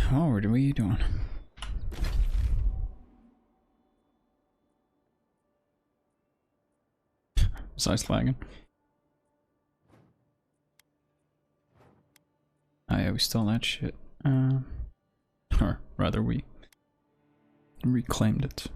Oh, what are we doing? Besides lagging. Oh yeah, we stole that shit. Or rather, we reclaimed it.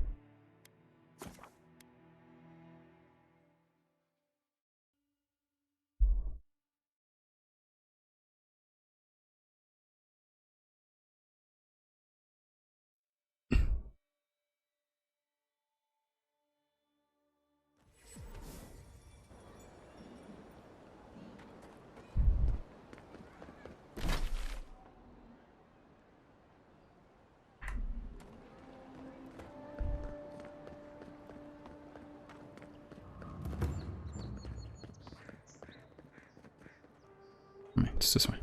It's this way.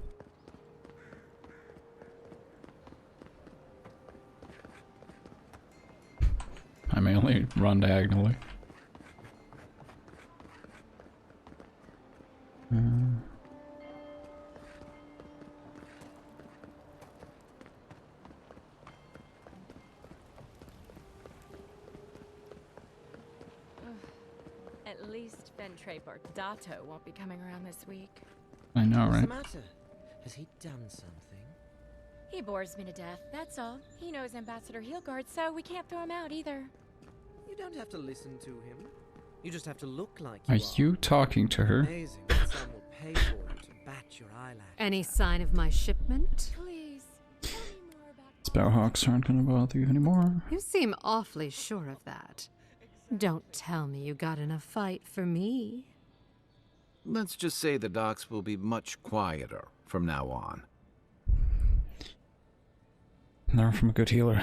I may only run diagonally. At least Ventrape or Dato won't be coming around this week. I know, What's right? the matter? Has he done something? He bores me to death, that's all. He knows Ambassador Heelguard, so we can't throw him out either. You don't have to listen to him. You just have to look like Are you you talking to her? Amazing that some will pay for you to bat your eyelash. Any sign of my shipment? Please, tell me more about... Sparrowhawks aren't gonna bother you anymore. You seem awfully sure of that. Don't tell me you got in a fight for me. Let's just say the docks will be much quieter from now on. Learn from a good healer.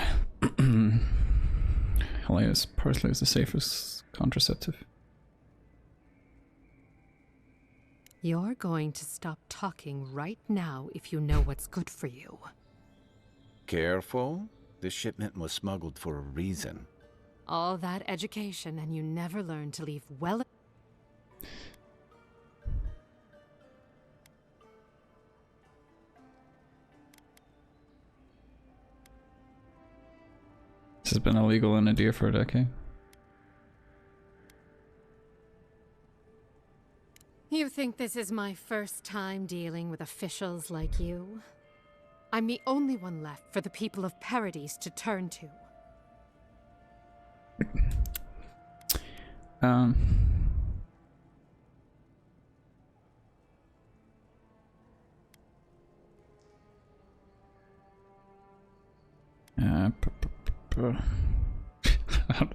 Elias parsley is the safest contraceptive. You're going to stop talking right now if you know what's good for you. Careful. This shipment was smuggled for a reason. All that education and you never learned to leave well... This has been illegal in India for a decade. You think this is my first time dealing with officials like you? I'm the only one left for the people of Paradise to turn to.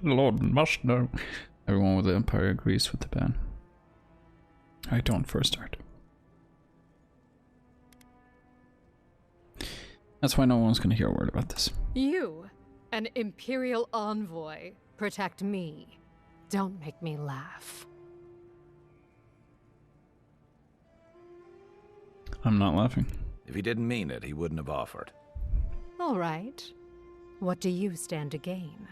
Lord must know. Everyone with the Empire agrees with the ban. I don't for a start. That's why no one's gonna hear a word about this. You, an Imperial envoy, protect me. Don't make me laugh. I'm not laughing. If he didn't mean it, he wouldn't have offered. All right. What do you stand to gain?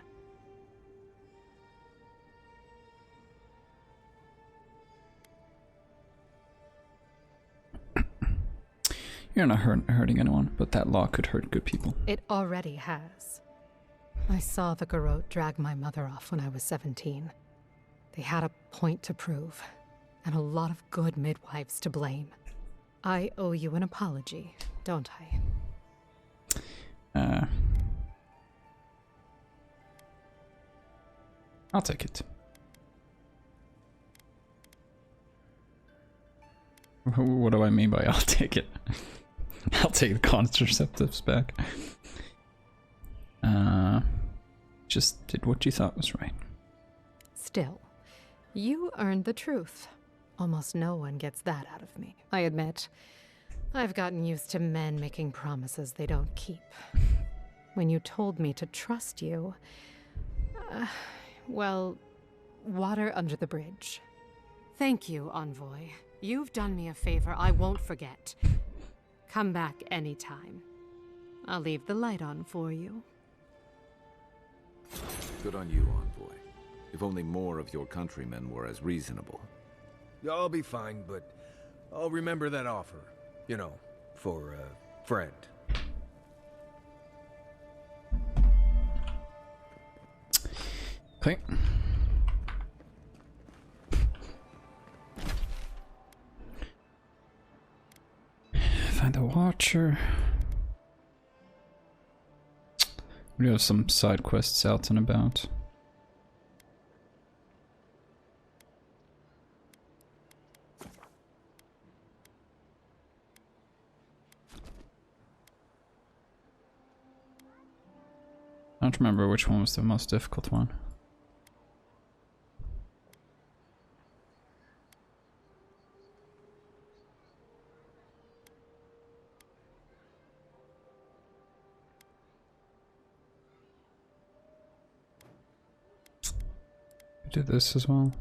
You're not hurting anyone, but that law could hurt good people. It already has. I saw the Garrote drag my mother off when I was 17. They had a point to prove, and a lot of good midwives to blame. I owe you an apology, don't I? I'll take it. What do I mean by I'll take it? I'll take the contraceptives back. Just did what you thought was right. Still, you earned the truth. Almost no one gets that out of me. I admit, I've gotten used to men making promises they don't keep. When you told me to trust you, well, water under the bridge. Thank you, Envoy. You've done me a favor I won't forget. Come back anytime. I'll leave the light on for you. Good on you, Envoy. If only more of your countrymen were as reasonable. Yeah, I'll be fine, but I'll remember that offer. You know, for a friend. Okay. Find the Watcher. We have some side quests out and about. I don't remember which one was the most difficult one. We did this as well.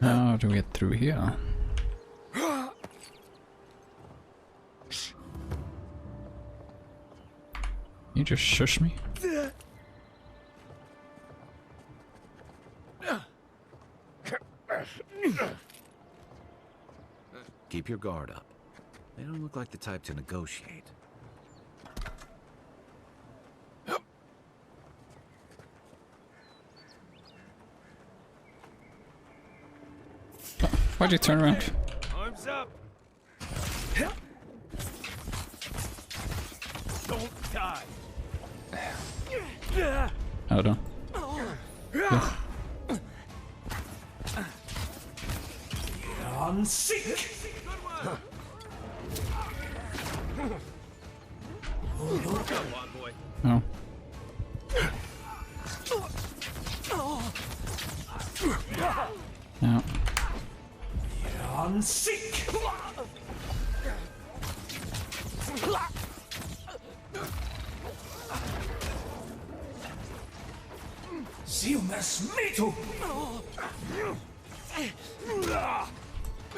How do we get through here? You just shush me? Keep your guard up. They don't look like the type to negotiate. Why'd you turn around? Arms up. Don't die. Hold on. On seek. Oh. No. On seek.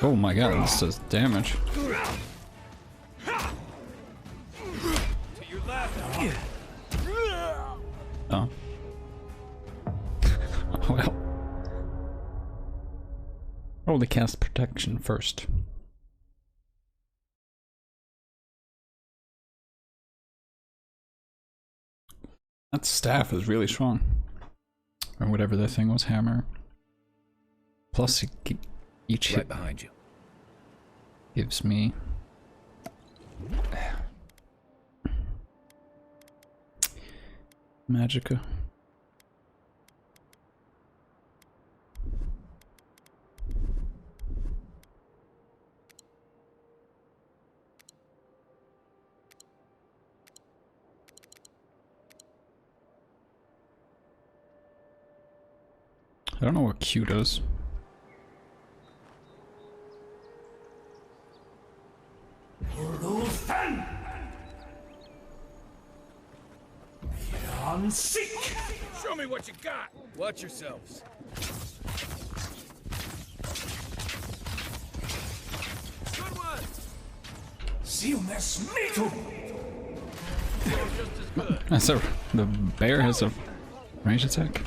Oh my god, this does damage. To your left. Oh. Well. Probably cast protection first. That staff is really strong. Or whatever that thing was, hammer. Plus each Right hit behind you. gives me magicka. I don't know what Q does. Show me what you got. Watch yourselves. Good one. So the bear has a range attack.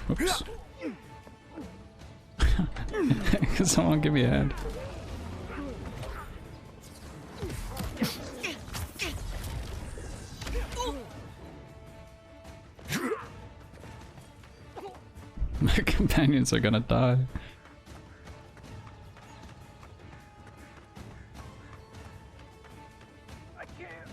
Oops. Can someone give me a hand? My companions are gonna die. I can't.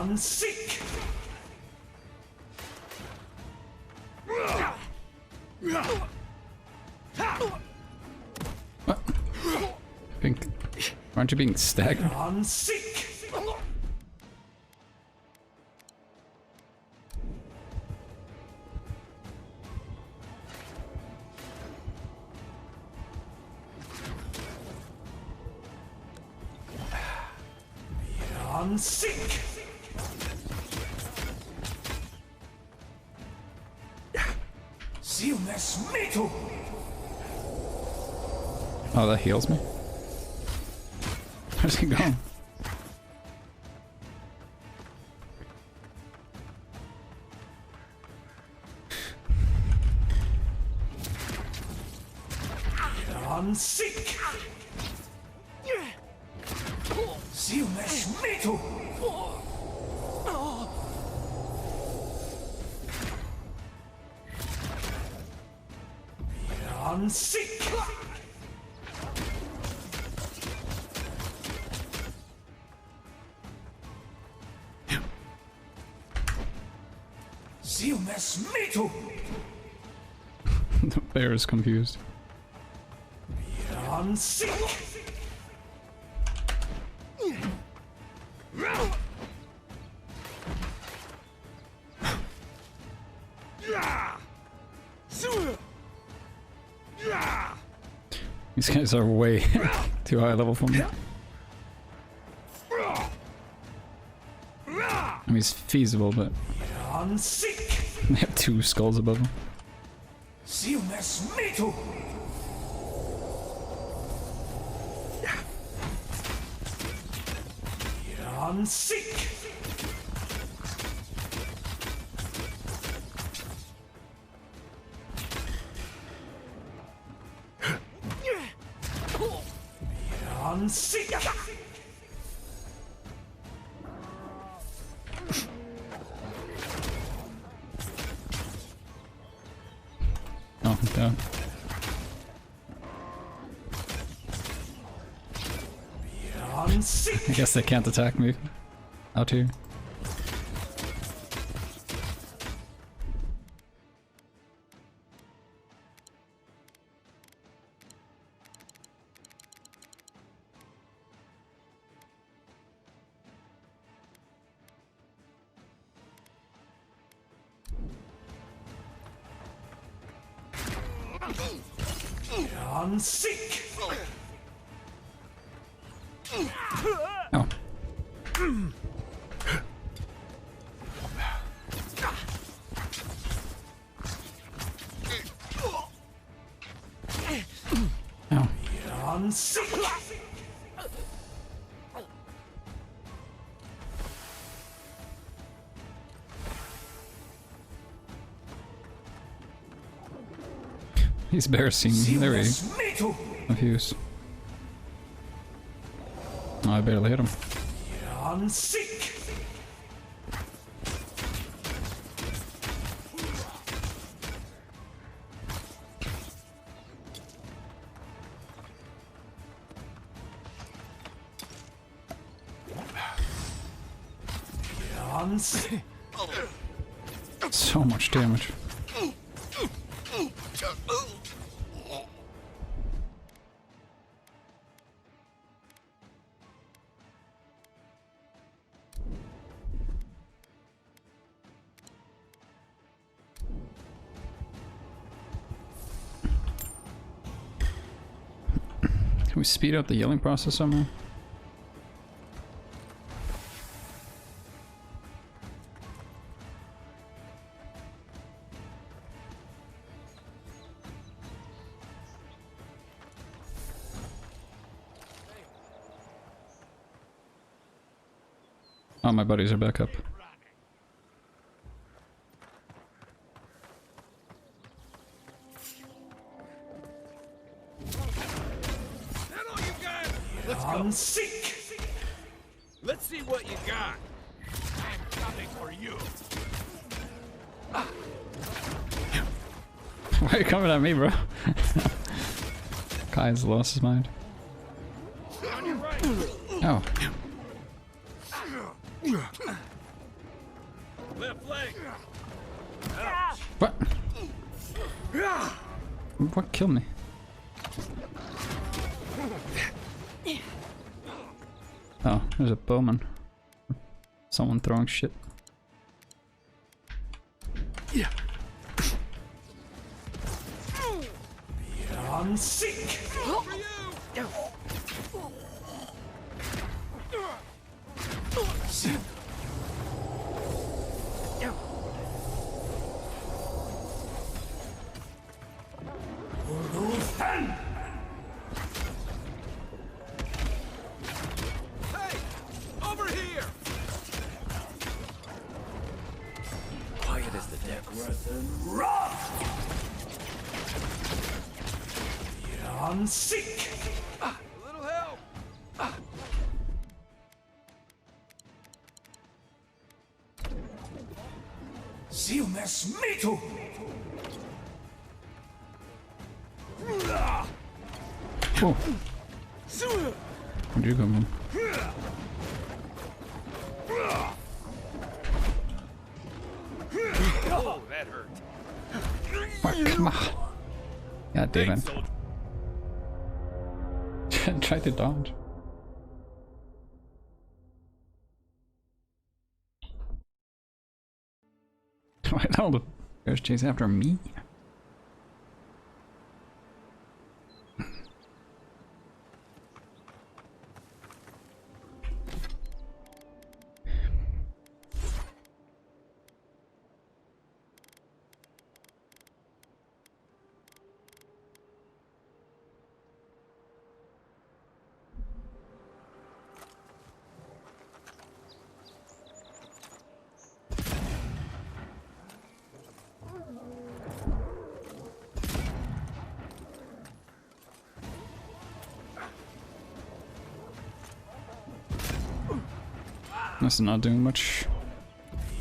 on sick. What? Aren't you being staggered? On sick. On sick. Silnes metal. Oh, that heals me? Where's he going? On sick. Silnes metal. On sick. Silnes metal. The bear is confused. On sick. These guys are way too high level for me. I mean, it's feasible, but On sick. they have 2 skulls above them. Silnes metal. On sick. On sick. Oh, down. On sick. I guess they can't attack me out here. On sick. Oh. Oh. On sick. These bears seem very Silnes metal. confused. Oh, I barely hit him. On sick. On sick. So much damage. Can we speed up the yelling process somehow? Oh, my buddies are back up. That all you got? Let's go. On sick. Let's see what you got. I'm coming for you. Why are you coming at me, bro? Kai's lost his mind. On your right. Oh. Left leg. What? What killed me? Oh, there's a bowman. Someone throwing shit. Yeah. Beyond sick. For you. Hey, over here. Quiet as the depths. Run. Beyond sick. A little help. Silmes mito. Oh. Where'd you come from? Oh, that hurt. What? Come on. God damn it. Thanks, soldier. Try to dodge. Why all the bears chase after me? This is not doing much.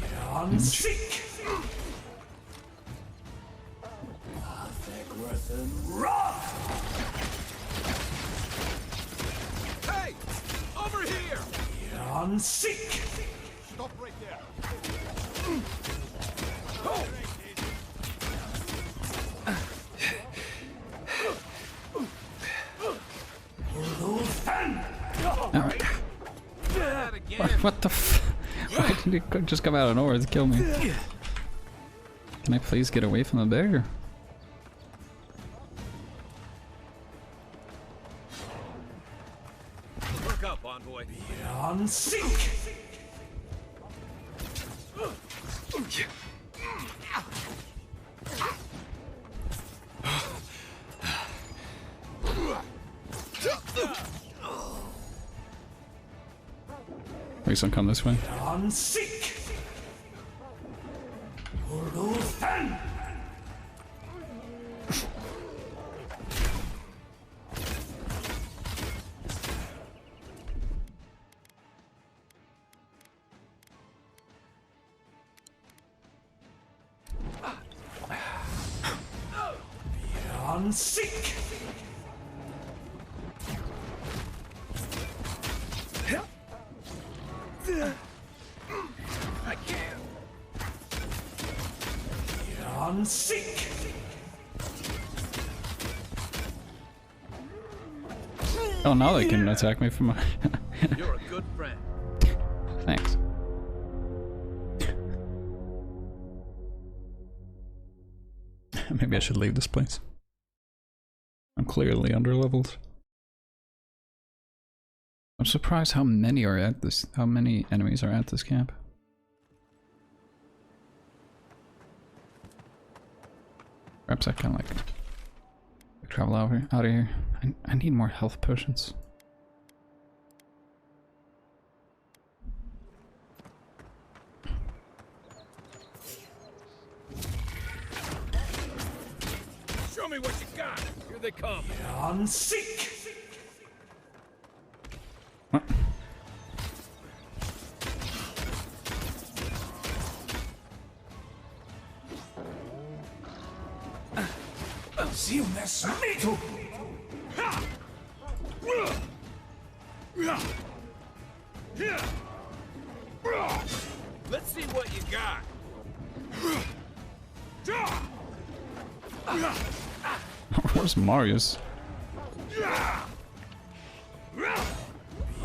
Beyond sick. Run. Hey, over here. Beyond sick. Stop right there. Alright. That again. What the f? Why did it just come out of nowhere to kill me? Can I please get away from the bear? Look up, envoy. Beyond sick. Please don't come this way. Beyond sick. Ordofen. Beyond sick. I can't. Beyond sick. Oh, now they can attack me from my... You're a good friend. Thanks. Maybe I should leave this place. I'm clearly underleveled. I'm surprised how many are at this. How many enemies are at this camp. Perhaps I can like travel out of here. I need more health potions. Show me what you got. Here they come. Beyond sick. What? Silmes mito. Let's see what you got. Where's Marius?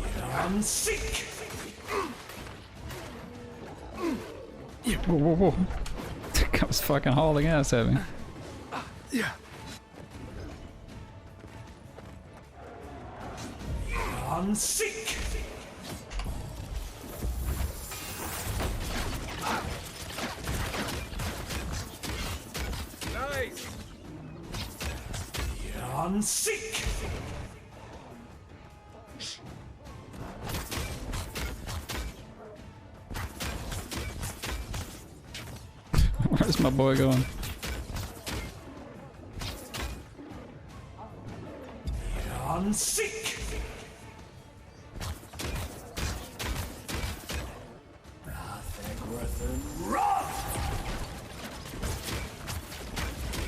Beyond sick. Whoa, whoa, whoa. That guy was fucking hauling ass at me. Beyond sick. Nice. Beyond sick. Where's my boy going? Beyond sick. Run.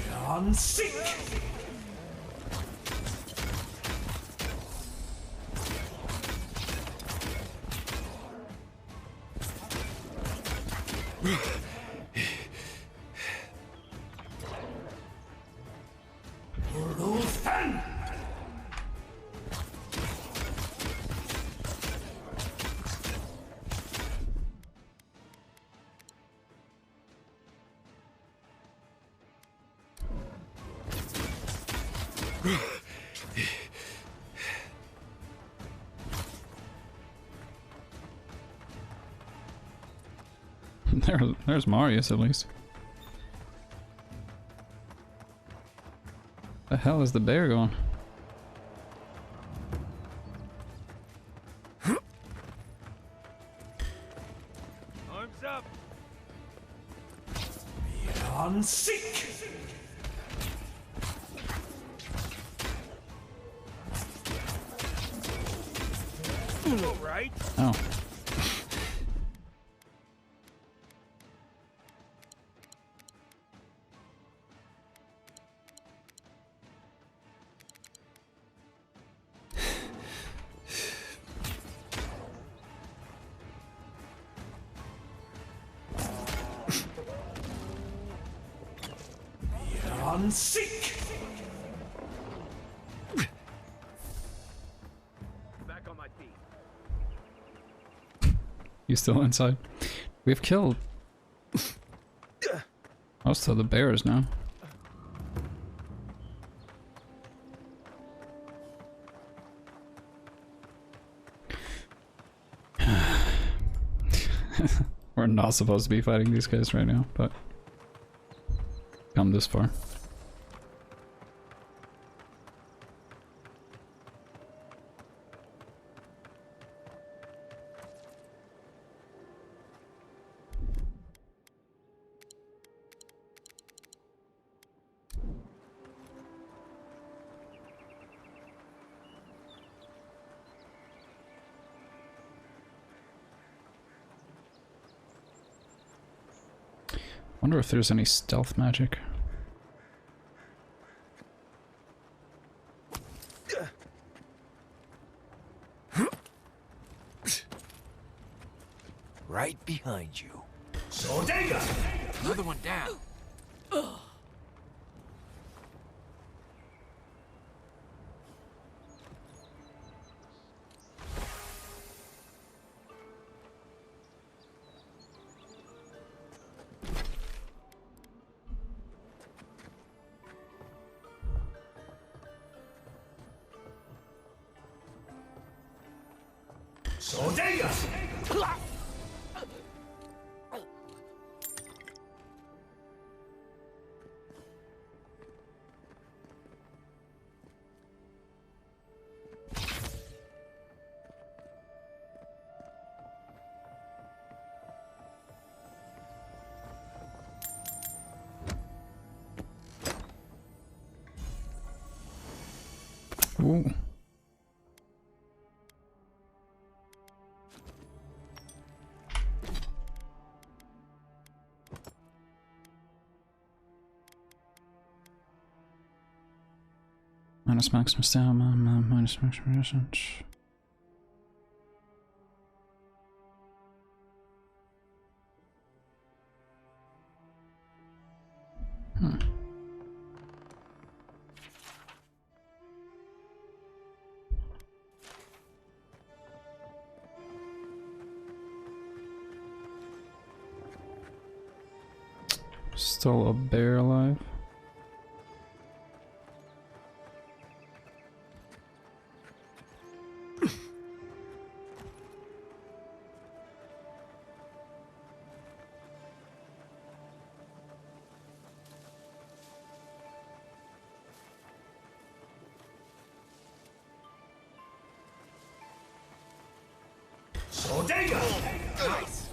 Beyond sick. Ruthen. There's Marius at least. The hell is the bear going? Arms up. Beyond sick. All right. Oh. Beyond sick. Back on my feet. You still inside? We've killed most of the bears now. We're not supposed to be fighting these guys right now, but come this far. Wonder if there's any stealth magic. Right behind you. Sodega. Another one down. Sodega. Ooh. Minus maximum stamina, minus maximum resistance. Still a bear alive. Bodega! Nice.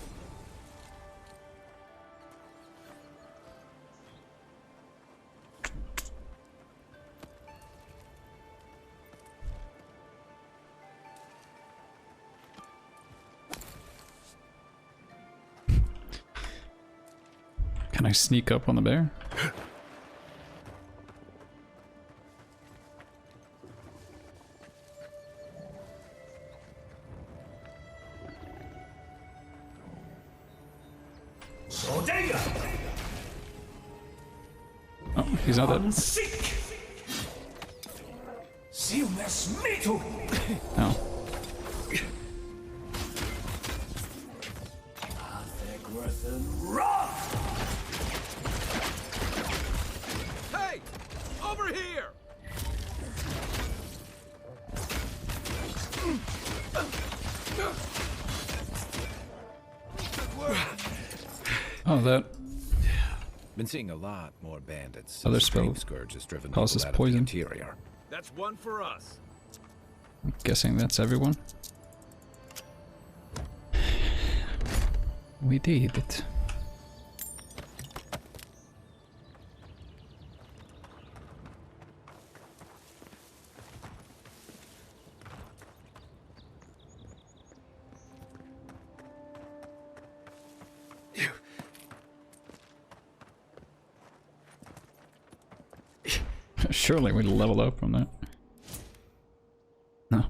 Can I sneak up on the bear? Bodega! Oh, he's not On that. sick! Silnes mitu! No. Rock! Hey! Over here! Oh, that Been seeing a lot more bandits. Other since the Dream spell Scourge has driven causes people out poison. of the interior. That's one for us. I'm guessing that's everyone. We did it. Surely we level up from that. No.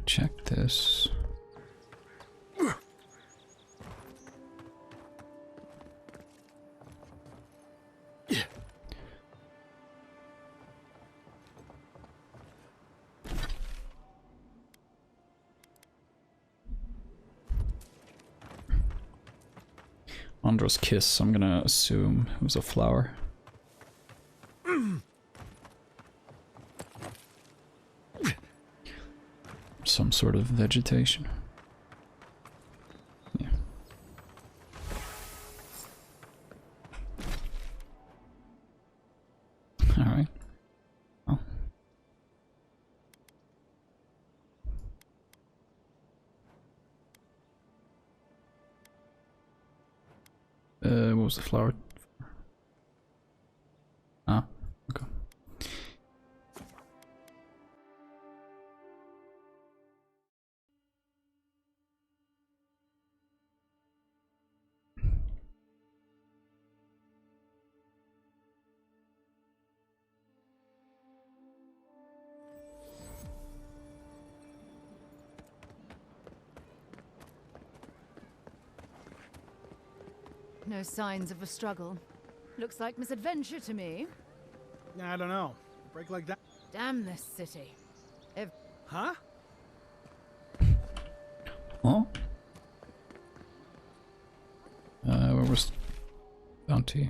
Check this. Andra's kiss, I'm gonna assume it was a flower. Some sort of vegetation. Yeah. Alright. Well. What was the flower? Ah, okay. No signs of a struggle. Looks like misadventure to me. I don't know. A break like that. Damn this city. Huh? Oh? Where was bounty?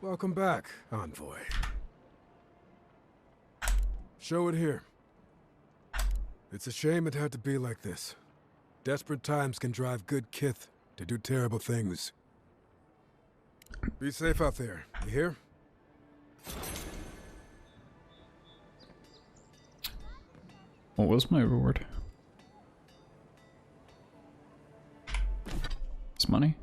Welcome back, Envoy. Show it here. It's a shame it had to be like this. Desperate times can drive good kith to do terrible things. Be safe out there, you hear? What was my reward? It's money?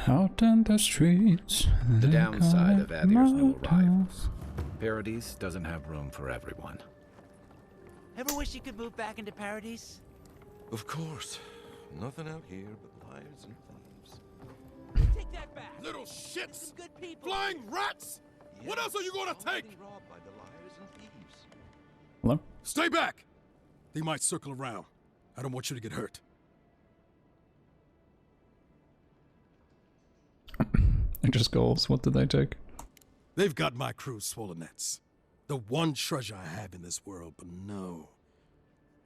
Out in the streets. The they downside of collect Adir's new motels. arrivals. Paradise doesn't have room for everyone. Ever wish you could move back into Paradise? Of course. Nothing out here but liars and thieves. Take that back. Little shits! Good people. Flying rats! What else are you gonna take? Robbed by the liars and thieves. Hello? Stay back! They might circle around. I don't want you to get hurt. And just goals. What did they take? They've got my crew's swollen nets. The one treasure I have in this world, but no.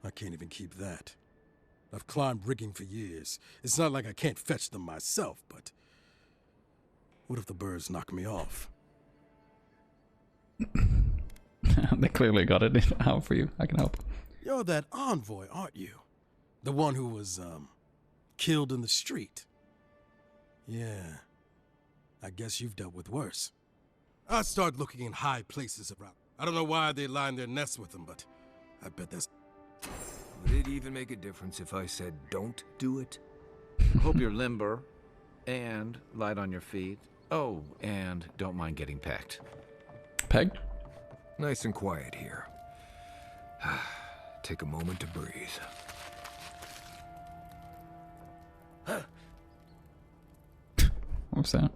I can't even keep that. I've climbed rigging for years. It's not like I can't fetch them myself, but... what if the birds knock me off? They clearly got it out for you. I can help. You're that envoy, aren't you? The one who was, killed in the street. Yeah. I guess you've dealt with worse. I start looking in high places around. I don't know why they line their nests with them, but I bet that's... Would it even make a difference if I said don't do it? Hope you're limber and light on your feet. Oh, and don't mind getting pecked. Pegged? Nice and quiet here. Take a moment to breathe. What's that?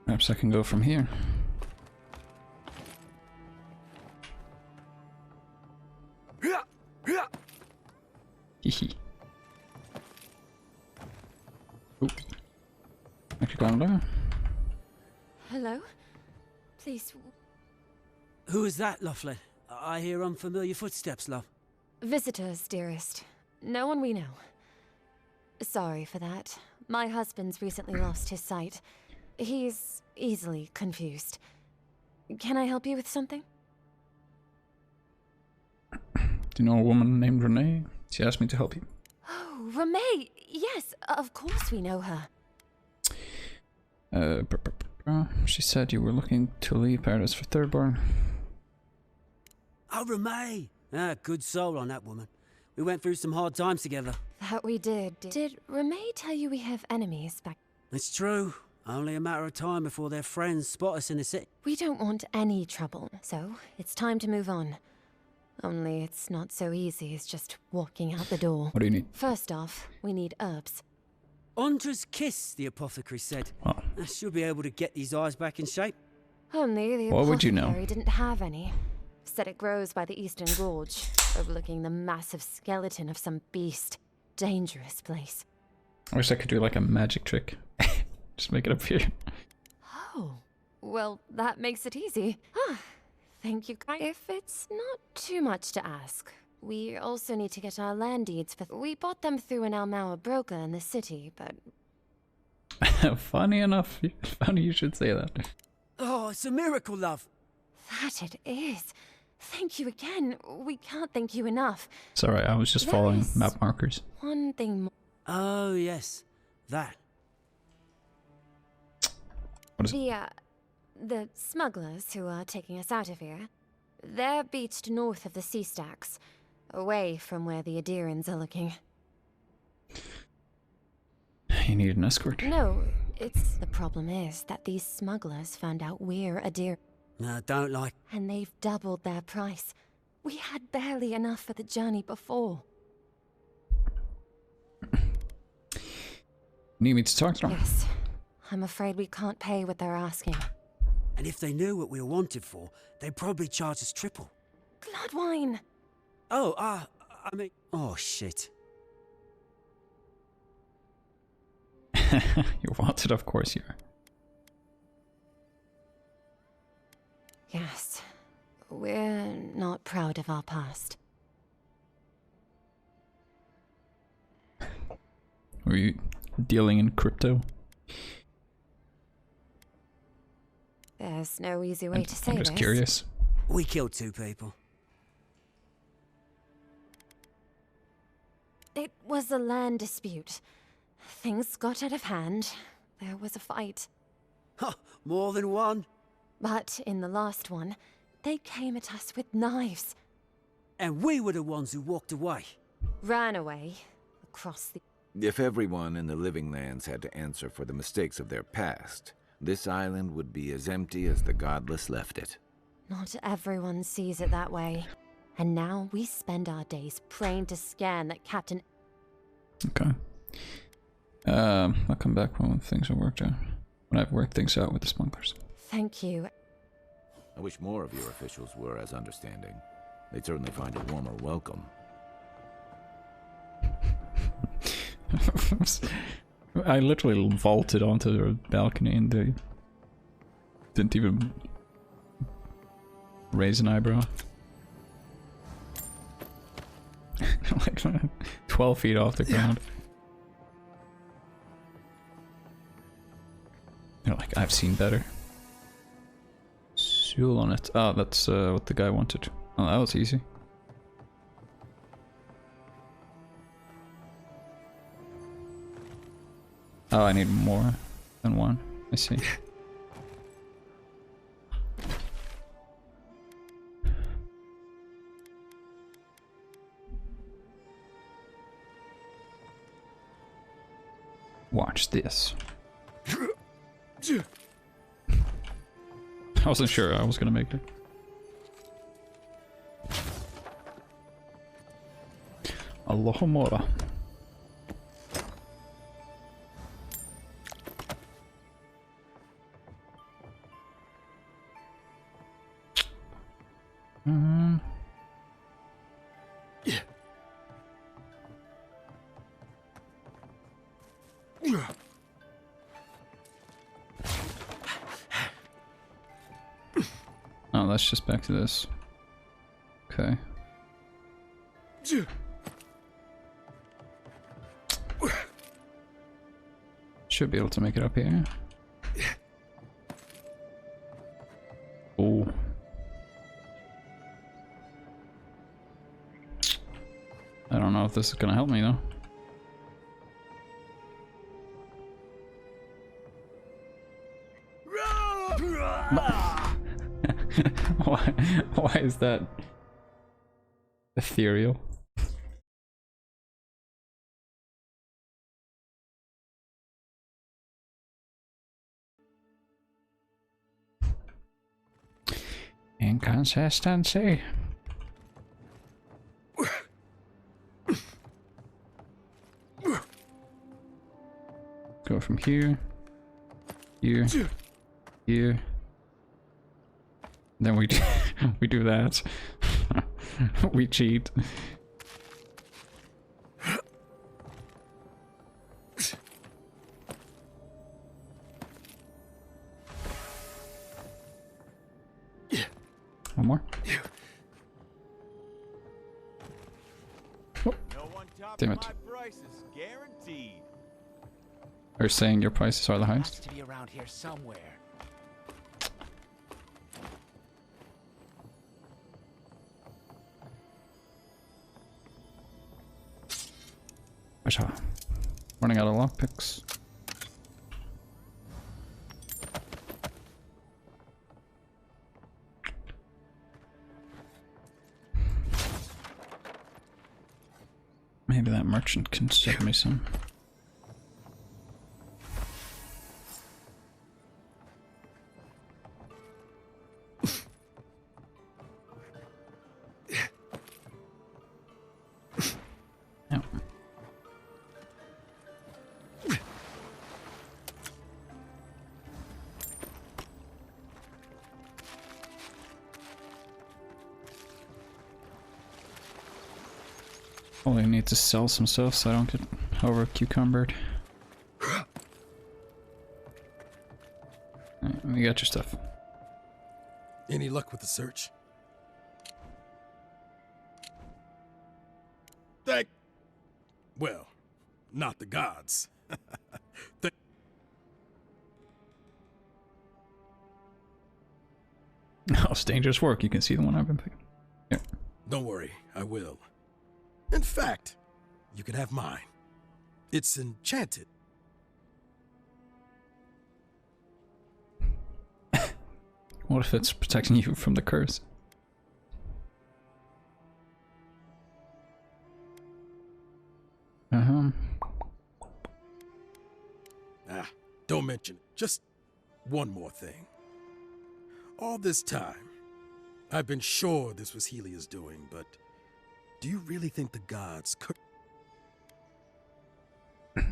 Perhaps I can go from here. Hehe. Oop. Actually going there. Hello? Please. Who is that, Loughlin? I hear unfamiliar footsteps, love. Visitors, dearest. No one we know. Sorry for that. My husband's recently lost his sight. He's easily confused. Can I help you with something? Do you know a woman named Renee? She asked me to help you. Oh, Ramay! Yes, of course we know her. She said you were looking to leave Paradise for Thirdborn. Oh, Ramay! Ah, good soul on that woman. We went through some hard times together. That we did. Did Ramay tell you we have enemies back? It's true. Only a matter of time before their friends spot us in the city. We don't want any trouble, so it's time to move on. Only it's not so easy as just walking out the door. What do you need? First off, we need herbs. Ondra's kiss, the apothecary said. Oh. I should be able to get these eyes back in shape. Only the What would you know? apothecary didn't have any. Said it grows by the Eastern Gorge, overlooking the massive skeleton of some beast. Dangerous place. I wish I could do like a magic trick. Just make it appear. Oh, well, that makes it easy. Ah, thank you. If it's not too much to ask, we also need to get our land deeds for... We bought them through an Almaua broker in the city, but... Funny enough. Funny you should say that. Oh, it's a miracle, love. That it is. Thank you again. We can't thank you enough. It's alright, I was just following map markers. One thing more. Oh, yes. That. What is it? The smugglers who are taking us out of here, they're beached north of the sea stacks, away from where the Adirans are looking. You need an escort? No, the problem is that these smugglers found out we're Adir. No, don't like... And they've doubled their price. We had barely enough for the journey before. Need me to talk to them? Yes. I'm afraid we can't pay what they're asking. And if they knew what we were wanted for, they'd probably charge us triple. Bloodwine! Oh, I mean... Oh, shit. You're wanted, of course you are. Yes. We're not proud of our past. Were you dealing in crypto? There's no easy way to say I'm just this. curious. We killed 2 people. was a land dispute. Things got out of hand. There was a fight. Huh, more than one? But in the last one, they came at us with knives. And we were the ones who walked away. Ran away. Across the... If everyone in the Living Lands had to answer for the mistakes of their past, this island would be as empty as the godless left it. Not everyone sees it that way. And now we spend our days praying to scan that Captain... Okay. I'll come back when things are worked out. When I've worked things out with the smugglers. Thank you. I wish more of your officials were as understanding. They'd certainly find a warmer welcome. I literally vaulted onto the balcony and they didn't even raise an eyebrow. Like 12 feet off the ground. They're like, I've seen better. Seal on it. Oh, that's what the guy wanted. Oh, that was easy. Oh, I need more than one. I see. Watch this. I wasn't sure I was gonna make it. Alohomora. Yeah. Oh, that's just back to this. Okay. Should be able to make it up here. Oh. I don't know if this is gonna help me though. Why is that ethereal? Inconsistency. Go from here, here, here. Then we do, we do that. We cheat. One more. Oh. Damn it. Are you saying your prices are the highest? To be around here somewhere. Running out of lockpicks. Maybe that merchant can sell me some. Only need to sell some stuff so I don't get over cucumbered. Alright, we got your stuff. Any luck with the search? Well, not the gods. Oh, it's dangerous work. You can see the one I've been picking. Here. Don't worry, I will. In fact, you can have mine. It's enchanted. What if it's protecting you from the curse? Don't mention it. Just one more thing. All this time, I've been sure this was Helia's doing, but do you really think the gods could? I've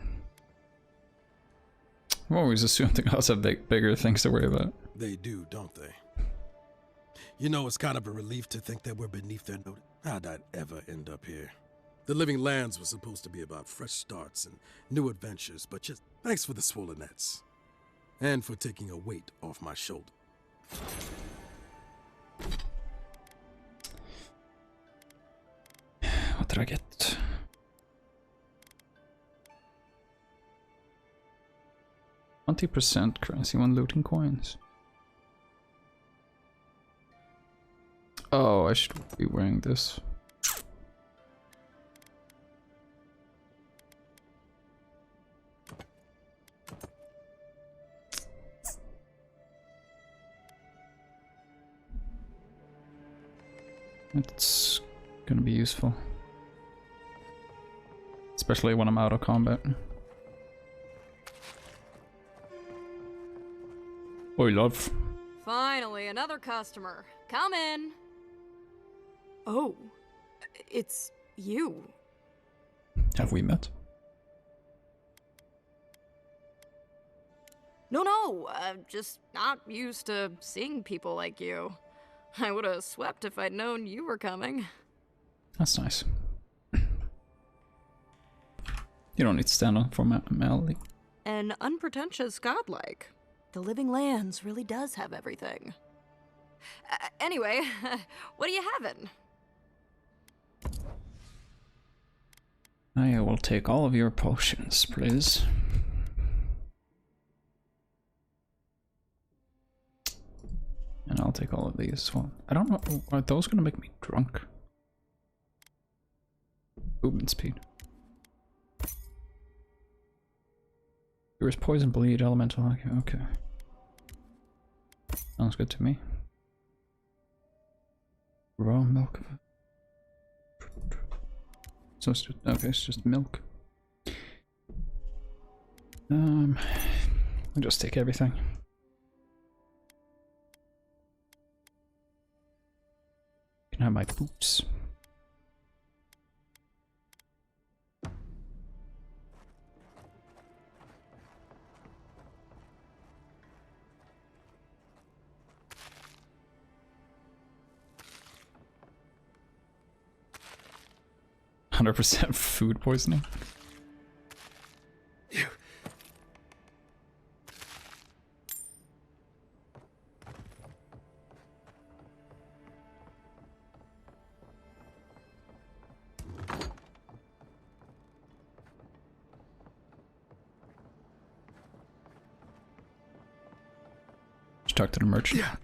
always assumed the gods have bigger things to worry about. They do, don't they? You know, it's kind of a relief to think that we're beneath their notice. How'd I ever end up here? The Living Lands was supposed to be about fresh starts and new adventures, but just thanks for the swollenets. And for taking a weight off my shoulder. What did I get? %, currency when looting coins. Oh, I should be wearing this. It's gonna be useful. Especially when I'm out of combat. Oi, love. Finally, another customer. Come in. Oh, it's you. Have we met? No, I'm just not used to seeing people like you. I would have swept if I'd known you were coming. That's nice. You don't need to stand up for Melody. An unpretentious godlike. The Living Lands really does have everything. Anyway, what are you having? I will take all of your potions, please. And I'll take all of these as well. I don't know, are those gonna make me drunk? Movement speed. There is poison, bleed, elemental. Okay. Sounds good to me. Raw milk. So it's just, okay, it's just milk. I'll just take everything. Can have my boots. %, food poisoning. You. Just talk to the merchant. Yeah.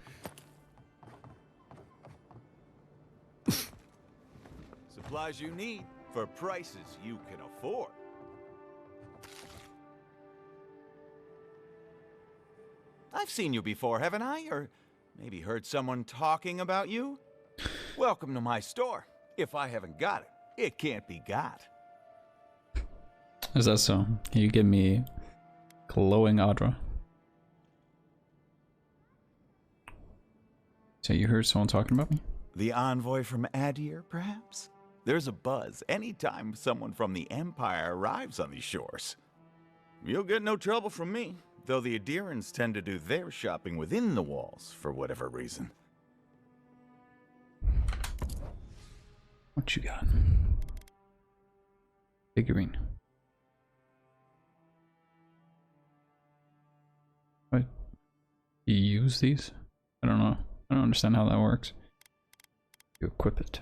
Supplies you need for prices you can afford. I've seen you before, haven't I? Or maybe heard someone talking about you? Welcome to my store. If I haven't got it, it can't be got. Is that so? Can you give me glowing Audra? So you heard someone talking about me? The envoy from Adir, perhaps? There's a buzz anytime someone from the Empire arrives on these shores. You'll get no trouble from me, though the Adirans tend to do their shopping within the walls for whatever reason. What you got? Figurine. What? You use these? I don't know. I don't understand how that works. You equip it.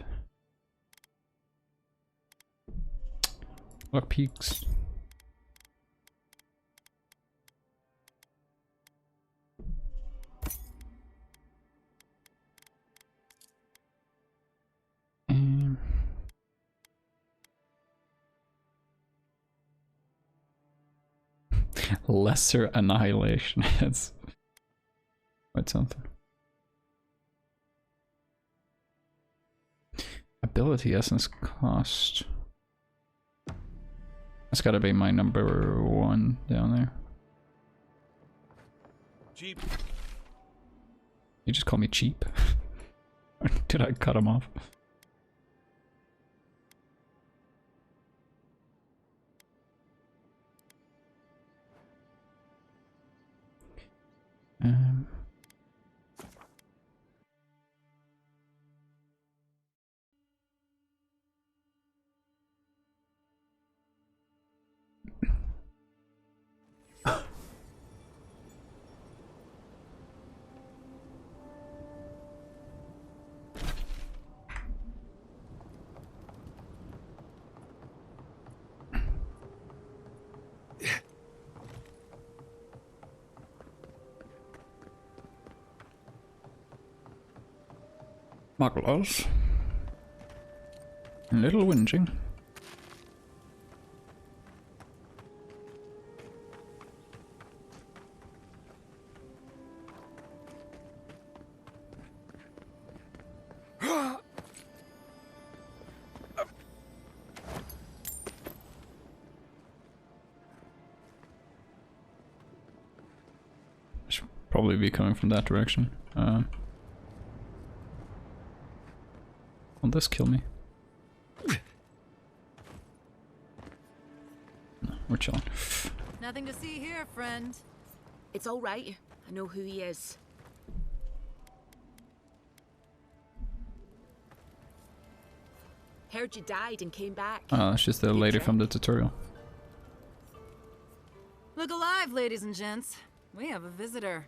Lock peaks. Lesser annihilation. It's quite something. Ability essence cost. That's gotta be my number 1 down there. Cheap. You just call me cheap? Or did I cut him off? Um... Muggles. A little whinging. Should probably be coming from that direction. Will this kill me? No, we're chilling. Nothing to see here, friend. It's all right. I know who he is. Heard you died and came back. Oh, that's just the lady from the tutorial. Look alive, ladies and gents. We have a visitor.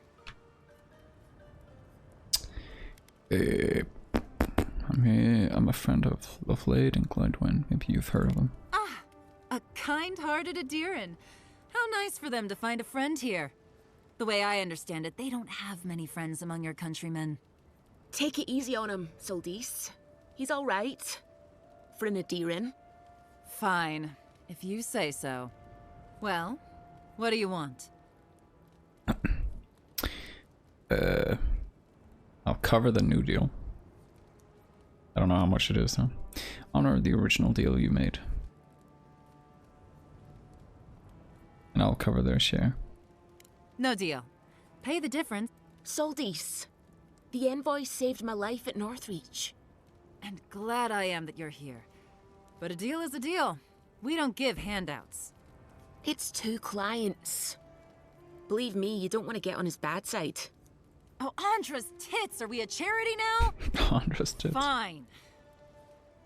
I'm a friend of Lovelade and Glyndwyn. Maybe you've heard of them. Ah, a kind-hearted Adiran. How nice for them to find a friend here. The way I understand it, they don't have many friends among your countrymen. Take it easy on him, Soldis. He's all right. For an Adiran. Fine, if you say so. Well, what do you want? I'll cover the new deal. I don't know how much it is though. Honor the original deal you made. And I'll cover their share. No deal. Pay the difference. Soldis, the envoy saved my life at Northreach. And glad I am that you're here. But a deal is a deal. We don't give handouts. It's 2 clients. Believe me, you don't want to get on his bad side. Oh, Andra's tits! Are we a charity now? Andra's tits. Fine.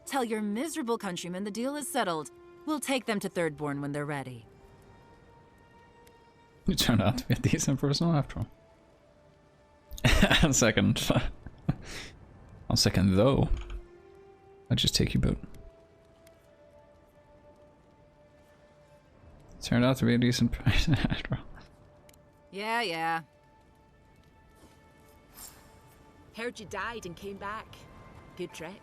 Tell your miserable countrymen the deal is settled. We'll take them to Thirdborn when they're ready. You turned out to be a decent person after all. On second. On second though. I'd just take your boat. Turned out to be a decent person after all. Yeah. Heard you died and came back. Good trick.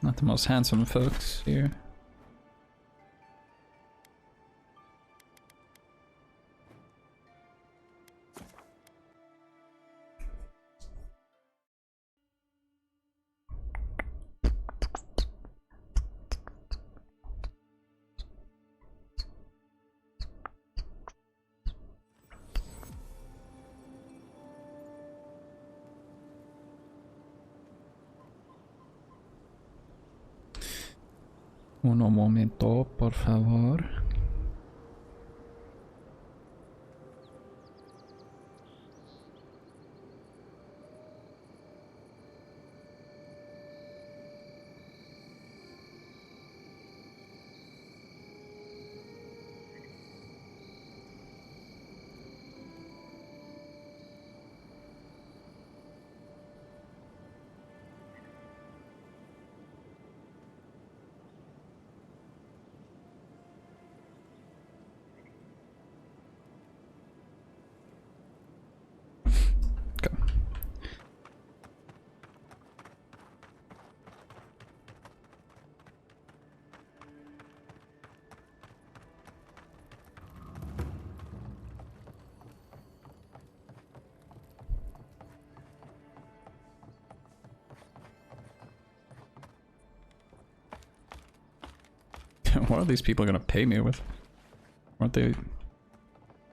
Not the most handsome folks here. Un momento, por favor. What are these people gonna pay me with? Aren't they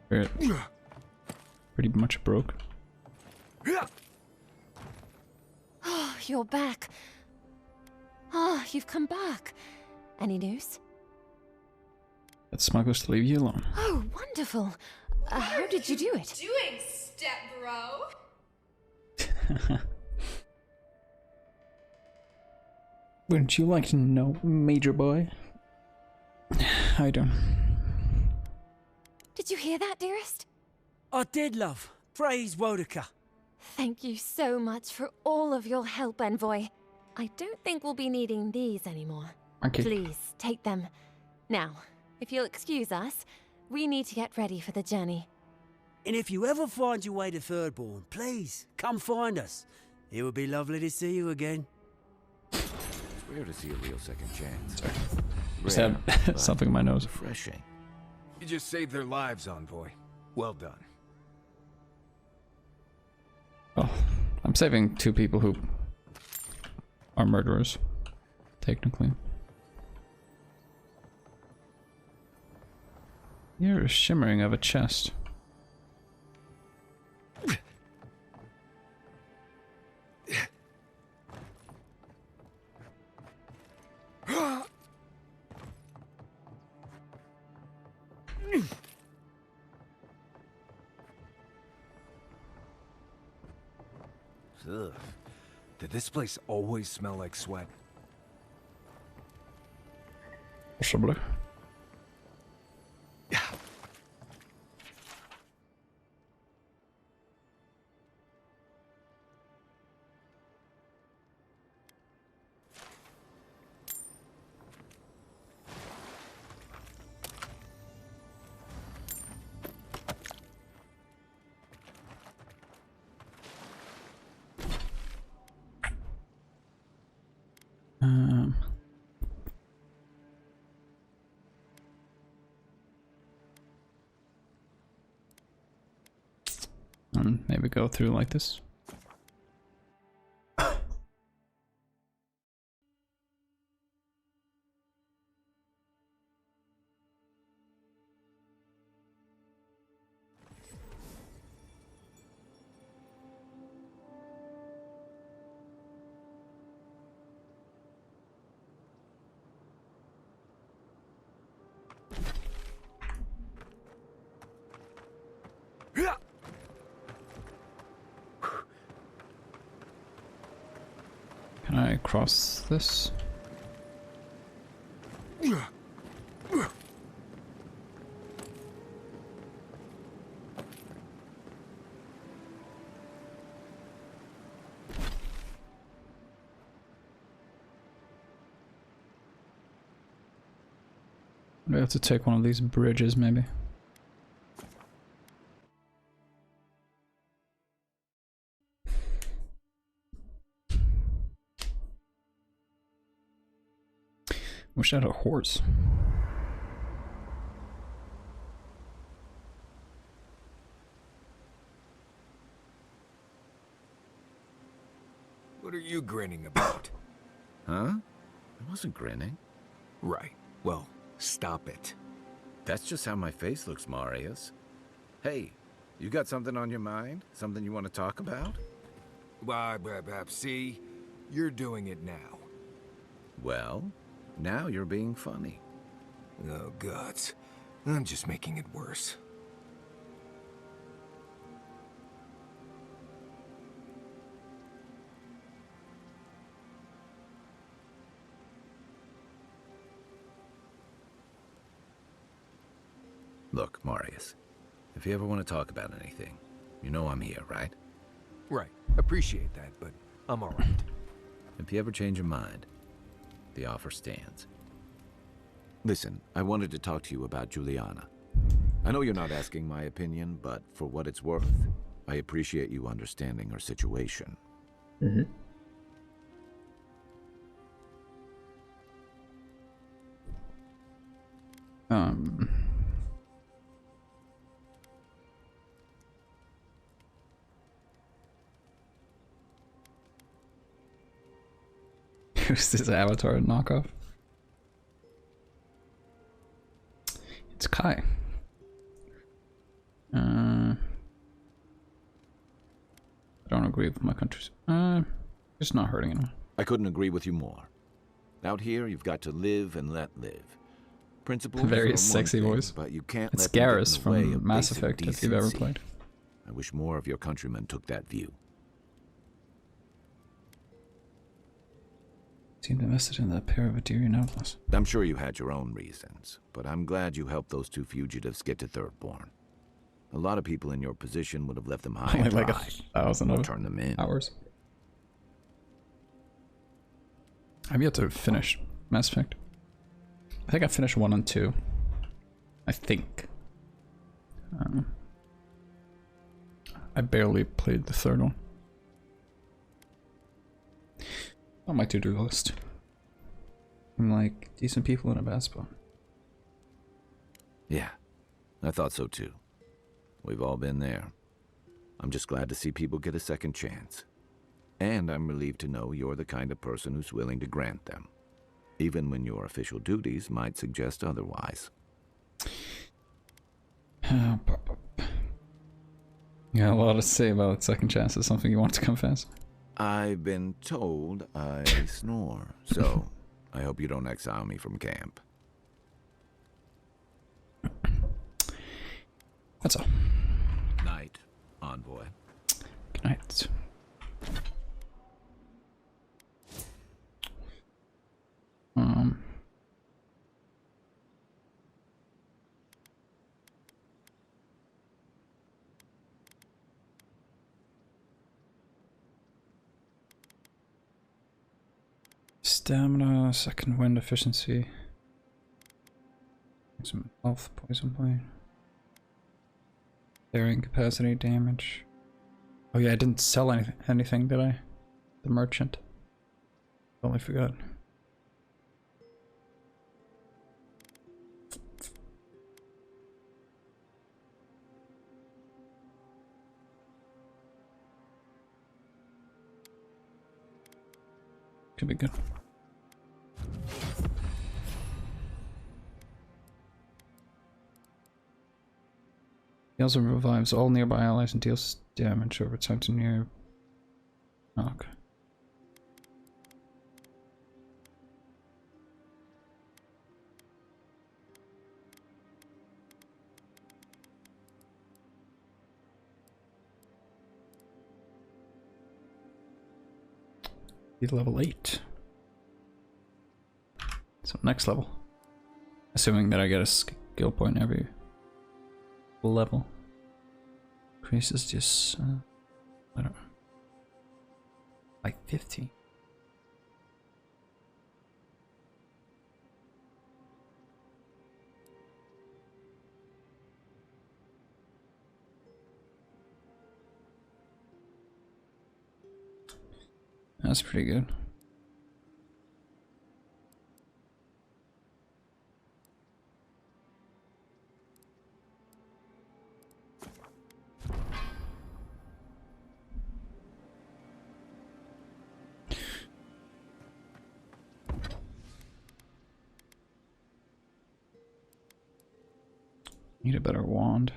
pretty much broke? Oh, you're back. Oh, you've come back. Any news? That smugglers to leave you alone. Oh, wonderful. How did you do it? Doing, step bro? Wouldn't you like to know, Major Boy? I don't. Did you hear that, dearest? I did, love. Praise Wodaka. Thank you so much for all of your help, Envoy. I don't think we'll be needing these anymore. Okay. Please, take them. Now, if you'll excuse us, we need to get ready for the journey. And if you ever find your way to Thirdborn, please, come find us. It would be lovely to see you again. It's rare to see a real second chance. Sorry. Just had something in my nose. Refreshing. You just saved their lives, Envoy. Well done. Well, I'm saving 2 people who are murderers, technically. You're shimmering of a chest. Ugh. Did this place always smell like sweat? Possibly. Maybe go through like this. Can I cross this? I have to take one of these bridges, maybe. Wish I had a horse. What are you grinning about? Huh? I wasn't grinning. Right. Well, stop it. That's just how my face looks, Marius. Hey, you got something on your mind? Something you want to talk about? See? You're doing it now. Well, now you're being funny. Oh, gods. I'm just making it worse. Look, Marius, if you ever want to talk about anything, you know I'm here, right? Right. Appreciate that, but I'm alright. If you ever change your mind, the offer stands. Listen, I wanted to talk to you about Juliana. I know you're not asking my opinion, but for what it's worth, I appreciate you understanding her situation. Mm-hmm. Who's this Avatar knockoff? It's Kai. I don't agree with my country's. It's not hurting anyone. I couldn't agree with you more. Out here, you've got to live and let live. Principles Very are one sexy thing, voice. but you can't It's let them get in Garrus the way from of Mass basic Effect, if you've ever decency. played. I wish more of your countrymen took that view. Seemed invested in that pair of Adirian outlaws. I'm sure you had your own reasons, but I'm glad you helped those two fugitives get to Thirdborn. A lot of people in your position would have left them high and Only like dry, 1,000 or of turned them in. hours. I've yet to finish Mass Effect. I think I finished 1 and 2. I think. I barely played the third one. On my to-do list. I'm like, decent people in a bad spot. Yeah, I thought so too. We've all been there. I'm just glad to see people get a second chance. And I'm relieved to know you're the kind of person who's willing to grant them, even when your official duties might suggest otherwise. Yeah, a lot to say about second chances. Something you want to confess? I've been told I snore, so I hope you don't exile me from camp. That's all. Night, Envoy. Good night. Stamina, second wind efficiency. Some health, poison blade. Carrying capacity, damage. Oh yeah, I didn't sell anything, did I? The merchant. Totally forgot. Could be good. He also revives all nearby allies and deals damage over time to near. Oh, okay. He's level 8. So next level. Assuming that I get a skill point every level. Increases just I don't know. Like 50. That's pretty good. Need a better wand.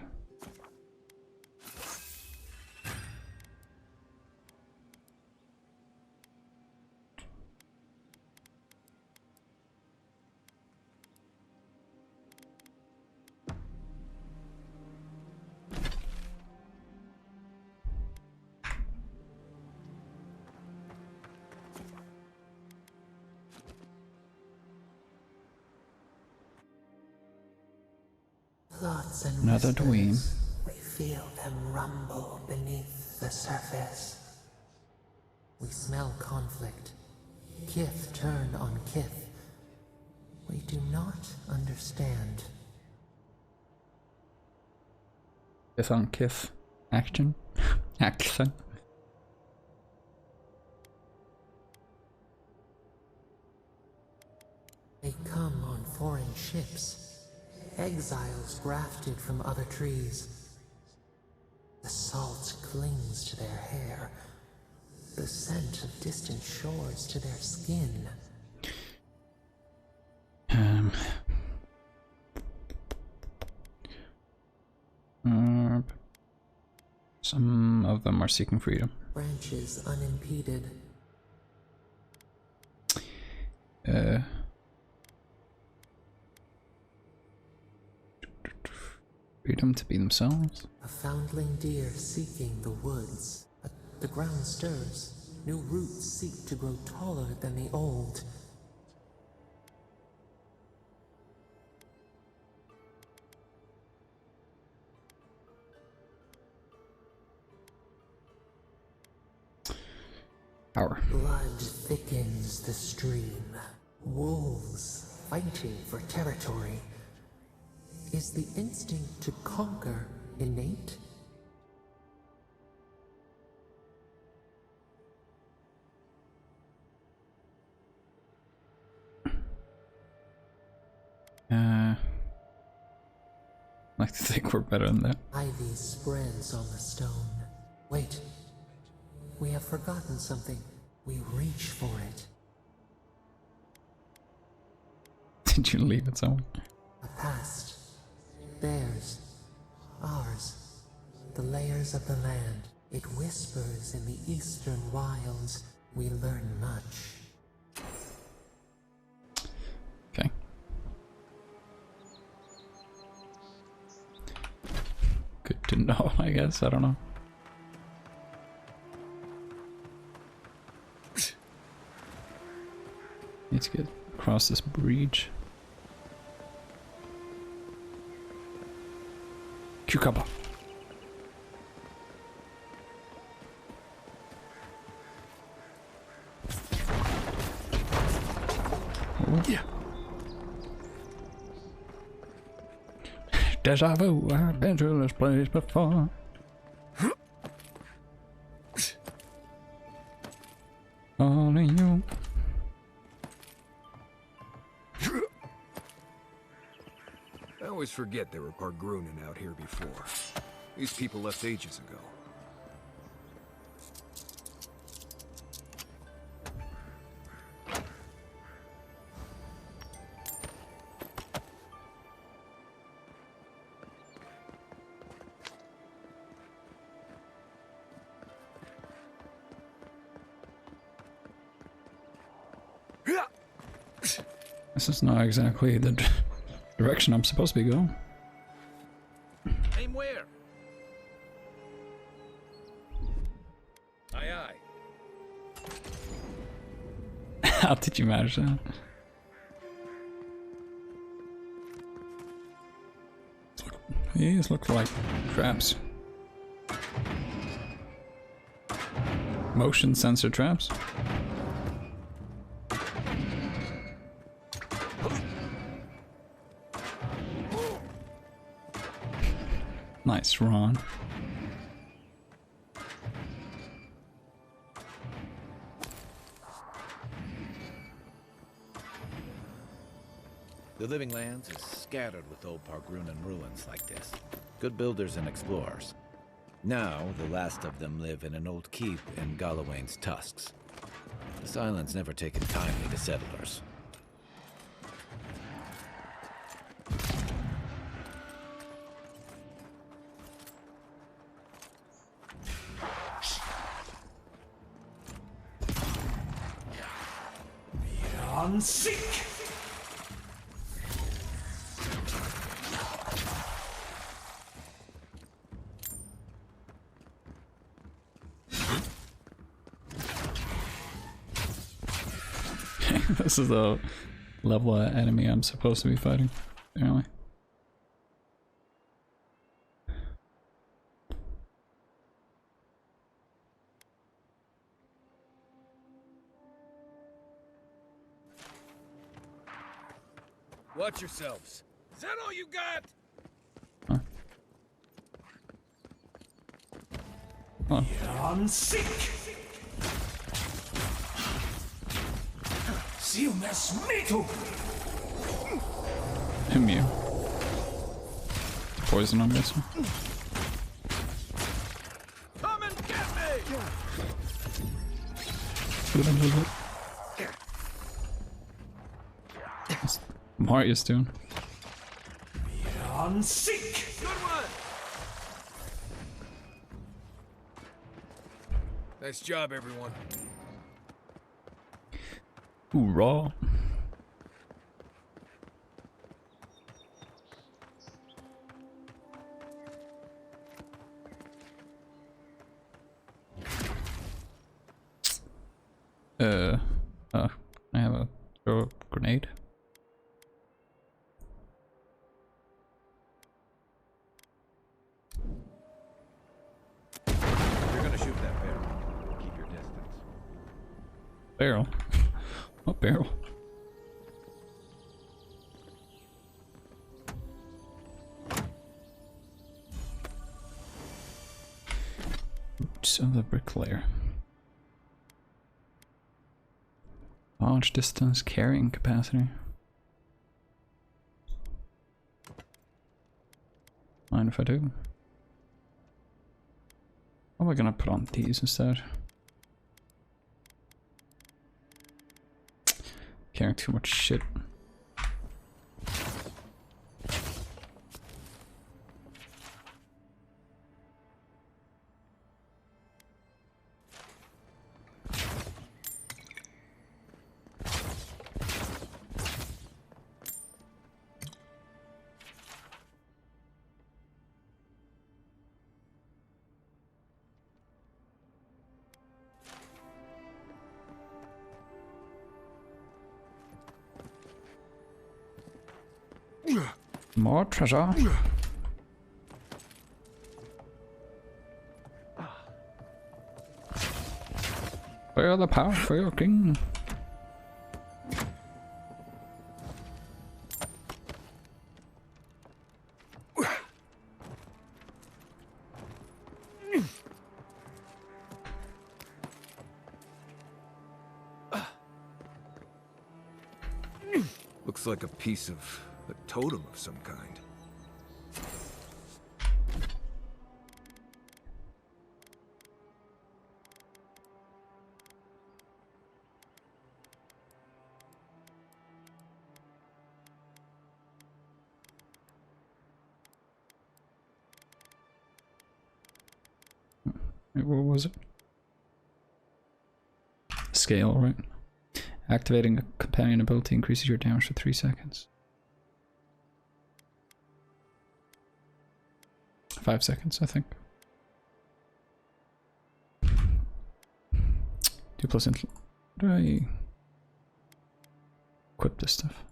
Thoughts and Another dweeb. whispers, we feel them rumble beneath the surface. We smell conflict. Kith turn on kith. We do not understand. Kith on kith. Action. Action. They come on foreign ships. Exiles grafted from other trees. The salt clings to their hair. The scent of distant shores to their skin. Some of them are seeking freedom. Branches unimpeded. Freedom to be themselves. A foundling deer seeking the woods. The ground stirs. New roots seek to grow taller than the old. Power. Blood thickens the stream. Wolves fighting for territory. Is the instinct to conquer innate? I like to think we're better than that. Ivy spreads on the stone. Wait. We have forgotten something. We reach for it. Did you leave it somewhere? A past. Theirs. Ours. The layers of the land. It whispers in the eastern wilds. We learn much. Okay. Good to know, I guess. I don't know. Need to get across this bridge. Cucumber. Oh, yeah. Deja vu, I've been to this place before. Only you. I always forget there were Pargrunen out here before. These people left ages ago. This is not exactly the direction I'm supposed to be going. Aim where? Aye, aye. How did you manage that? These look like traps. Motion sensor traps. Nice, Ron. The Living Lands is scattered with old Pargrunen ruins like this. Good builders and explorers. Now, the last of them live in an old keep in Galawain's tusks. This island's never taken kindly to settlers. Seek! This is the level of enemy I'm supposed to be fighting, apparently. Watch yourselves. Is that all you got? Huh. Seek! Silmes Mito! Immune. Poison, I'm guessing. Come and get me! What's Marius doing? Seek! Good one! Nice job, everyone. Hoorah. I have a throw a grenade. You're gonna shoot that barrel. Keep your distance. Barrel? What barrel? Boots of the bricklayer. Launch distance, carrying capacity. Mind if I do? What am I gonna put on these instead? Carrying too much shit. More treasure. Where the power for your king? Looks like a piece of a totem of some kind. Wait, what was it? Scale, right? Activating a companion ability increases your damage for 3 seconds. 5 seconds, I think. 2+ int. How do I equip this stuff?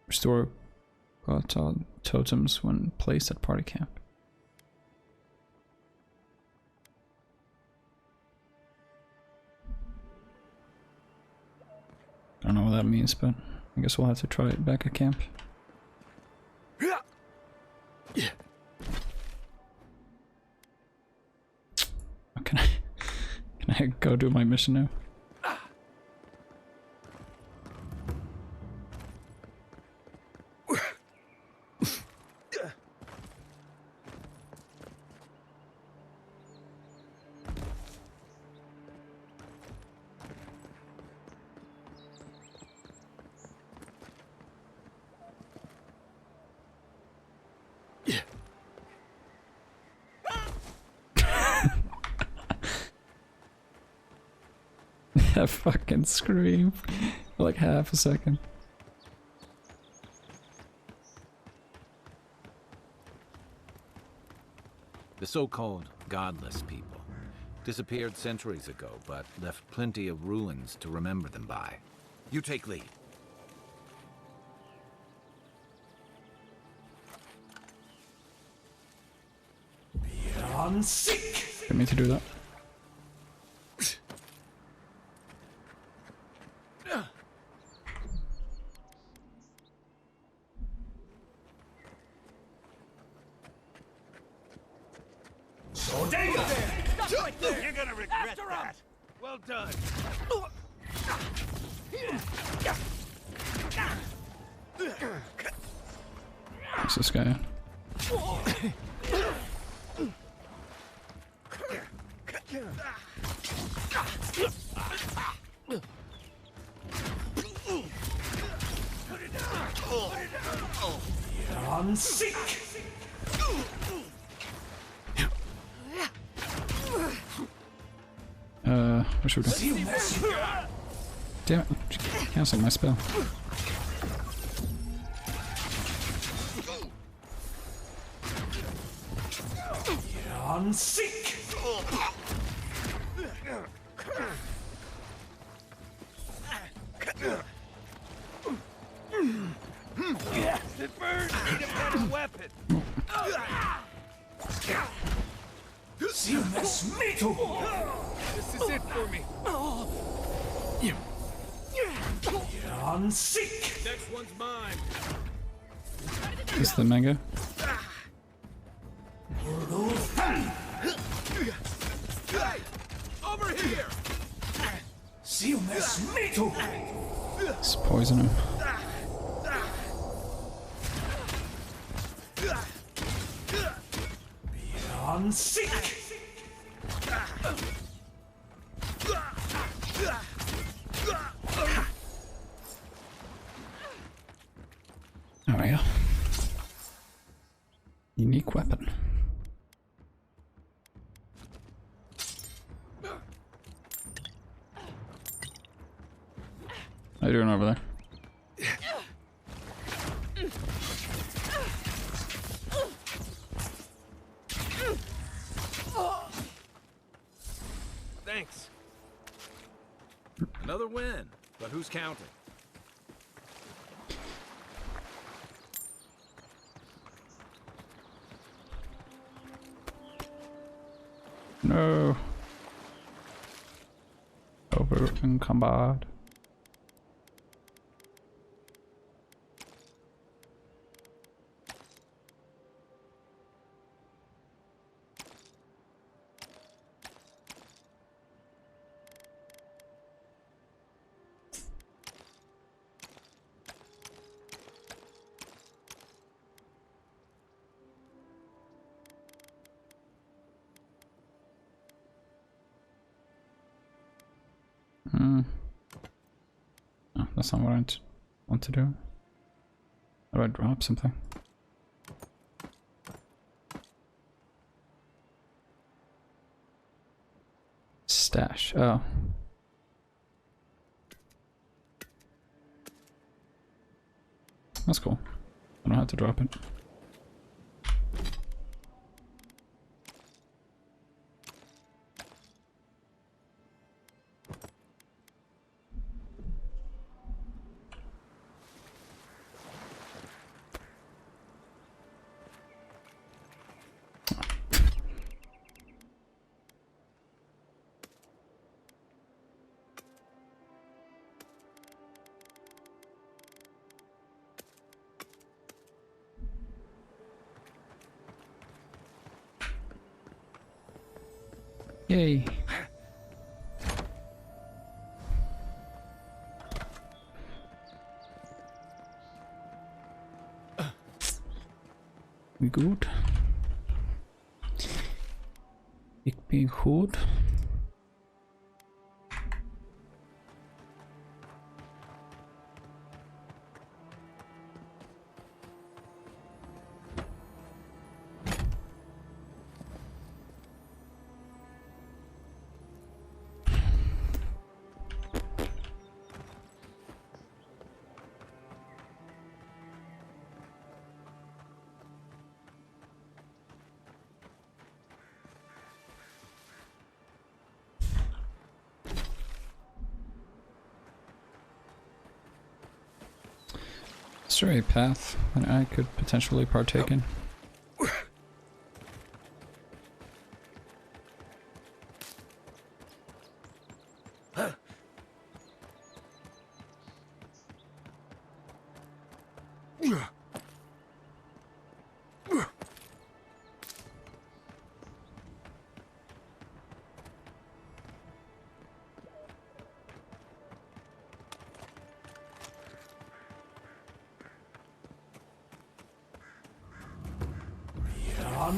Restore totems when placed at party camp. I don't know what that means, but I guess we'll have to try it back at camp. Oh, can I go do my mission now? That fucking scream for like half a second. The so-called godless people disappeared centuries ago, but left plenty of ruins to remember them by. You take lead. Beyond sick. Get me to do that. You're gonna regret that. Well done. What's this guy? I'm sick. What should we do? Damn it. Canceling my spell. Seek. Yes, it burns. Need a better weapon. You mess me too. This is it for me. On seek. Next one's mine. Is the mega? Over here. You mess me too. Let's poison him. On seek. There we go. Unique weapon. How you doing over there? Thanks. Another win, but who's counting? No. Over in combat. Oh, that's not what I want to do. How do I drop something? Stash. Oh. That's cool. I don't have to drop it. Yay. We goed. Ik ben goed. Is there a path that I could potentially partake in?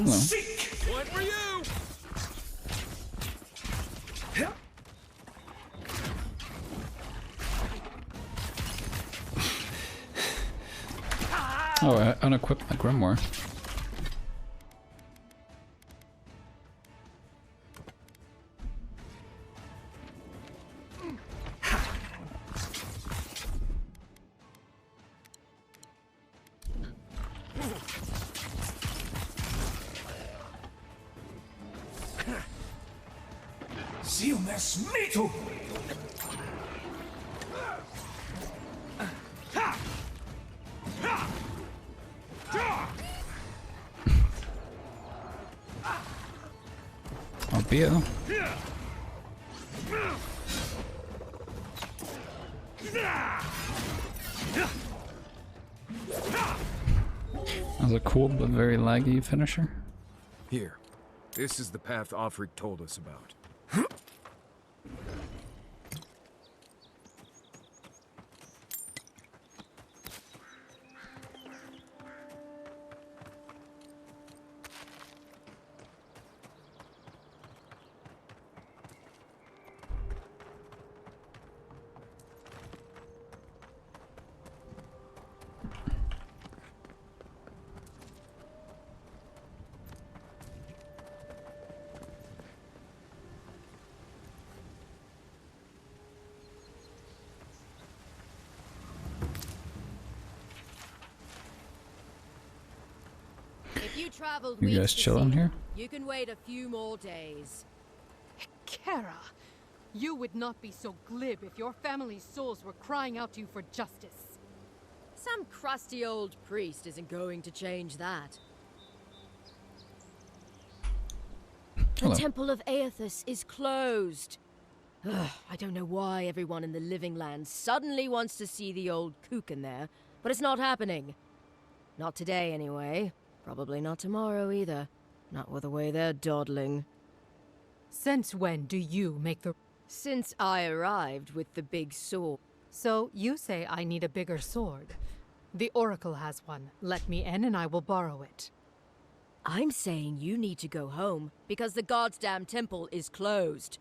Seek. One for you. Oh, I unequipped my grimoire. Silmes Mito! Oh, Bio. That was a cool but very laggy finisher. Here. This is the path Offric told us about. If you traveled You guys weeks to chilling see, here? You can wait a few more days. Kara, you would not be so glib if your family's souls were crying out to you for justice. Some crusty old priest isn't going to change that. Hello. The Temple of Aethys is closed. Ugh, I don't know why everyone in the Living Land suddenly wants to see the old kook in there, but it's not happening. Not today, anyway. Probably not tomorrow, either. Not with the way they're dawdling. Since when do you make the... Since I arrived with the big sword. So you say I need a bigger sword. The Oracle has one. Let me in and I will borrow it. I'm saying you need to go home, because the goddamn temple is closed.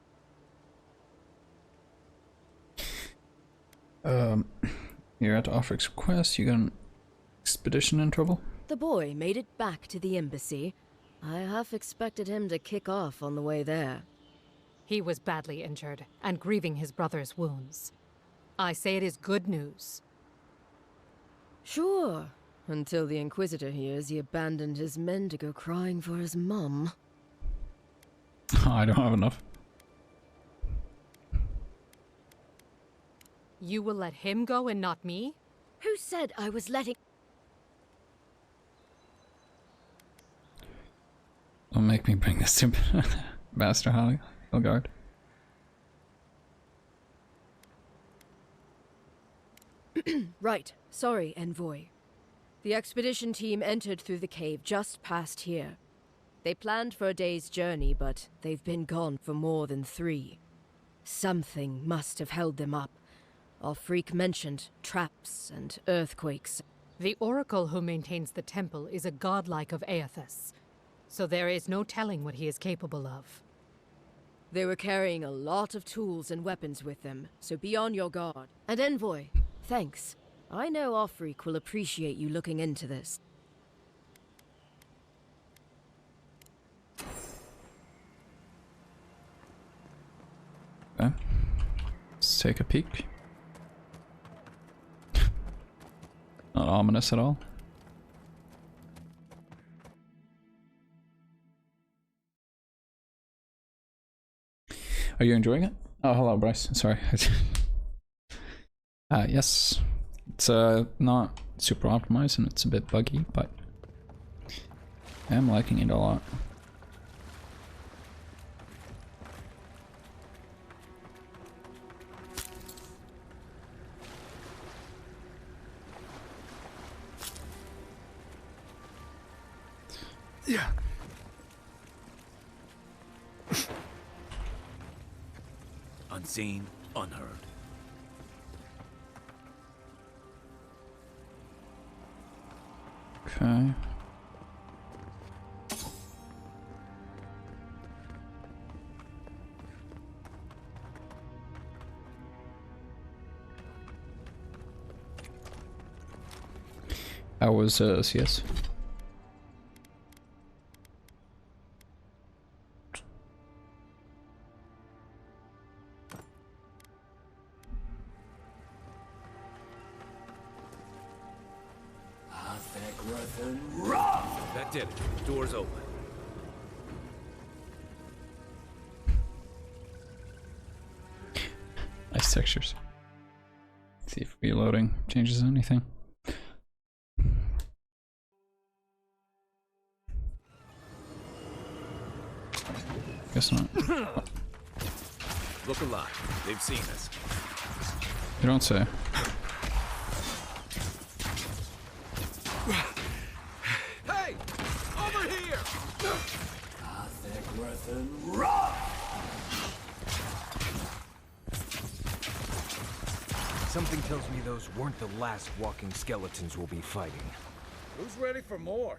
You're at Offric's request. You got an expedition in trouble? The boy made it back to the embassy. I half expected him to kick off on the way there. He was badly injured and grieving his brother's wounds. I say it is good news. Sure. Until the Inquisitor hears he abandoned his men to go crying for his mum. I don't have enough. You will let him go and not me? Who said I was letting... Don't make me bring this to Master Hildegard. Right. Sorry, Envoy. The expedition team entered through the cave just past here. They planned for a day's journey, but they've been gone for more than 3. Something must have held them up. Offric mentioned traps and earthquakes. The Oracle who maintains the temple is a godlike of Aethys, so there is no telling what he is capable of. They were carrying a lot of tools and weapons with them, so be on your guard. And Envoy, thanks. I know Offric will appreciate you looking into this. Okay. Let's take a peek. Not ominous at all. Are you enjoying it? Oh, hello, Bryce. Sorry. Yes. It's not super optimized and it's a bit buggy, but I'm liking it a lot. Yeah. Unseen, unheard. Okay. How was CS? That did it. Doors open. these textures. See if reloading changes anything. Guess not. Look alive. They've seen us. You don't say. Hey! Over here! Something tells me those weren't the last walking skeletons we'll be fighting. Who's ready for more?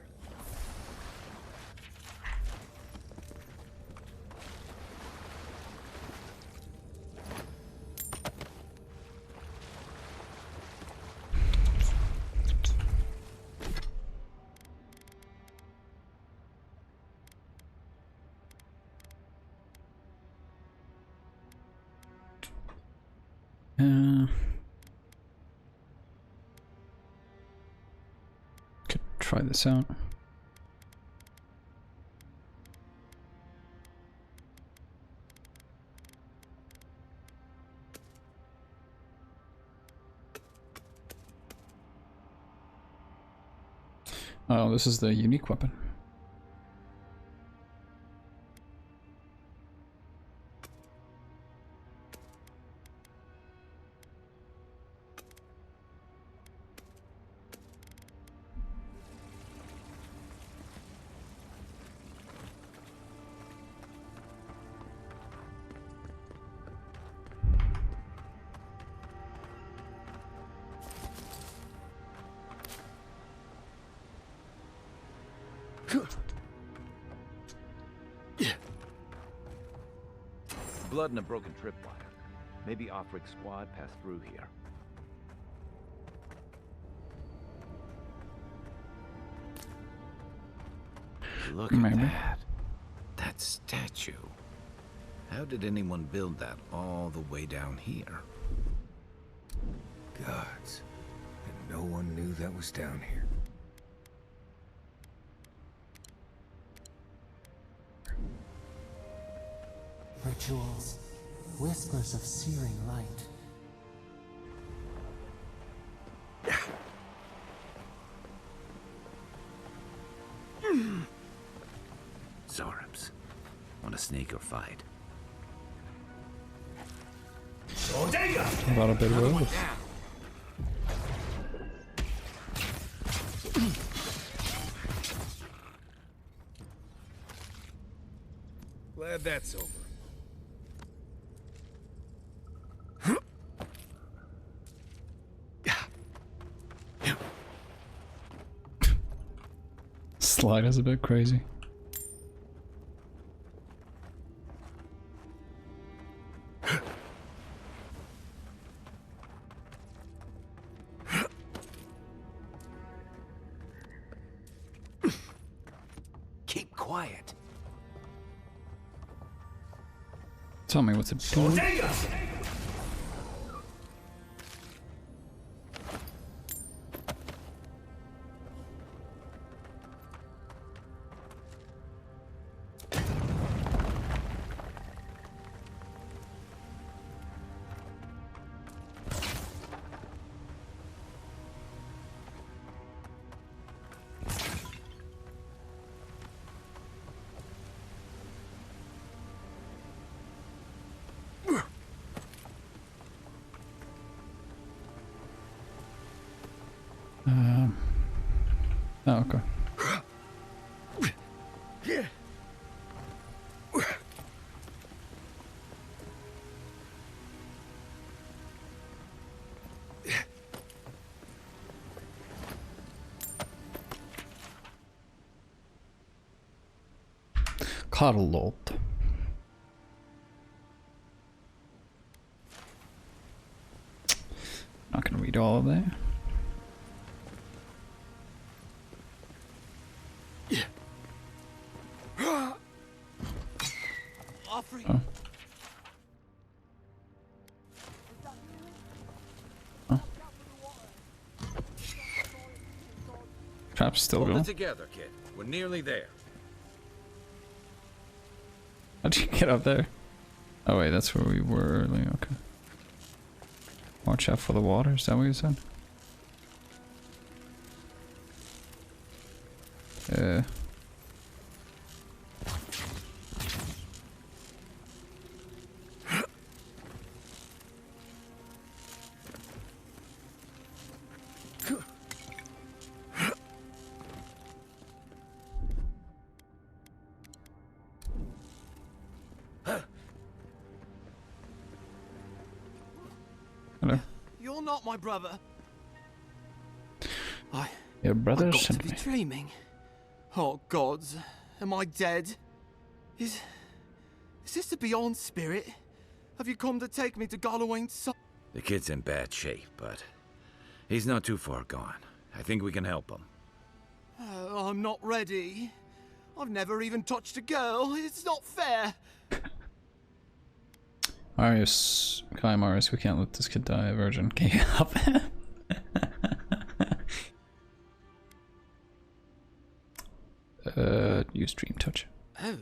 Could try this out. Oh, this is the unique weapon. Blood and a broken tripwire. Maybe Offric squad passed through here. Look at that. That statue. How did anyone build that all the way down here? Gods. And no one knew that was down here. Rituals, whispers of searing light. Zorams. Want to sneak or fight? A lot of big rolls. Glad that's over. Slide is a bit crazy. Keep quiet. Tell me what to do. Oh, okay. Carlot. Not gonna read all of that. Oh. Oh. Trap's still Hold going. it together, kid. We're nearly there. How'd you get up there? Oh wait, that's where we were earlier. Okay. Watch out for the water, is that what you said? Hello. You're not my brother. Your brother I've got sent to be me. dreaming. Oh gods, am I dead? Is this the beyond spirit? Have you come to take me to Galloway's son? The kid's in bad shape, but he's not too far gone. I think we can help him. I'm not ready. I've never even touched a girl. It's not fair. Marius, Kai Marius, we can't let this kid die a virgin. Can you help him? Use Dream Touch. Oh,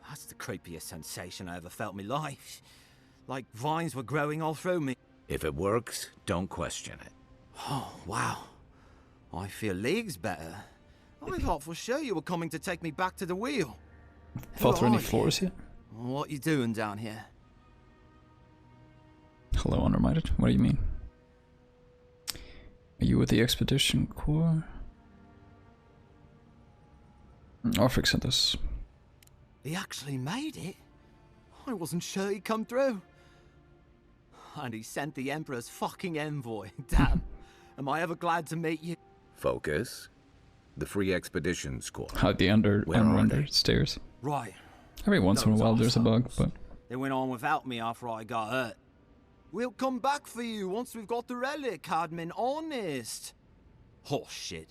that's the creepiest sensation I ever felt in my life. Like vines were growing all through me. If it works, don't question it. Oh, wow. I feel leagues better. I thought for sure you were coming to take me back to the wheel. Fall through any Who are you? floors yet? What you doing down here? Hello, Unreminded. What do you mean? Are you with the Expedition Corps? Orphic sent this. He actually made it? I wasn't sure he'd come through. And he sent the Emperor's fucking envoy. Damn. Am I ever glad to meet you? Focus. The Free Expedition Corps. How the unrendered stairs. Right. Every once in a Those while there's a bug, assholes. but They went on without me after I got hurt. We'll come back for you once we've got the relic, Cadman, honest. Oh, shit.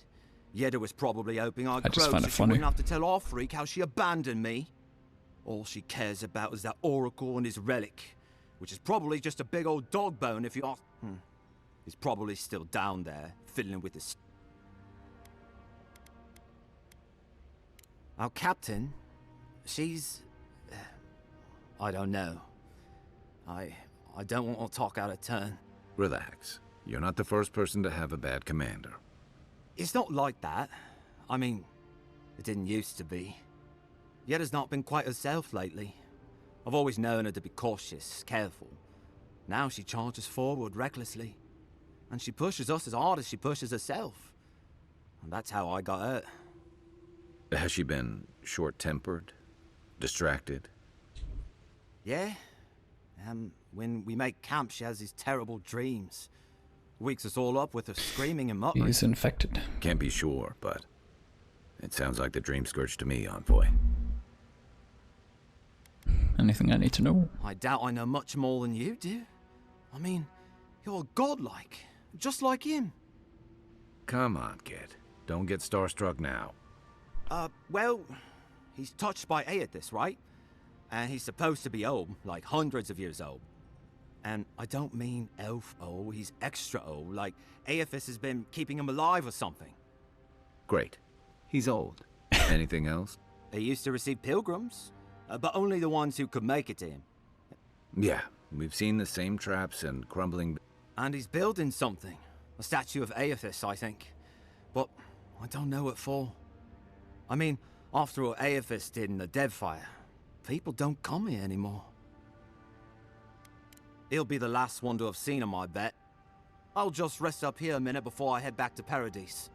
Yeda was probably hoping I'd I just croak find so it she funny. wouldn't have to tell our freak how she abandoned me. All she cares about is that oracle and his relic, which is probably just a big old dog bone if you ask. He's probably still down there, fiddling with his... Our captain, she's... I don't know. I don't want to talk out of turn. Relax. You're not the first person to have a bad commander. It's not like that. I mean, it didn't used to be. Yeda's not been quite herself lately. I've always known her to be cautious, careful. Now she charges forward recklessly. And she pushes us as hard as she pushes herself. And that's how I got hurt. Has she been short-tempered? Distracted? Yeah? When we make camp, she has these terrible dreams. Wakes us all up with her screaming and muttering. he's infected. Can't be sure, but it sounds like the Dream Scourge to me, Envoy. Anything I need to know? I doubt I know much more than you do. I mean, you're godlike, just like him. Come on, kid. Don't get starstruck now. Well, he's touched by Aethys, right? And he's supposed to be old, like hundreds of years old. And I don't mean elf old, he's extra old, like Aethys has been keeping him alive or something. Great. He's old. Anything else? He used to receive pilgrims, but only the ones who could make it to him. Yeah, we've seen the same traps and crumbling... And he's building something. A statue of Aethys, I think. But I don't know what for. I mean, after what Aethys did in the Deadfire, people don't come here anymore. He'll be the last one to have seen him, I bet. I'll just rest up here a minute before I head back to Paradise.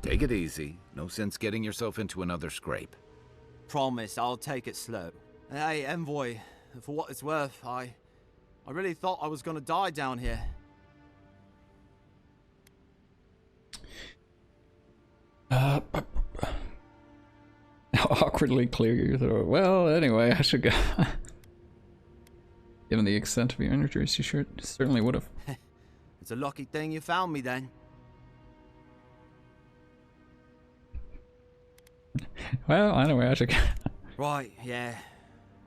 Take it easy. No sense getting yourself into another scrape. Promise, I'll take it slow. Hey, Envoy, for what it's worth, I really thought I was gonna die down here. Awkwardly clear your throat. Well, anyway, I should go. Given the extent of your injuries, you certainly would have. It's a lucky thing you found me then. Well, anyway, I should go. Right, yeah.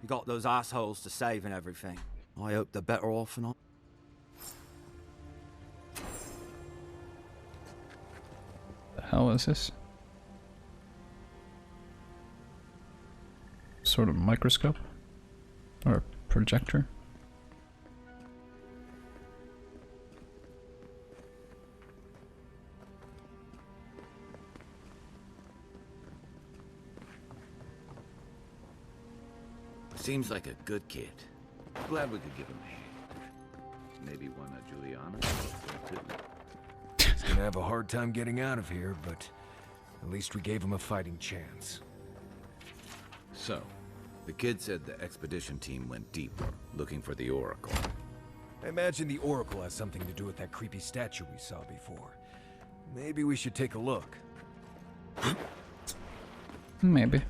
You got those assholes to save and everything. I hope they're better off than I. The hell is this? Sort of microscope? Or projector? Seems like a good kid. Glad we could give him a hand. Maybe one of Juliana's too. He's gonna have a hard time getting out of here, but at least we gave him a fighting chance. So, the kid said the expedition team went deeper, looking for the Oracle. I imagine the Oracle has something to do with that creepy statue we saw before. Maybe we should take a look. Maybe.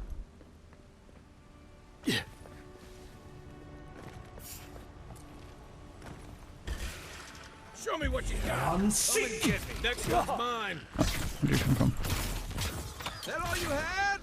Show me what you got. Come and get me. Next one's mine. Where do you come from? Is that all you had?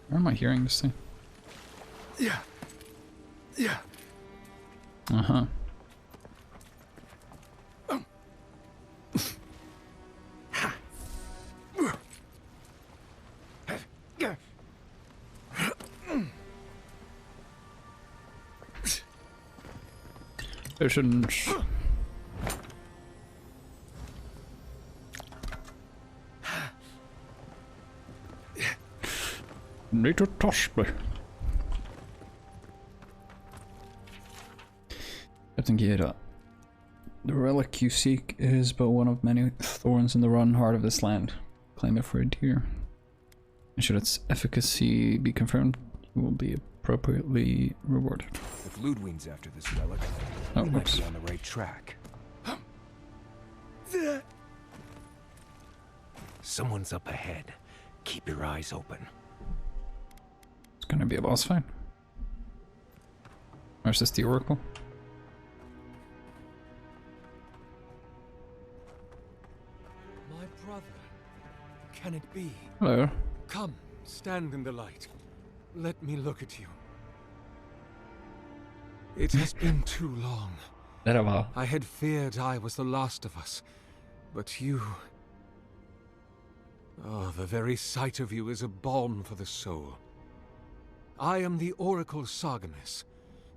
Where am I hearing this thing? Yeah. Yeah. Uh-huh. Shouldn't. Need to toss me. Captain Gieda. The relic you seek is but one of many thorns in the rotten heart of this land. Claim it for a deer. And should its efficacy be confirmed, you will be appropriately rewarded. If Ludwig's after this relic, Oh, we might oops. be on the right track. Someone's up ahead. Keep your eyes open. It's gonna be a boss fight. Or is this the Oracle? My brother. Can it be? Hello. Come, stand in the light. Let me look at you. It has been too long. I had feared I was the last of us, but you... Oh, the very sight of you is a balm for the soul. I am the Oracle Sargamas,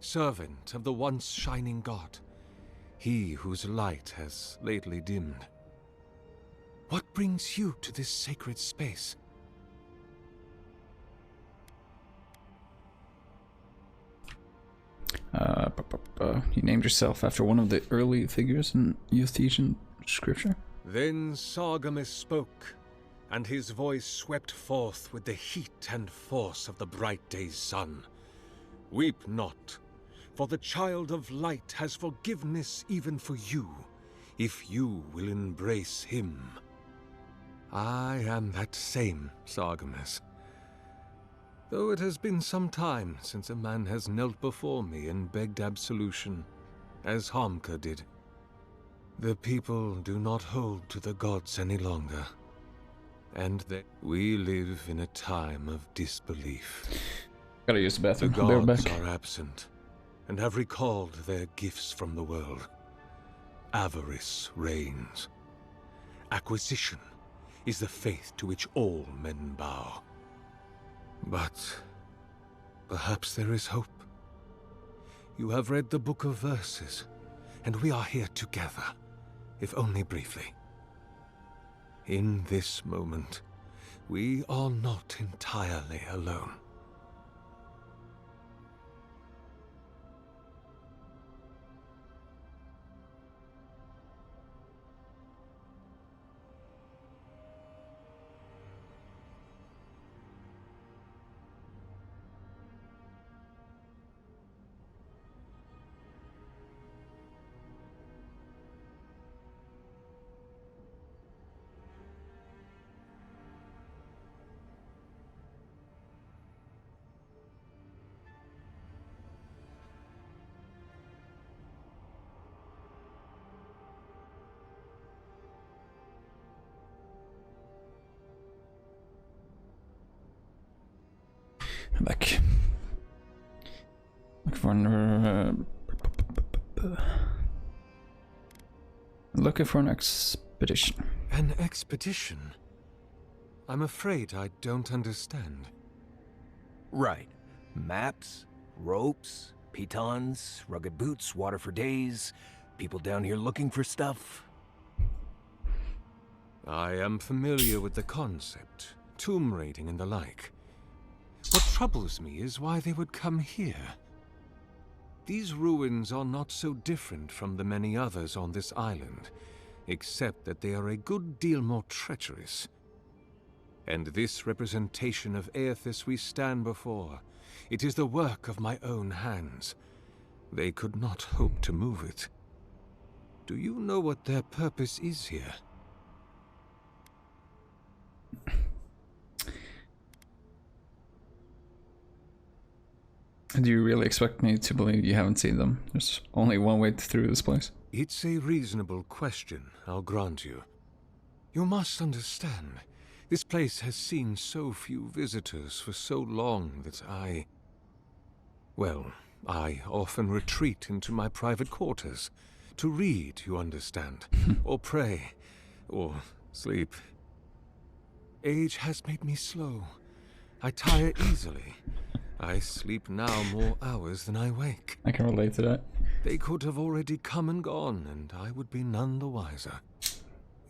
servant of the once shining god, he whose light has lately dimmed. What brings you to this sacred space? You named yourself after one of the early figures in Euthesian scripture? Then Sargamas spoke, and his voice swept forth with the heat and force of the bright day's sun. Weep not, for the child of light has forgiveness even for you, if you will embrace him. I am that same Sargamas. Though it has been some time since a man has knelt before me and begged absolution, as Hamka did. The people do not hold to the gods any longer, and we live in a time of disbelief. Gotta use the bathroom. The I'll be right gods back. are absent, and have recalled their gifts from the world. Avarice reigns. Acquisition is the faith to which all men bow. But perhaps there is hope. You have read the Book of Verses, and we are here together, if only briefly. In this moment, we are not entirely alone. I'm back. Look for an looking for an expedition. An expedition? I'm afraid I don't understand. Right. Maps, ropes, pitons, rugged boots, water for days, people down here looking for stuff. I am familiar with the concept, tomb raiding and the like. What troubles me is why they would come here. These ruins are not so different from the many others on this island, except that they are a good deal more treacherous. And this representation of Aethys we stand before, it is the work of my own hands. They could not hope to move it. Do you know what their purpose is here? Do you really expect me to believe you haven't seen them? There's only one way through this place. It's a reasonable question, I'll grant you. You must understand, this place has seen so few visitors for so long that I often retreat into my private quarters. To read, you understand, or pray, or sleep. Age has made me slow. I tire easily. I sleep now more hours than I wake. I can relate to that. They could have already come and gone, and I would be none the wiser.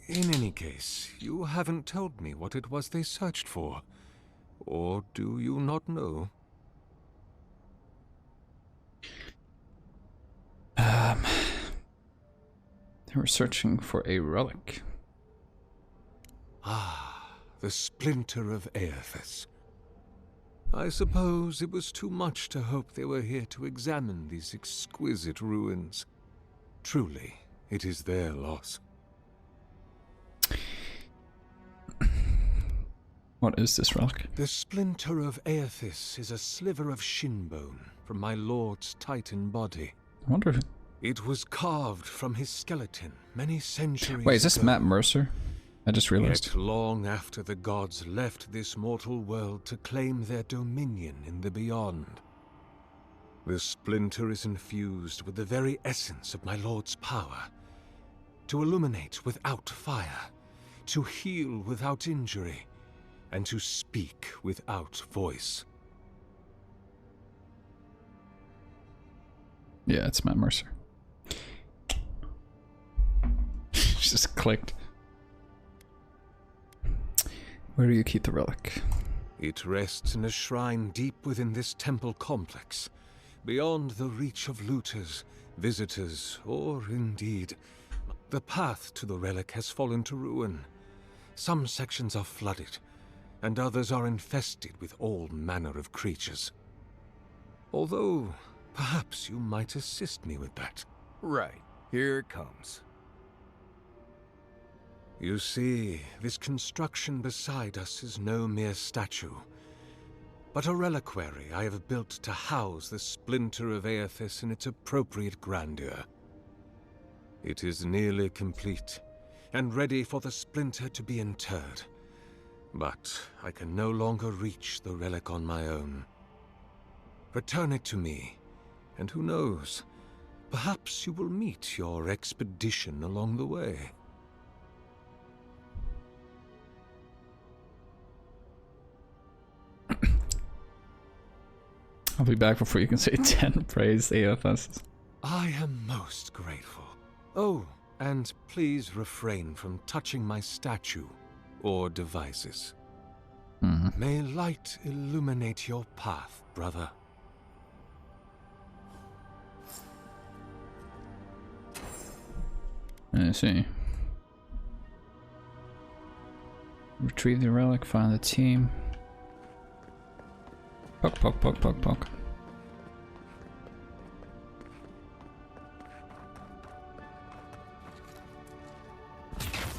In any case, you haven't told me what it was they searched for. Or do you not know? They were searching for a relic. Ah, the splinter of Aethys. I suppose it was too much to hope they were here to examine these exquisite ruins. Truly, it is their loss. What is this relic? The splinter of Aethys is a sliver of shin bone from my lord's titan body. I wonder if... It was carved from his skeleton many centuries Wait, is this ago. Matt Mercer? I just realized. Yet long after the gods left this mortal world to claim their dominion in the beyond. The splinter is infused with the very essence of my lord's power. To illuminate without fire, to heal without injury, and to speak without voice. Yeah, it's Matt Mercer. Just clicked. Where do you keep the relic? It rests in a shrine deep within this temple complex, beyond the reach of looters, visitors, or indeed, the path to the relic has fallen to ruin. Some sections are flooded, and others are infested with all manner of creatures. Although, perhaps you might assist me with that. Right, here it comes. You see, this construction beside us is no mere statue, but a reliquary I have built to house the splinter of Aethys in its appropriate grandeur. It is nearly complete, and ready for the splinter to be interred. But I can no longer reach the relic on my own. Return it to me, and who knows, perhaps you will meet your expedition along the way. I'll be back before you can say 10 praise Aethys. I am most grateful. Oh, and please refrain from touching my statue or devices. May light illuminate your path, brother. I see. Retrieve the relic, find the team. Poke, poke, poke, poke, poke.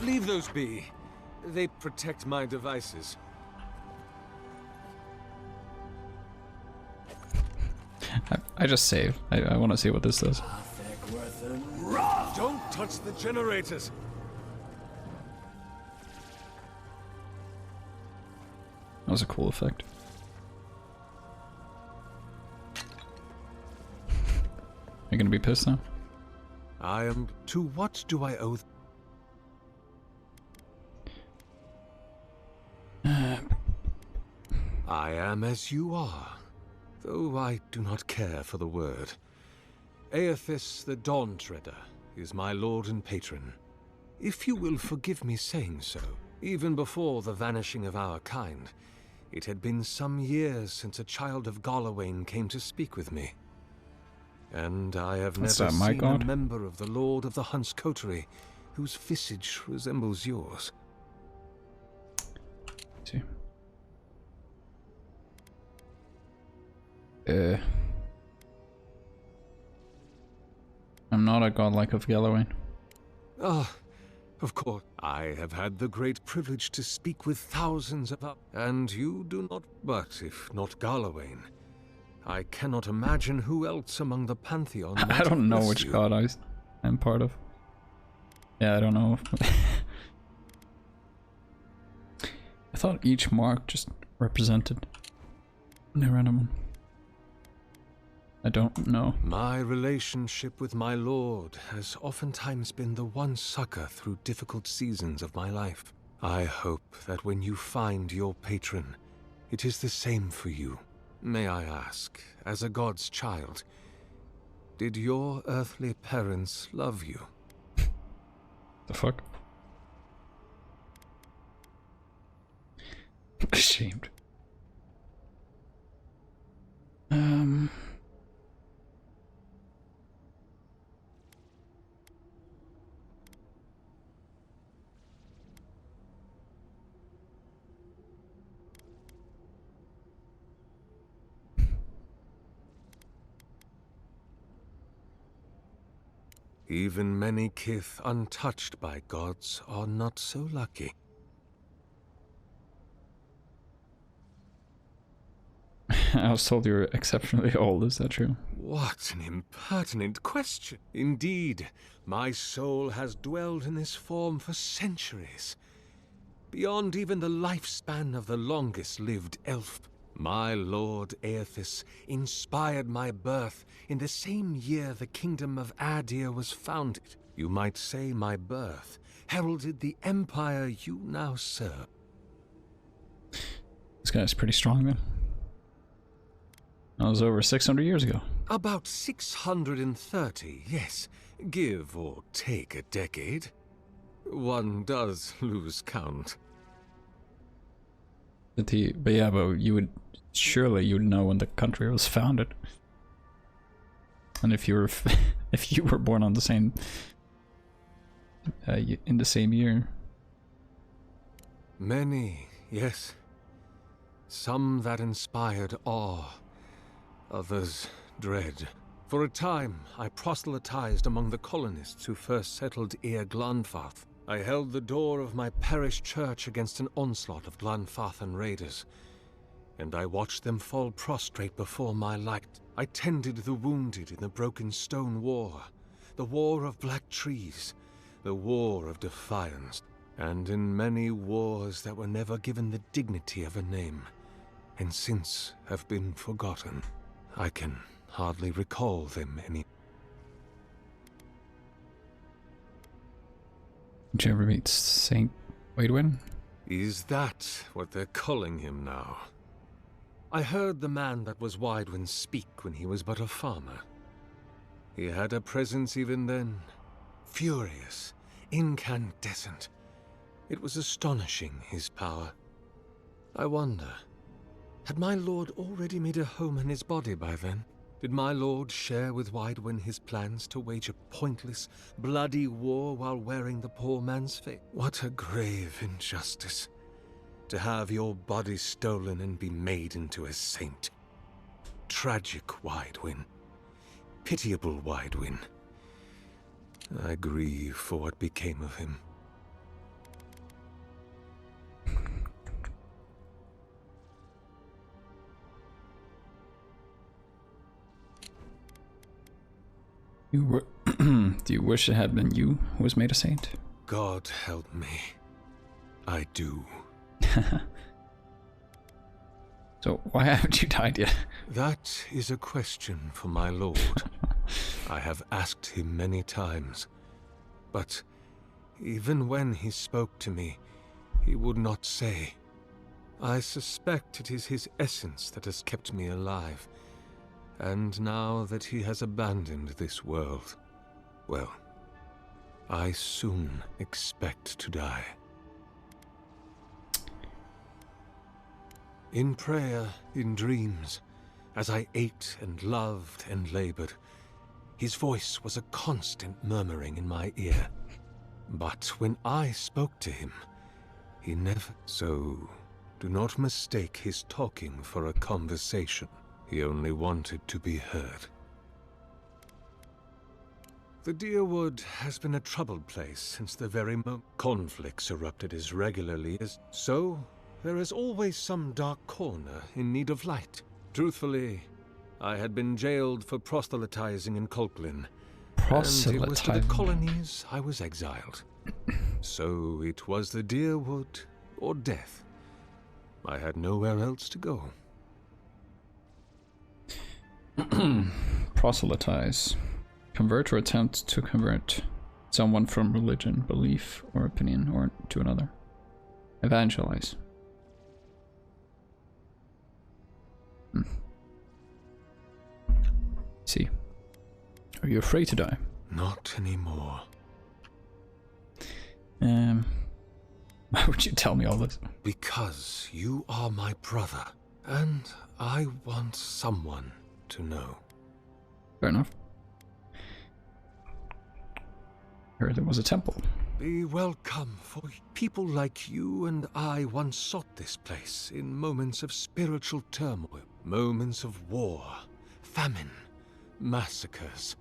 Leave those be. They protect my devices. I just save. I want to see what this does. Don't touch the generators! That was a cool effect. You're gonna be pissed now? I am... To what do I owe... I am as you are. though I do not care for the word. Aethys the Dawn Treader is my lord and patron. If you will forgive me saying so, even before the vanishing of our kind, it had been some years since a child of Galawain came to speak with me. And I have never seen a member of the Lord of the Hunt's coterie whose visage resembles yours. See. I'm not a godlike of Galawain. Ah, of course. I have had the great privilege to speak with thousands of and you do not. But if not Galawain, I cannot imagine who else among the Pantheon. I don't know which god I'm part of. Yeah, I don't know. I thought each mark just represented a random one. I don't know. My relationship with my lord has oftentimes been the one succor through difficult seasons of my life. I hope that when you find your patron, it is the same for you. May I ask, as a god's child, did your earthly parents love you? The fuck? Ashamed. Even many kith untouched by gods are not so lucky. I was told you're exceptionally old, is that true? What an impertinent question. Indeed, my soul has dwelled in this form for centuries. Beyond even the lifespan of the longest-lived elf. My lord Aethys inspired my birth in the same year the kingdom of Adir was founded. You might say my birth heralded the empire you now serve. This guy's pretty strong then. That was over 600 years ago. About 630, yes. Give or take a decade. One does lose count. But yeah, but you would surely you'd know when the country was founded. And if you were born on the same in the same year. Many, yes. Some that inspired awe, others dread. For a time, I proselytized among the colonists who first settled Eir Glanfath. I held the door of my parish church against an onslaught of Glanfathan raiders, and I watched them fall prostrate before my light. I tended the wounded in the Broken Stone War, the War of Black Trees, the War of Defiance, and in many wars that were never given the dignity of a name, and since have been forgotten. I can hardly recall them any. Did you ever meet Saint Waidwin? Is that what they're calling him now? I heard the man that was Waidwin speak when he was but a farmer. He had a presence even then, furious, incandescent. It was astonishing, his power. I wonder, had my lord already made a home in his body by then? Did my lord share with Waidwin his plans to wage a pointless, bloody war while wearing the poor man's face? What a grave injustice. To have your body stolen and be made into a saint. Tragic Waidwin. Pitiable Waidwin. I grieve for what became of him. Do you wish it had been you who was made a saint? God help me. I do. So why haven't you died yet? That is a question for my lord. I have asked him many times, but even when he spoke to me, he would not say. I suspect it is his essence that has kept me alive, And now that he has abandoned this world, well, I soon expect to die. In prayer, in dreams, as I ate and loved and labored, his voice was a constant murmuring in my ear. But when I spoke to him, he never... So, do not mistake his talking for a conversation. He only wanted to be heard. The Deerwood has been a troubled place since the very moment. Conflicts erupted as regularly as... So, there is always some dark corner in need of light. Truthfully, I had been jailed for proselytizing in Colklin. And it was to the colonies I was exiled. So it was the Deerwood or death. I had nowhere else to go. Proselytize. Convert or attempt to convert someone from religion, belief, or opinion or to another. Evangelize. See. Are you afraid to die? Not anymore. Why would you tell me all this? Because you are my brother, and I want someone to know. Fair enough. Heard there was a temple. Be welcome, for people like you and I once sought this place in moments of spiritual turmoil, moments of war, famine, massacres,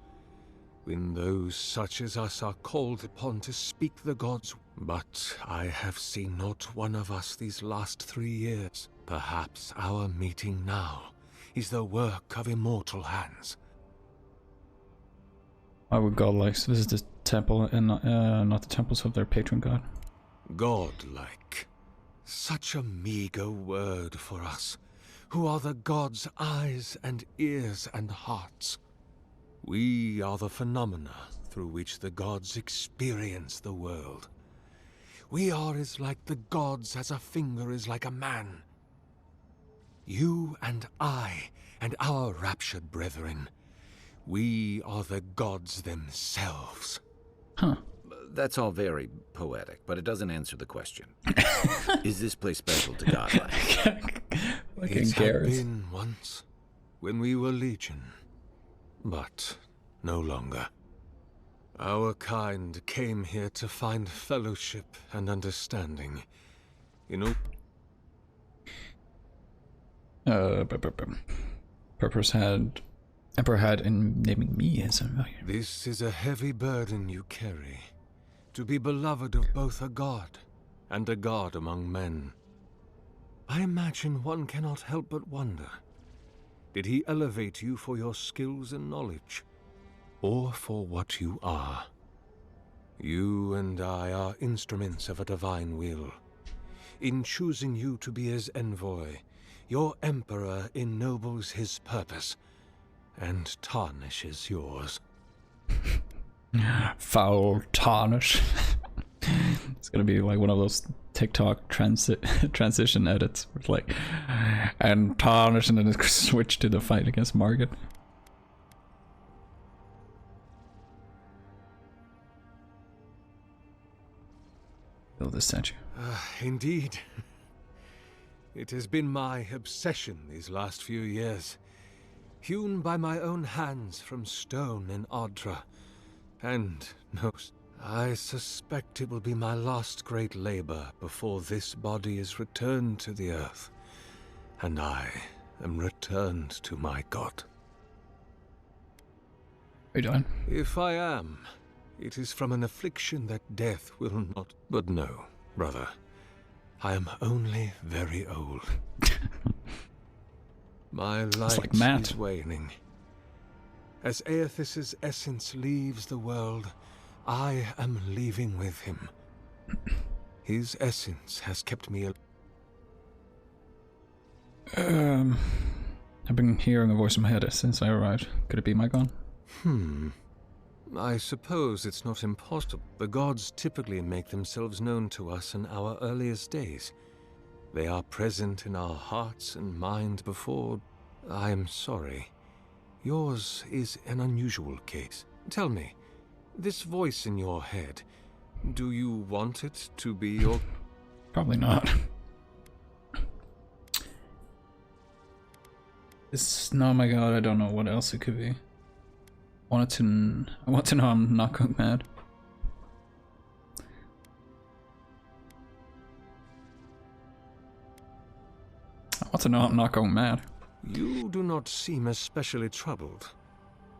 when those such as us are called upon to speak the gods. But I have seen not one of us these last 3 years. Perhaps our meeting now is the work of immortal hands. I would God likes to visit the temple and not the temples of their patron god. Godlike. Such a meager word for us, who are the gods' eyes and ears and hearts. We are the phenomena through which the gods experience the world. We are as like the gods as a finger is like a man. You and I, and our raptured brethren, we are the gods themselves. Huh. That's all very poetic, but it doesn't answer the question. Is this place special to Godlike? It had been once, when we were legion, but no longer. Our kind came here to find fellowship and understanding. Emperor had in naming me as a... This is a heavy burden you carry. To be beloved of both a god and a god among men. I imagine one cannot help but wonder. Did he elevate you for your skills and knowledge? Or for what you are? You and I are instruments of a divine will. In choosing you to be his envoy, your emperor ennobles his purpose and tarnishes yours. Foul tarnish. It's gonna be like one of those TikTok transition edits where it's like, and tarnish, and then it switch to the fight against Margaret. Build this statue. Indeed. It has been my obsession these last few years. Hewn by my own hands from stone in Ardra. And, no, I suspect it will be my last great labor before this body is returned to the earth, and I am returned to my god. Are you done? If I am, it is from an affliction that death will not... But no, brother. I am only very old. My light is waning. As Aethis's essence leaves the world, I am leaving with him. His essence has kept me I've been hearing a voice in my head since I arrived. Could it be my god? I suppose it's not impossible. The gods typically make themselves known to us in our earliest days. They are present in our hearts and mind before... I am sorry. Yours is an unusual case. Tell me, this voice in your head, do you want it to be your... Probably not. Oh my god, I don't know what else it could be. I want to know I'm not going mad. I want to know I'm not going mad. You do not seem especially troubled.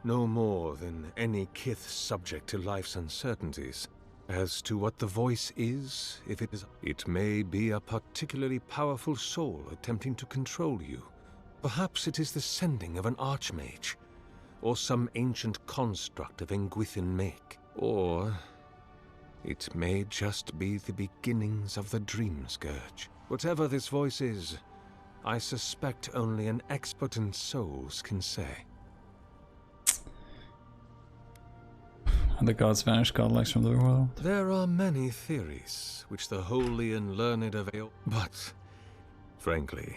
No more than any kith subject to life's uncertainties. As to what the voice is, if it is, it may be a particularly powerful soul attempting to control you. Perhaps it is the sending of an archmage, or some ancient construct of Engwithan make. Or it may just be the beginnings of the Dream Scourge. Whatever this voice is, I suspect only an expert in souls can say. The gods vanished, godlikes from the world. There are many theories which the holy and learned avail, but frankly,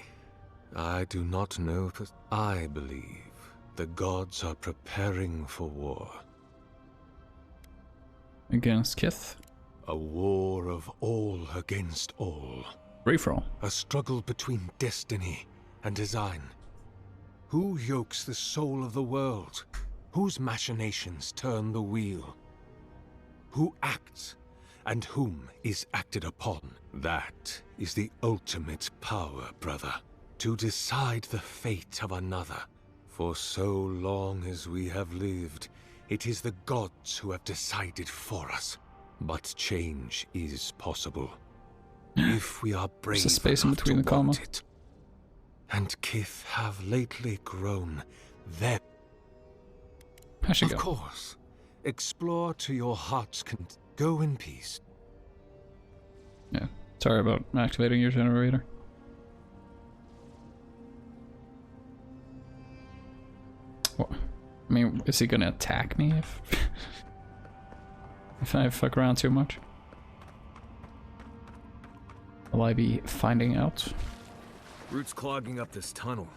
I do not know. I believe the gods are preparing for war. Against Kith? A war of all against all. Free for all. A struggle between destiny and design. Who yokes the soul of the world? Whose machinations turn the wheel? Who acts, and whom is acted upon? That is the ultimate power, brother. To decide the fate of another. For so long as we have lived, it is the gods who have decided for us. But change is possible. If we are brave There's a space in between the comma. it. And kith have lately grown their... Of course. Explore to your heart's content. Go in peace. Yeah. Sorry about activating your generator. What? I mean, is he gonna attack me if I fuck around too much? Will I be finding out? Roots clogging up this tunnel.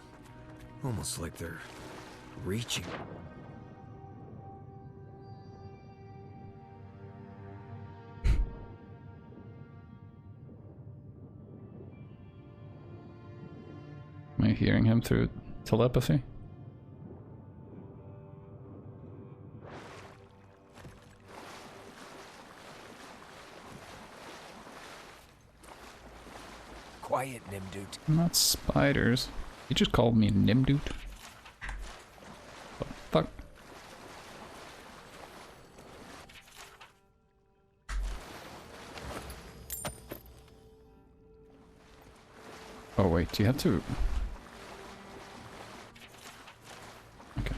Almost like they're reaching. Am I hearing him through telepathy? Quiet, Nimdoot. Not spiders. You just called me Nimdoot? What the fuck? Oh wait, do you have to... Okay.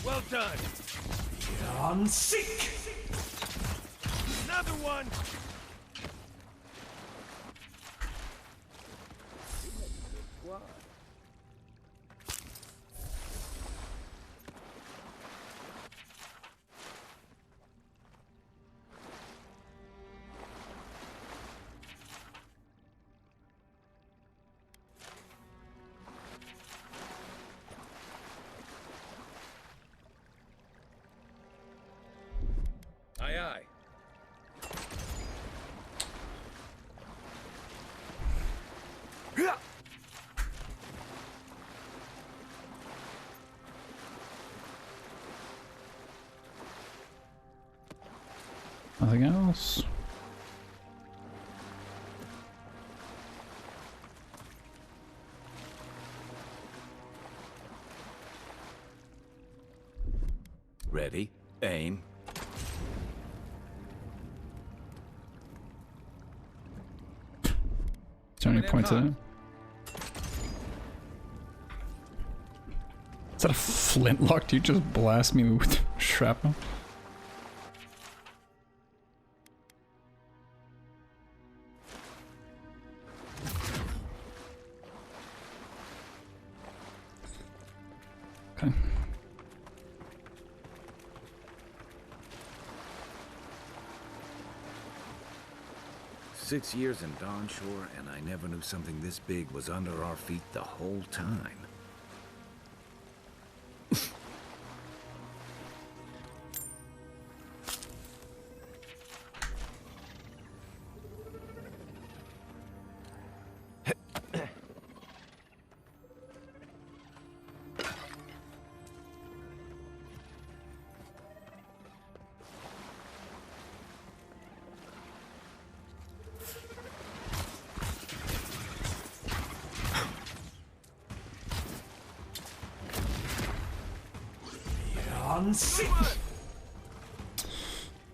Well done. On seek. Another one. Aye, aye. Nothing else? Ready, aim. Is there any point to that? Is that a flintlock? Do you just blast me with shrapnel? 6 years in Dawnshore, and I never knew something this big was under our feet the whole time.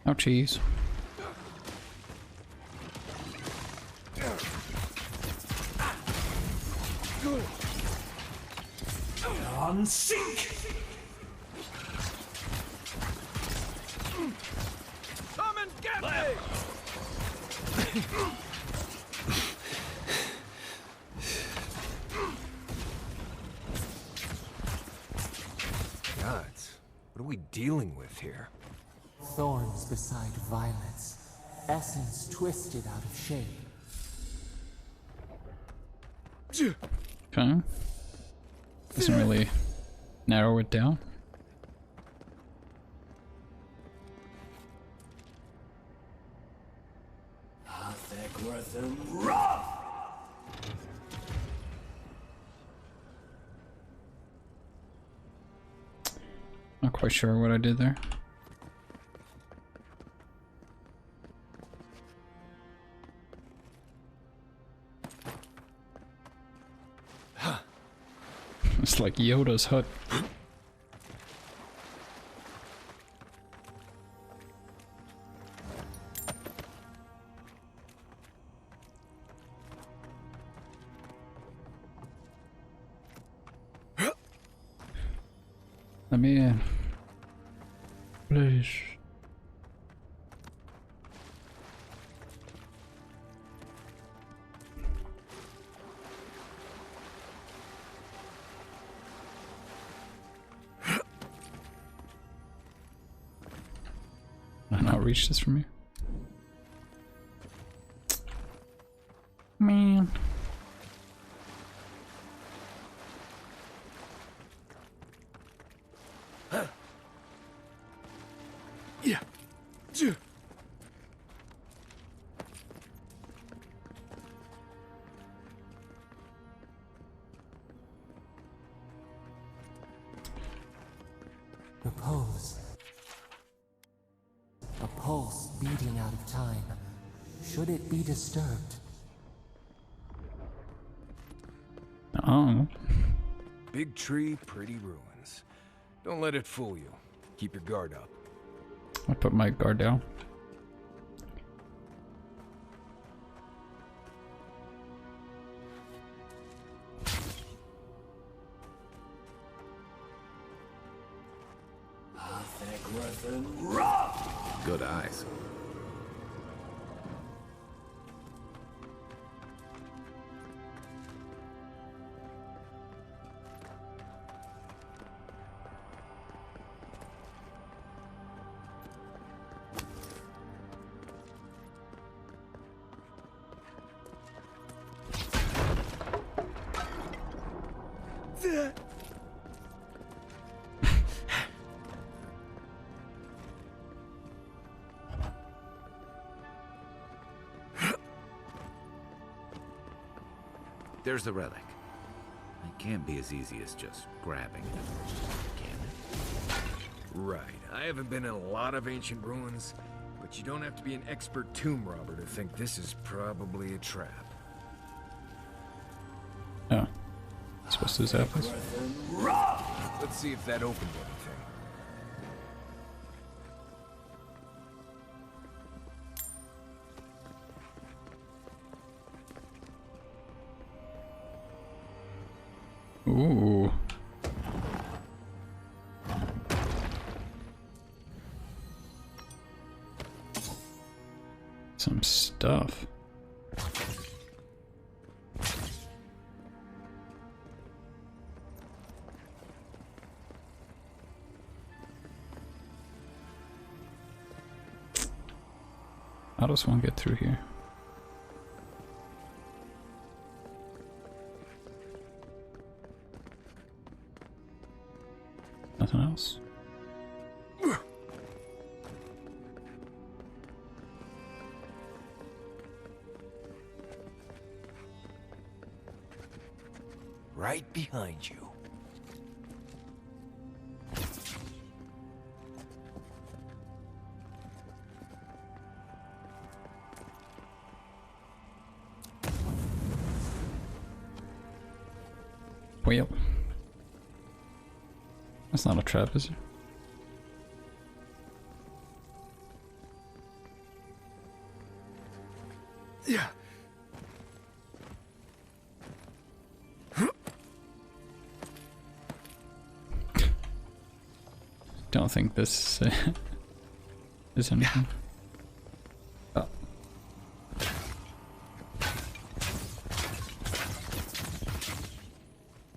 Ouchies. On sync. Come and get me! Gods, what are we dealing with here? Thorns beside violets, essence twisted out of shape. Okay. Doesn't really narrow it down. Not quite sure what I did there. It's like Yoda's hut. Let me in. Please. Can I not reach this from here? Man. Yeah. Repose. A pulse beating out of time. Should it be disturbed? Oh. Big tree, pretty ruins. Don't let it fool you. Keep your guard up. I put my guard down. Good eyes. There's the relic. It can't be as easy as just grabbing it, can it? Right. I haven't been in a lot of ancient ruins, but you don't have to be an expert tomb robber to think this is probably a trap. Oh. Supposed to zap us? Let's see if that opened anything. Ooh. Some stuff. How does one get through here? right behind you. Well, that's not a trap, is it? Yeah. Don't think this is anything. Oh.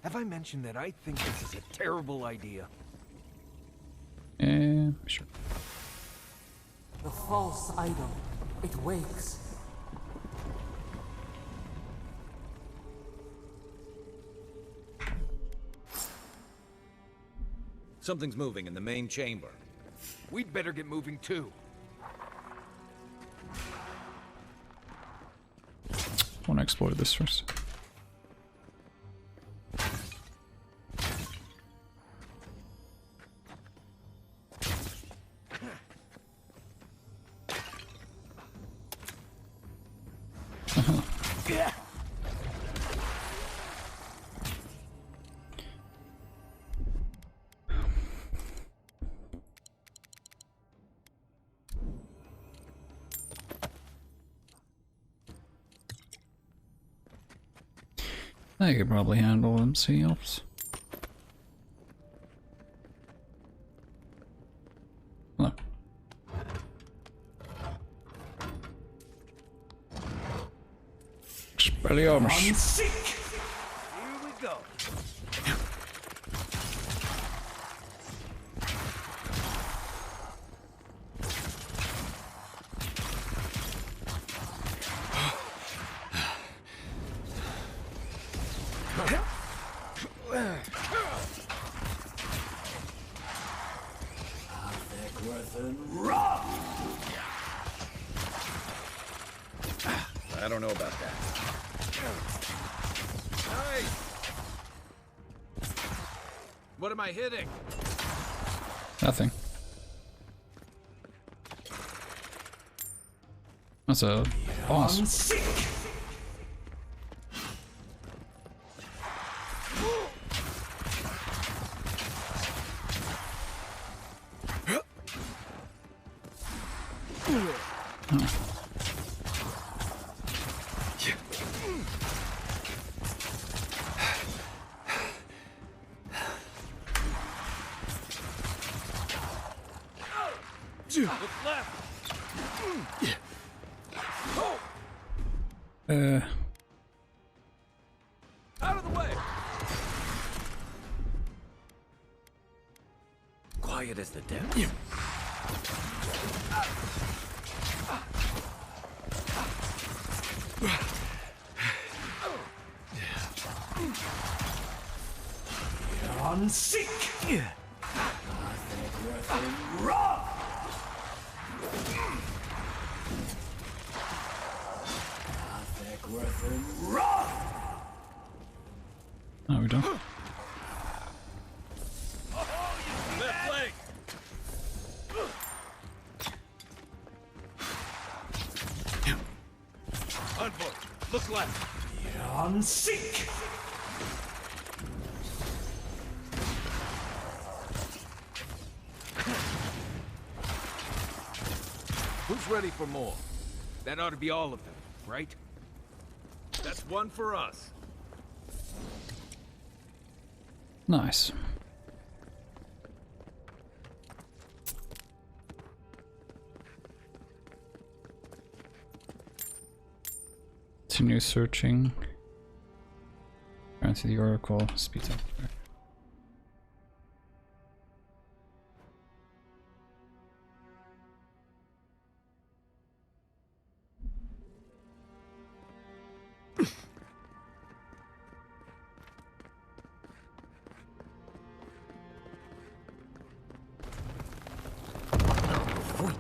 Have I mentioned that I think this is a terrible idea? Sure. The false idol. It wakes. Something's moving in the main chamber. We'd better get moving too. I want to explore this first. I could probably handle themselves. Look. Expelliarmus. Here we go. I don't know about that. Hey! What am I hitting? Nothing. That's a boss. Look left. Out of the way. Quiet as the devil. On seek. Oh, we don't. Left leg. Unfold. Look left. On seek. Who's ready for more? That ought to be all of them, right? That's one for us. Nice. Continue searching. Answer the oracle. Speeds up.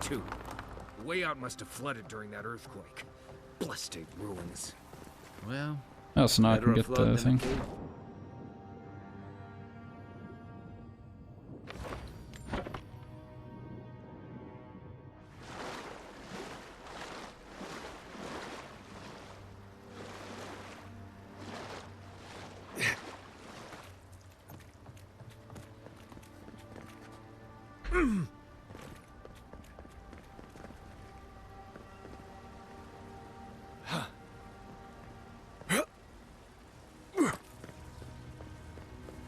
Too. The way out must have flooded during that earthquake. Blessed ruins. Well, Oh, so now I can better a get flood the than a thing. cave.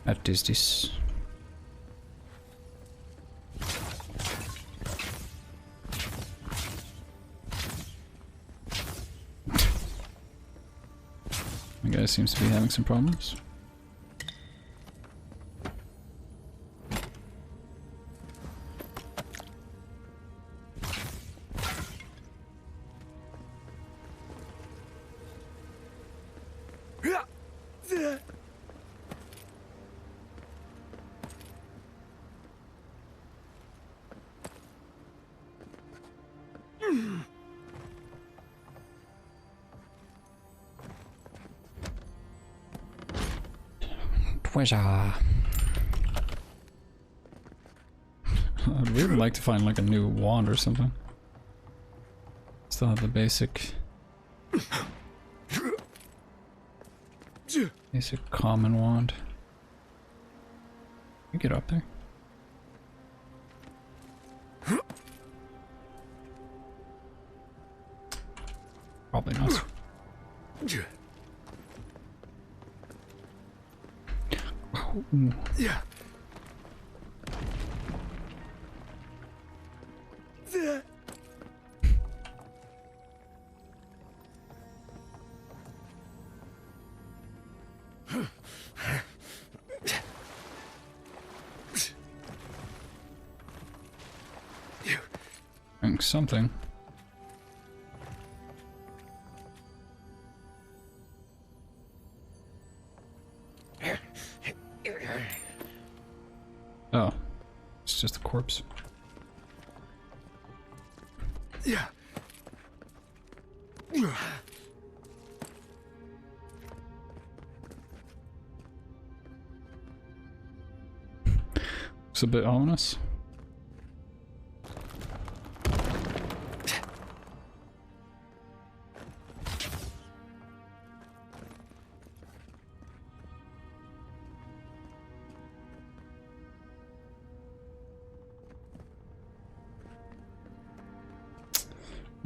What is this? The guy seems to be having some problems. Treasure. I'd really like to find like a new wand or something. Still have the basic common wand. You get up there. Probably not. Yeah. Doing something. Oh, it's just a corpse. Yeah. It's a bit ominous.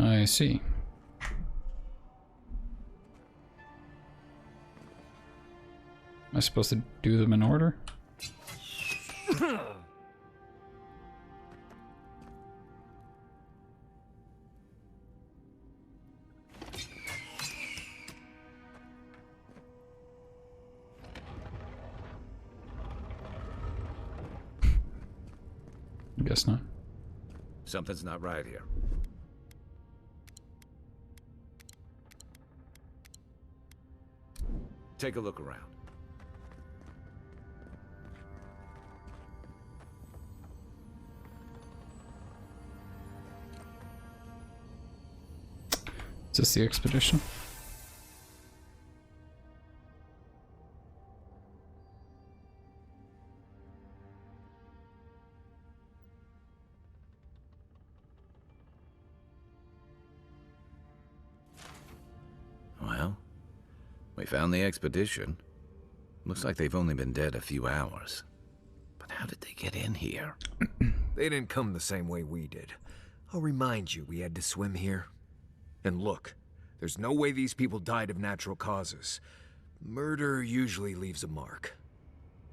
I see. Am I supposed to do them in order? I guess not. Something's not right here. Take a look around. Is this the expedition? Well, we found the expedition. Looks like they've only been dead a few hours. But how did they get in here? They didn't come the same way we did. I'll remind you, we had to swim here. And look, there's no way these people died of natural causes. Murder usually leaves a mark.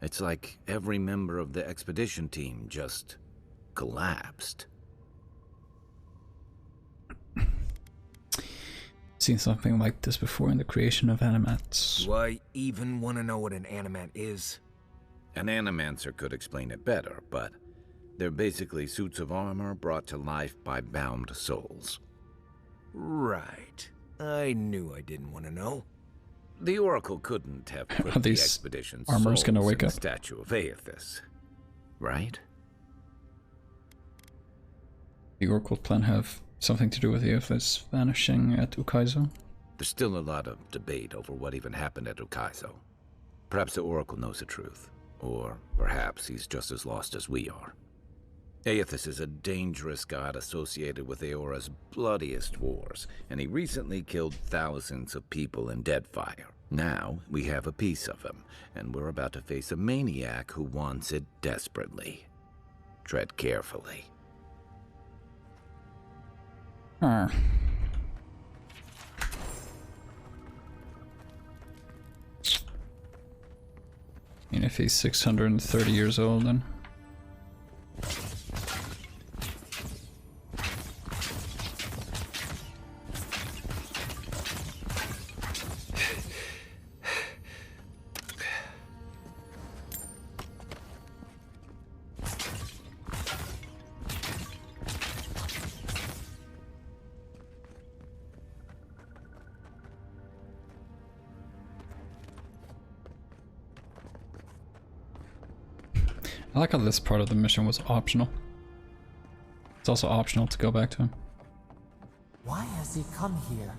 It's like every member of the expedition team just collapsed. Seen something like this before in the creation of animats. Do I even want to know what an animat is? An animancer could explain it better, but they're basically suits of armor brought to life by bound souls. Right. I knew I didn't want to know. The Oracle couldn't have put Are the these expedition's armors gonna souls wake in up? the statue of Aethys, right? The Oracle plan have something to do with Aethys vanishing at Ukaizo? There's still a lot of debate over what even happened at Ukaizo. Perhaps the Oracle knows the truth, or perhaps he's just as lost as we are. Aethys is a dangerous god associated with Eora's bloodiest wars, and he recently killed thousands of people in Deadfire. Now, we have a piece of him, and we're about to face a maniac who wants it desperately. Tread carefully. I mean, if if he's 630 years old then. I like how this part of the mission was optional. It's also optional to go back to him. Why has he come here?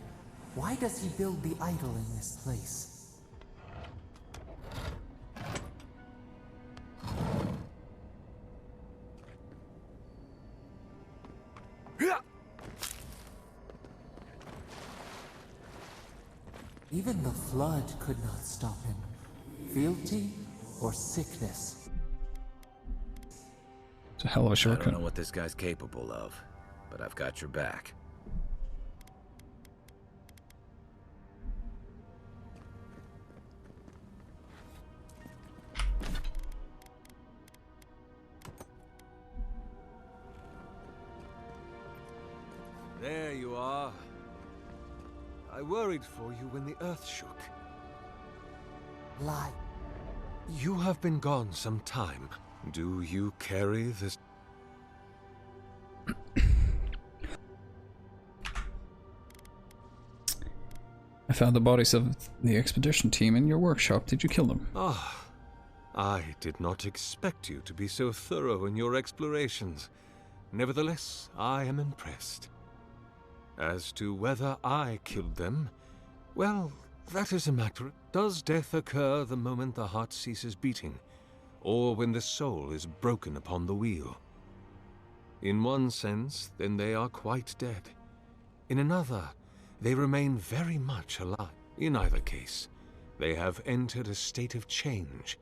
Why does he build the idol in this place? Even the flood could not stop him. Fealty or sickness? It's a hell of a I shortcut. don't know what this guy's capable of, but I've got your back. There you are. I worried for you when the earth shook. Lie. You have been gone some time. Do you carry this? I found the bodies of the expedition team in your workshop. Did you kill them? Ah, I did not expect you to be so thorough in your explorations. Nevertheless, I am impressed. As to whether I killed them, well, that is a matter. Does death occur the moment the heart ceases beating, or when the soul is broken upon the wheel? In one sense, then they are quite dead. In another, they remain very much alive. In either case, they have entered a state of change,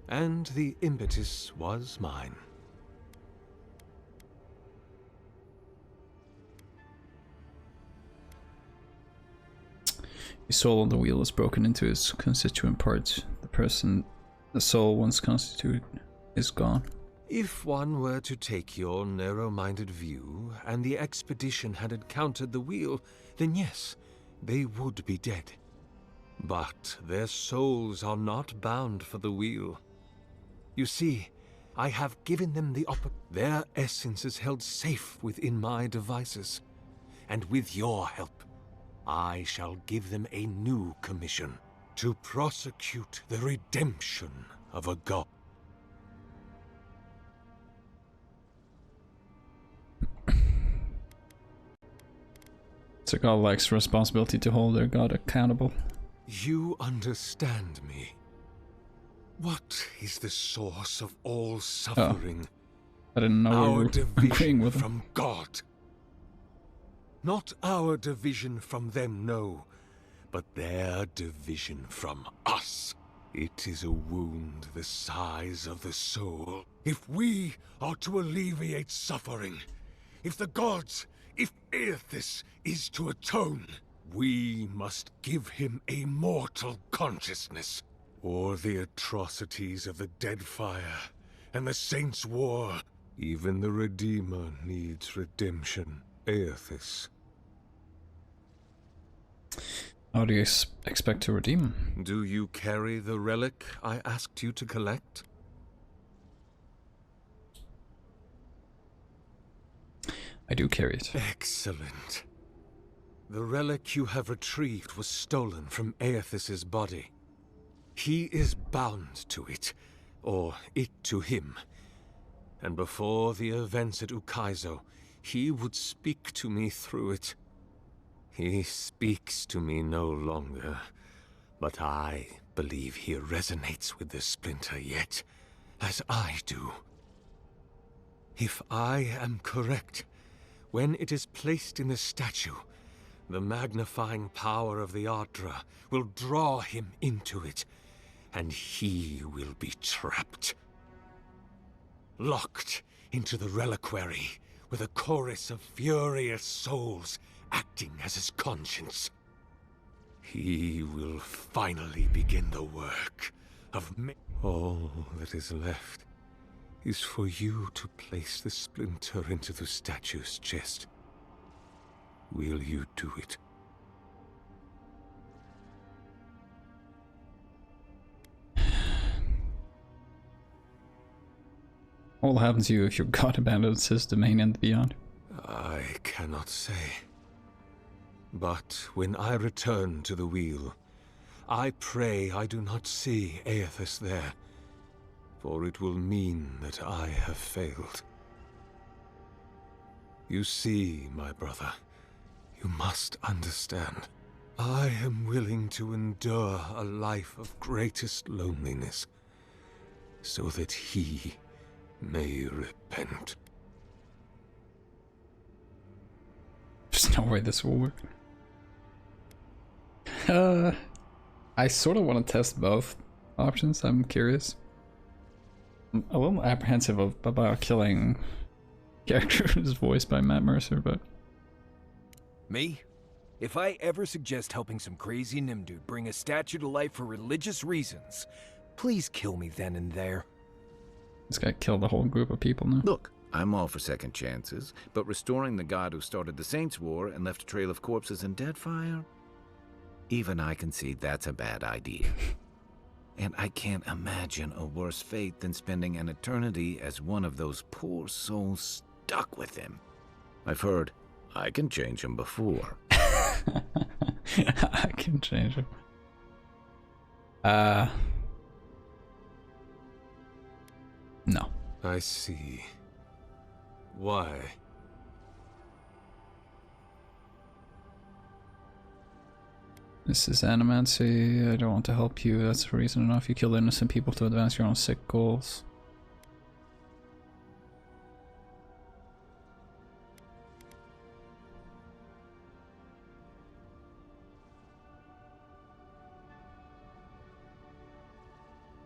and the impetus was mine. The soul on the wheel is broken into its constituent parts. The soul once constituted is gone. If one were to take your narrow-minded view, and the expedition had encountered the wheel, then yes, they would be dead. But their souls are not bound for the wheel. You see, I have given them the their essence is held safe within my devices. And with your help, I shall give them a new commission to prosecute the redemption of a god. So God likes responsibility to hold their God accountable. You understand me. What is the source of all suffering? I didn't know Our we were agreeing division with him. from God. Not our division from them, no, but their division from us. It is a wound the size of the soul. If we are to alleviate suffering, if the gods, if Aethys is to atone, we must give him a mortal consciousness, or the atrocities of the Dead Fire and the Saints' War. Even the Redeemer needs redemption. Aethys. How do you expect to redeem him? Do you carry the relic I asked you to collect? I do carry it. Excellent. The relic you have retrieved was stolen from Aethys' body. He is bound to it, or it to him. And before the events at Ukaizo, he would speak to me through it. He speaks to me no longer, but I believe he resonates with the splinter yet, as I do. If I am correct, when it is placed in the statue, the magnifying power of the Ardra will draw him into it, and he will be trapped. Locked into the reliquary with a chorus of furious souls acting as his conscience. He will finally begin the work of me. All that is left is for you to place the splinter into the statue's chest. Will you do it? What will happen to you if your god abandons his domain and beyond? I cannot say. But when I return to the wheel, I pray I do not see Aethys there, for it will mean that I have failed. You see, my brother, you must understand. I am willing to endure a life of greatest loneliness, so that he may repent. There's no way this will work. I sort of want to test both options. I'm curious. I'm a little apprehensive about killing character who's voiced by Matt Mercer, but... Me? If I ever suggest helping some crazy Nim dude bring a statue to life for religious reasons, please kill me then and there. This guy killed a whole group of people now. Look, I'm all for second chances, but restoring the god who started the Saints' War and left a trail of corpses and Deadfire? Even I concede that's a bad idea. And I can't imagine a worse fate than spending an eternity as one of those poor souls stuck with him. I've heard I can change him before. I can change him. No. I see. Why? This is animancy. I don't want to help you. That's reason enough. You kill innocent people to advance your own sick goals.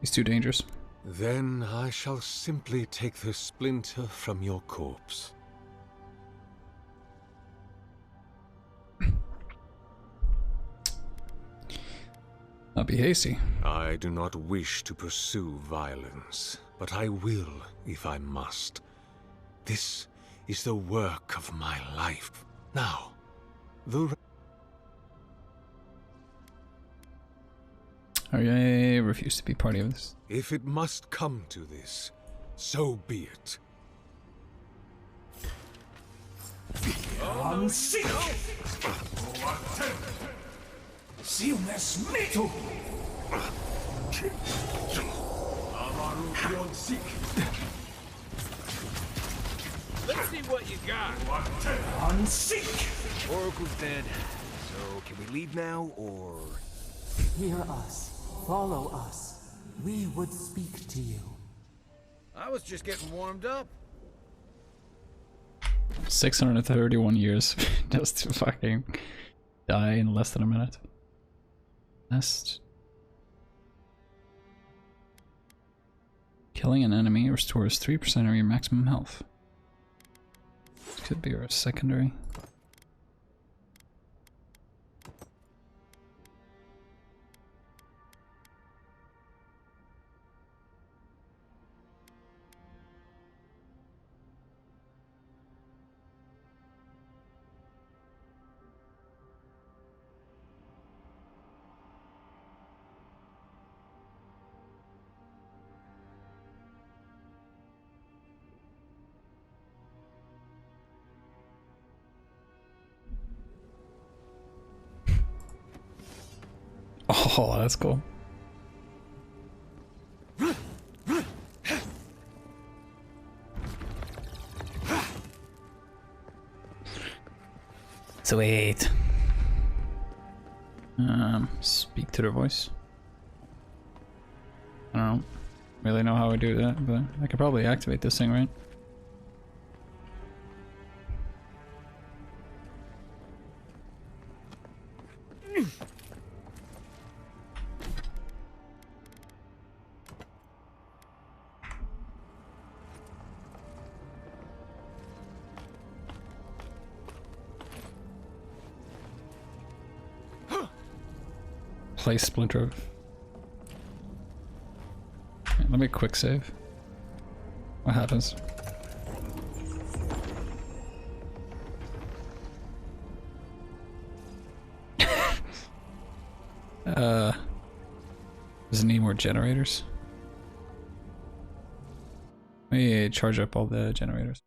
He's too dangerous. Then I shall simply take the splinter from your corpse. Not be hasty. I do not wish to pursue violence, but I will if I must. This is the work of my life. Now, I refuse to be part of this. If it must come to this, so be it. Unsink! Silnes Mito! Let's see what you got. Unsink! Oracle's dead. So, can we leave now, or...? Hear us. Follow us. We would speak to you. I was just getting warmed up. 631 years just to fucking die in less than a minute. Last. Killing an enemy restores 3% of your maximum health. Could be our secondary. Oh, that's cool. Sweet. Speak to the voice. I don't really know how I do that, but I could probably activate this thing, right? Place splinter. let me quick save. What happens? Does it need more generators? Let me charge up all the generators.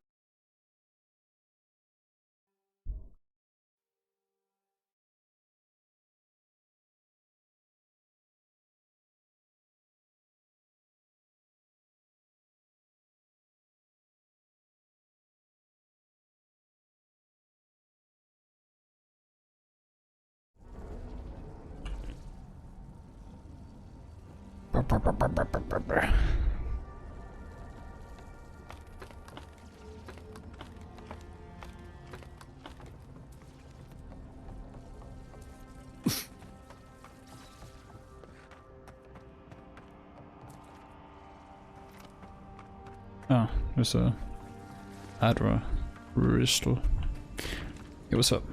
Oh, there's a Adra Bristol. Hey, what's up?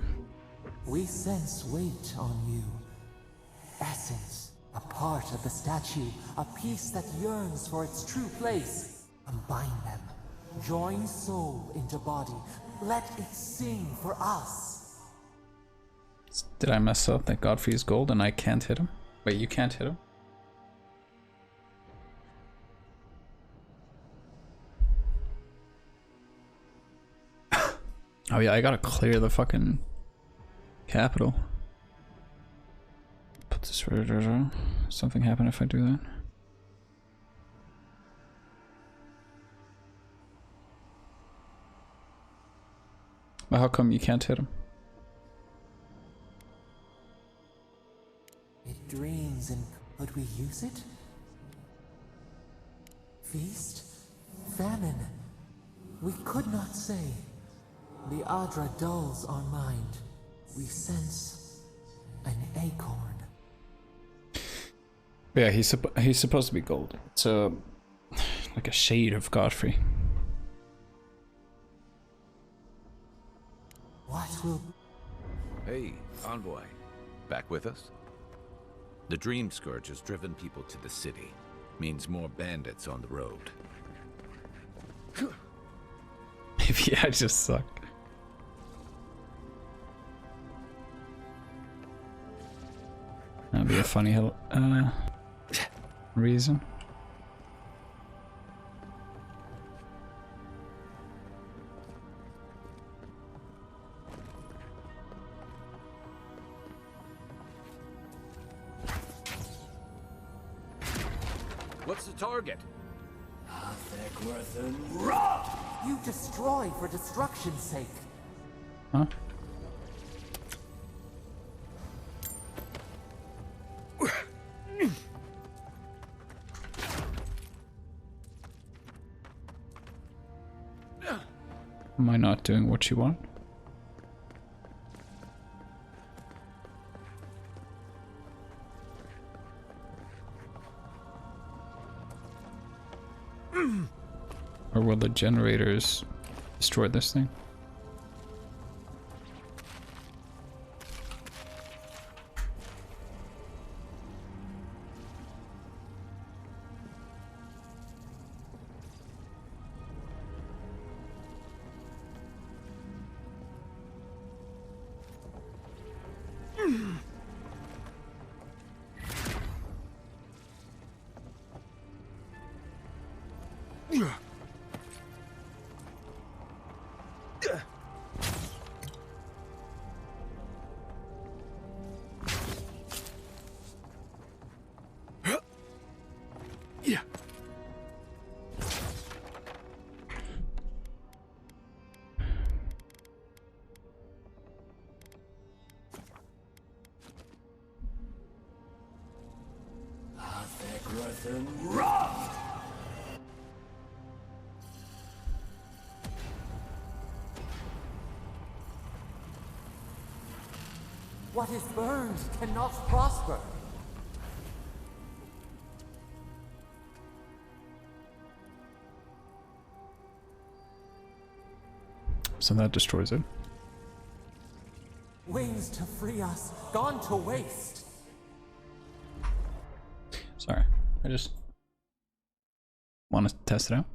We sense weight on you. Essence, a part of the statue, a piece that yearns for its true place. Combine them. Join soul into body. Let it sing for us. Did I mess up that Godfrey is gold and I can't hit him? Wait, you can't hit him? Oh yeah, I gotta clear the fucking capital. Put this right. Something happen if I do that? But how come you can't hit him? It dreams, and could we use it? Feast? Famine? We could not say. The Adra dulls our mind. We sense an acorn. Yeah, he's supposed to be gold. It's like a shade of Godfrey. What will... Hey, Envoy. Back with us? The Dream Scourge has driven people to the city. Means more bandits on the road. Maybe I just suck. That'd be a funny reason. What's the target? You destroy for destruction's sake. Huh? Am I not doing what you want? Or will the generators destroy this thing? What is burned cannot prosper. So that destroys it. Wings to free us, gone to waste. Sorry, I just want to test it out.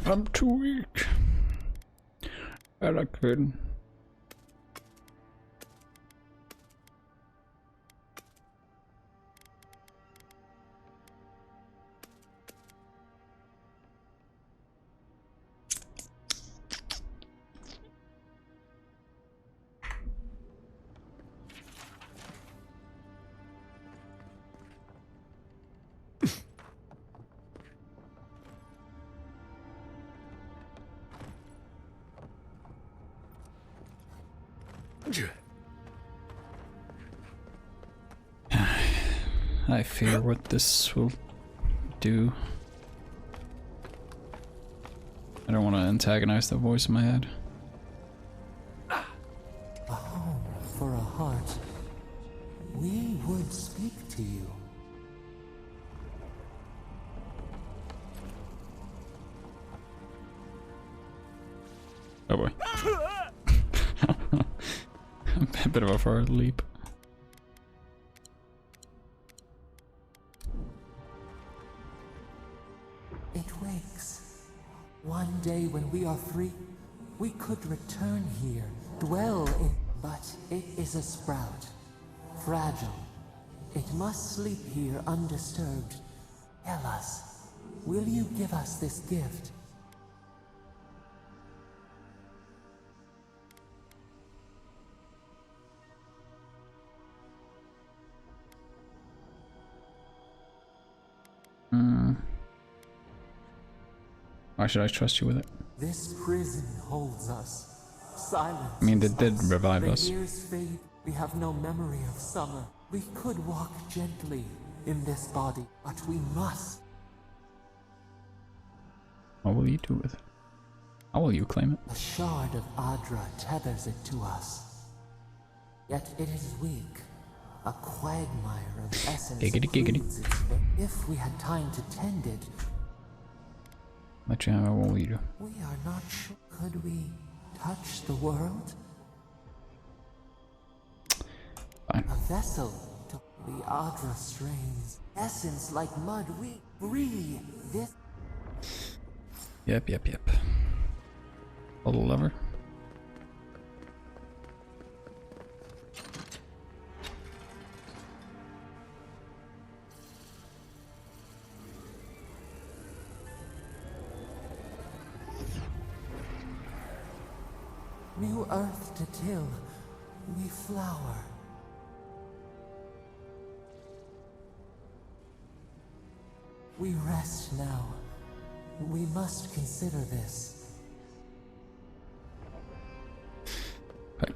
I'm too weak. And I couldn't. I fear what this will do. I don't want to antagonize the voice in my head. A home for a heart. We would speak to you. Oh boy. A bit of a far leap. It wakes. One day when we are free, we could return here, dwell in... But it is a sprout. Fragile. It must sleep here undisturbed. Tell us, will you give us this gift? Why should I trust you with it? This prison holds us. Silence. I mean, they did revive us. The years fade. We have no memory of summer. We could walk gently in this body, but we must. What will you do with it? How will you claim it? A shard of Adra tethers it to us. Yet it is weak. A quagmire of essence. Giggity, giggity. If we had time to tend it, Let you have what will you do? we are not sure. Could we touch the world? Fine. A vessel to the Adra strains. Essence like mud. We breathe this. Yep. Pull the lever. New earth to till, we flower. We rest now. We must consider this. Right.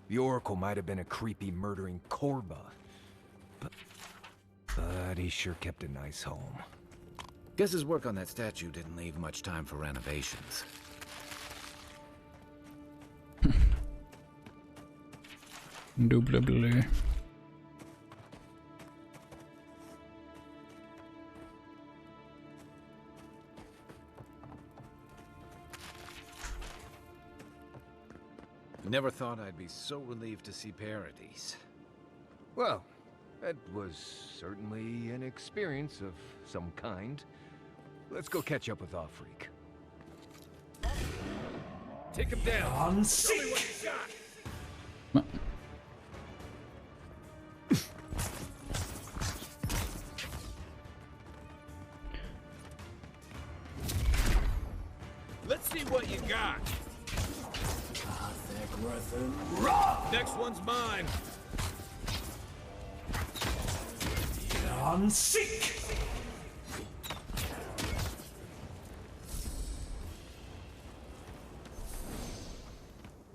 The Oracle might have been a creepy, murdering Korba, but he sure kept a nice home. Guess his work on that statue didn't leave much time for renovations. Indubitably. Never thought I'd be so relieved to see Paradise. Well, that was certainly an experience of some kind. Let's go catch up with Offreak. Take him down. Show me what you got. Let's see what you got. Next one's mine.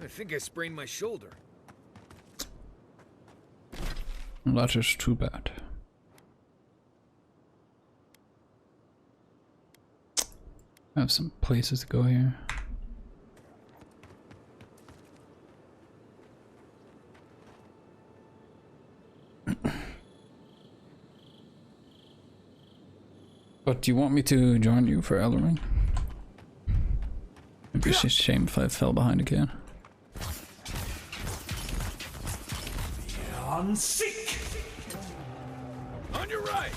I think I sprained my shoulder. That is too bad. I have some places to go here. But do you want me to join you for Elring? Maybe it's just a shame if I fell behind again. On your right.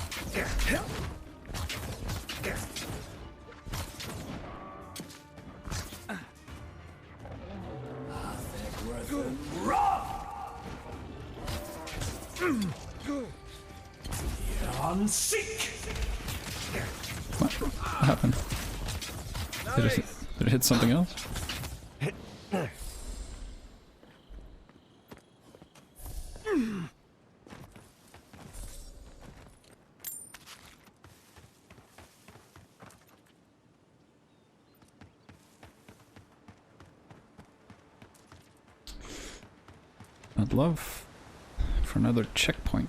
What happened? Did it hit something else? I'd love for another checkpoint.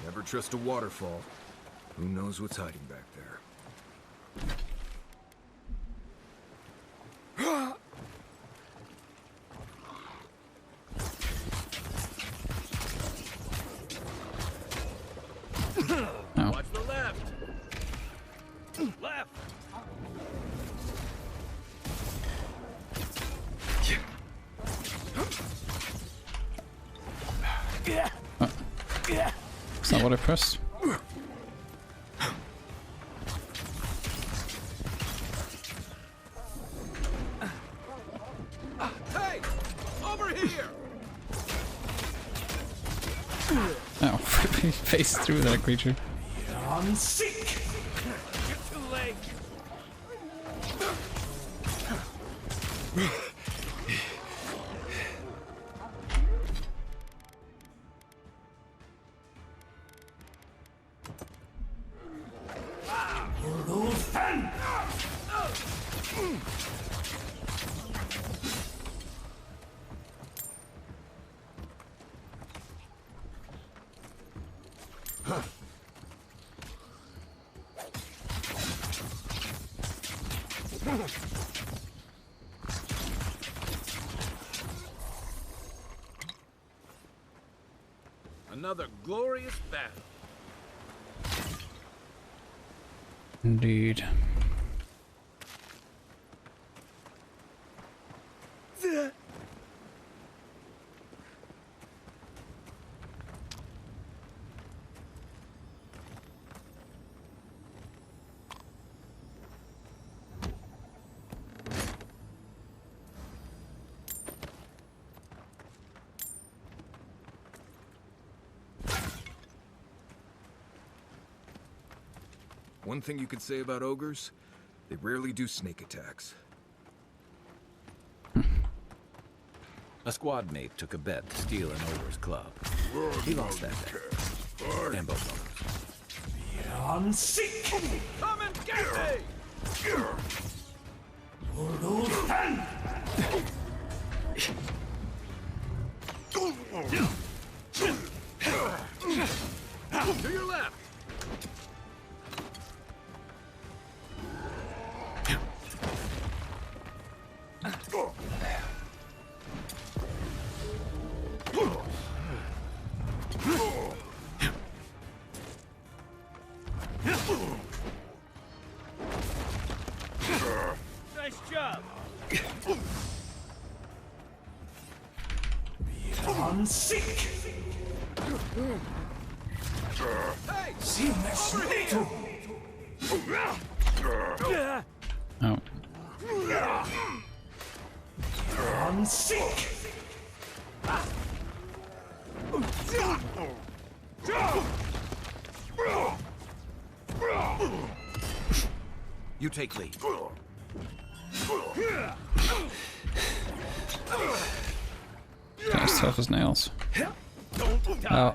Never trust a waterfall. Who knows what's hiding back there? Watch the left. Left. Is that what I pressed? Hey, over here. Ow, face through that creature. On sick. You're too late. Another glorious battle. Indeed. One thing you could say about ogres, they rarely do snake attacks. A squad mate took a bet to steal an ogre's club. He lost that bet. And both owners. On sick. Come and get me! To your left. Nice job. On sick. Hey, see me too. Oh. On sick. You take lead. As tough as nails. Oh.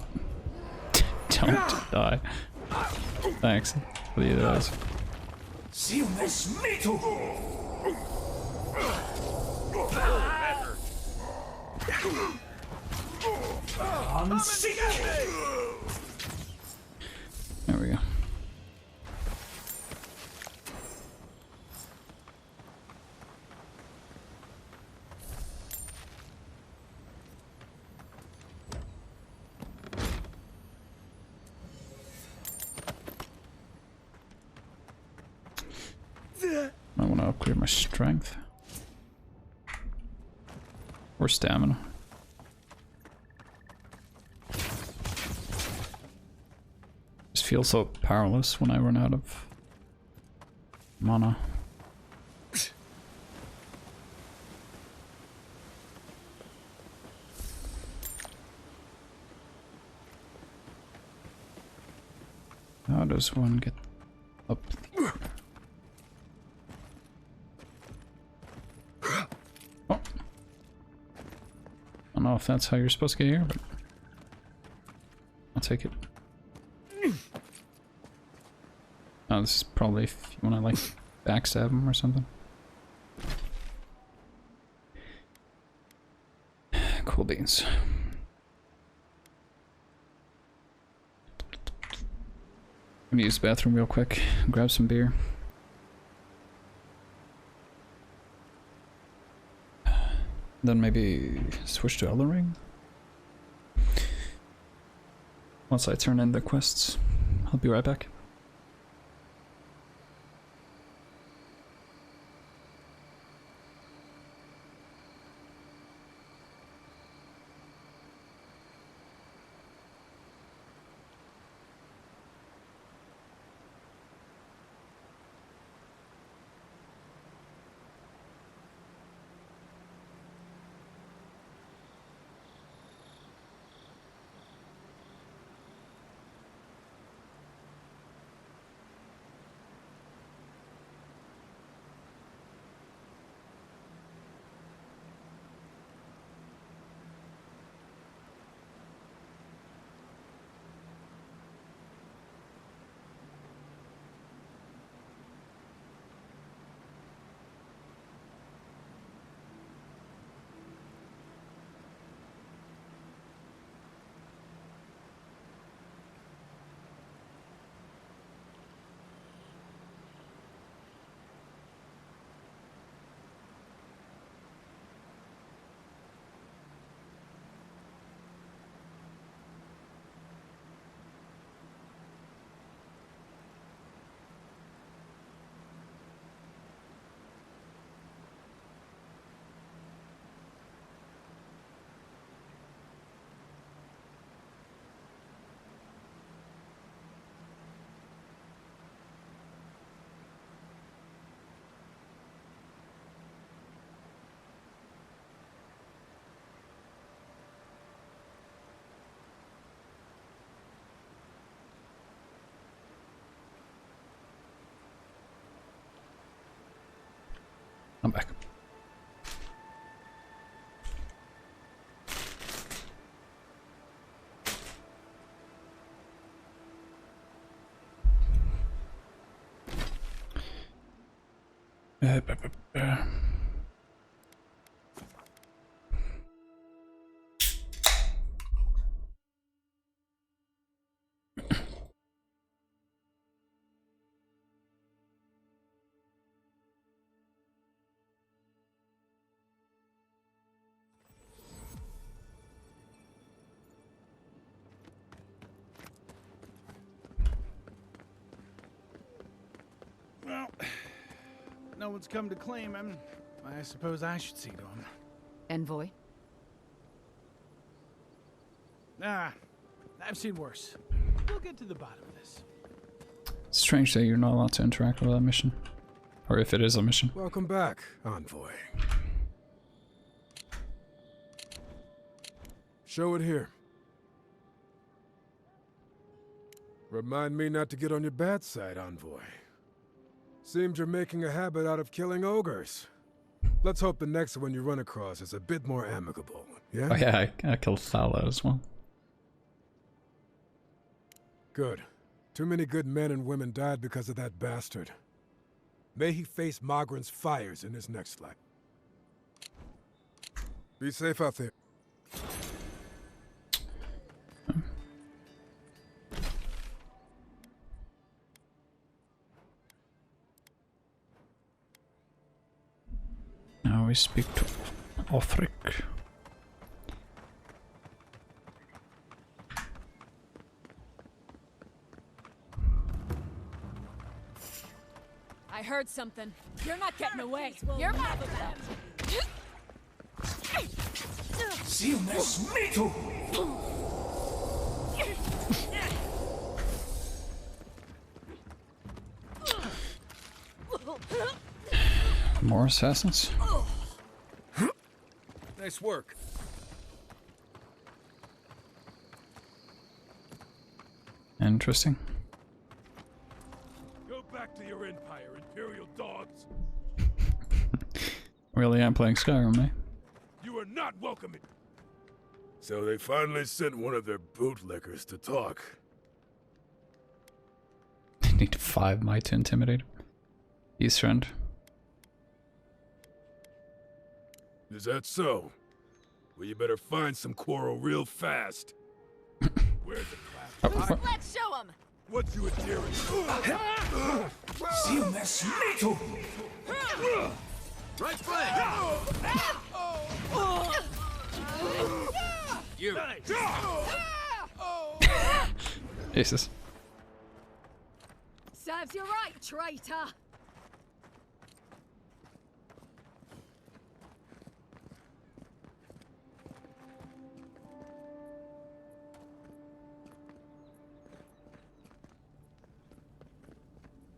Don't die. Thanks for the others. See me too. On sick. There we go. I want to upgrade my strength or stamina. Just feel so powerless when I run out of mana. How does one get up? Oh. I don't know if that's how you're supposed to get here, but I'll take it. Oh, this is probably if you want to like backstab him or something. Cool beans. I'm gonna use the bathroom real quick, grab some beer. Then maybe switch to Elden Ring. Once I turn in the quests, I'll be right back. I'm back. no one's come to claim him, I suppose I should see to him. Envoy? Nah, I've seen worse. We'll get to the bottom of this. Strange that you're not allowed to interact with that mission. Or if it is a mission. Welcome back, Envoy. Show it here. Remind me not to get on your bad side, Envoy. Seems you're making a habit out of killing ogres. Let's hope the next one you run across is a bit more amicable, yeah? Oh yeah, I killed Thala as well. Good. Too many good men and women died because of that bastard. May he face Magran's fires in his next life. Be safe out there. Now we speak to Offric. I heard something. You're not getting away. You're mad with them. Silnes mito! More assassins? Nice work. Interesting. Go back to your empire, Imperial dogs. Really am playing Skyrim, eh? You are not welcome. So they finally sent one of their bootlickers to talk. I need 5 might to intimidate him. East friend. Is that so? Well, you better find some quarrel real fast. Where's the class? Let's show them. What you adhering? Silnes mito! Right flank! You! Jesus. Serves you right, traitor.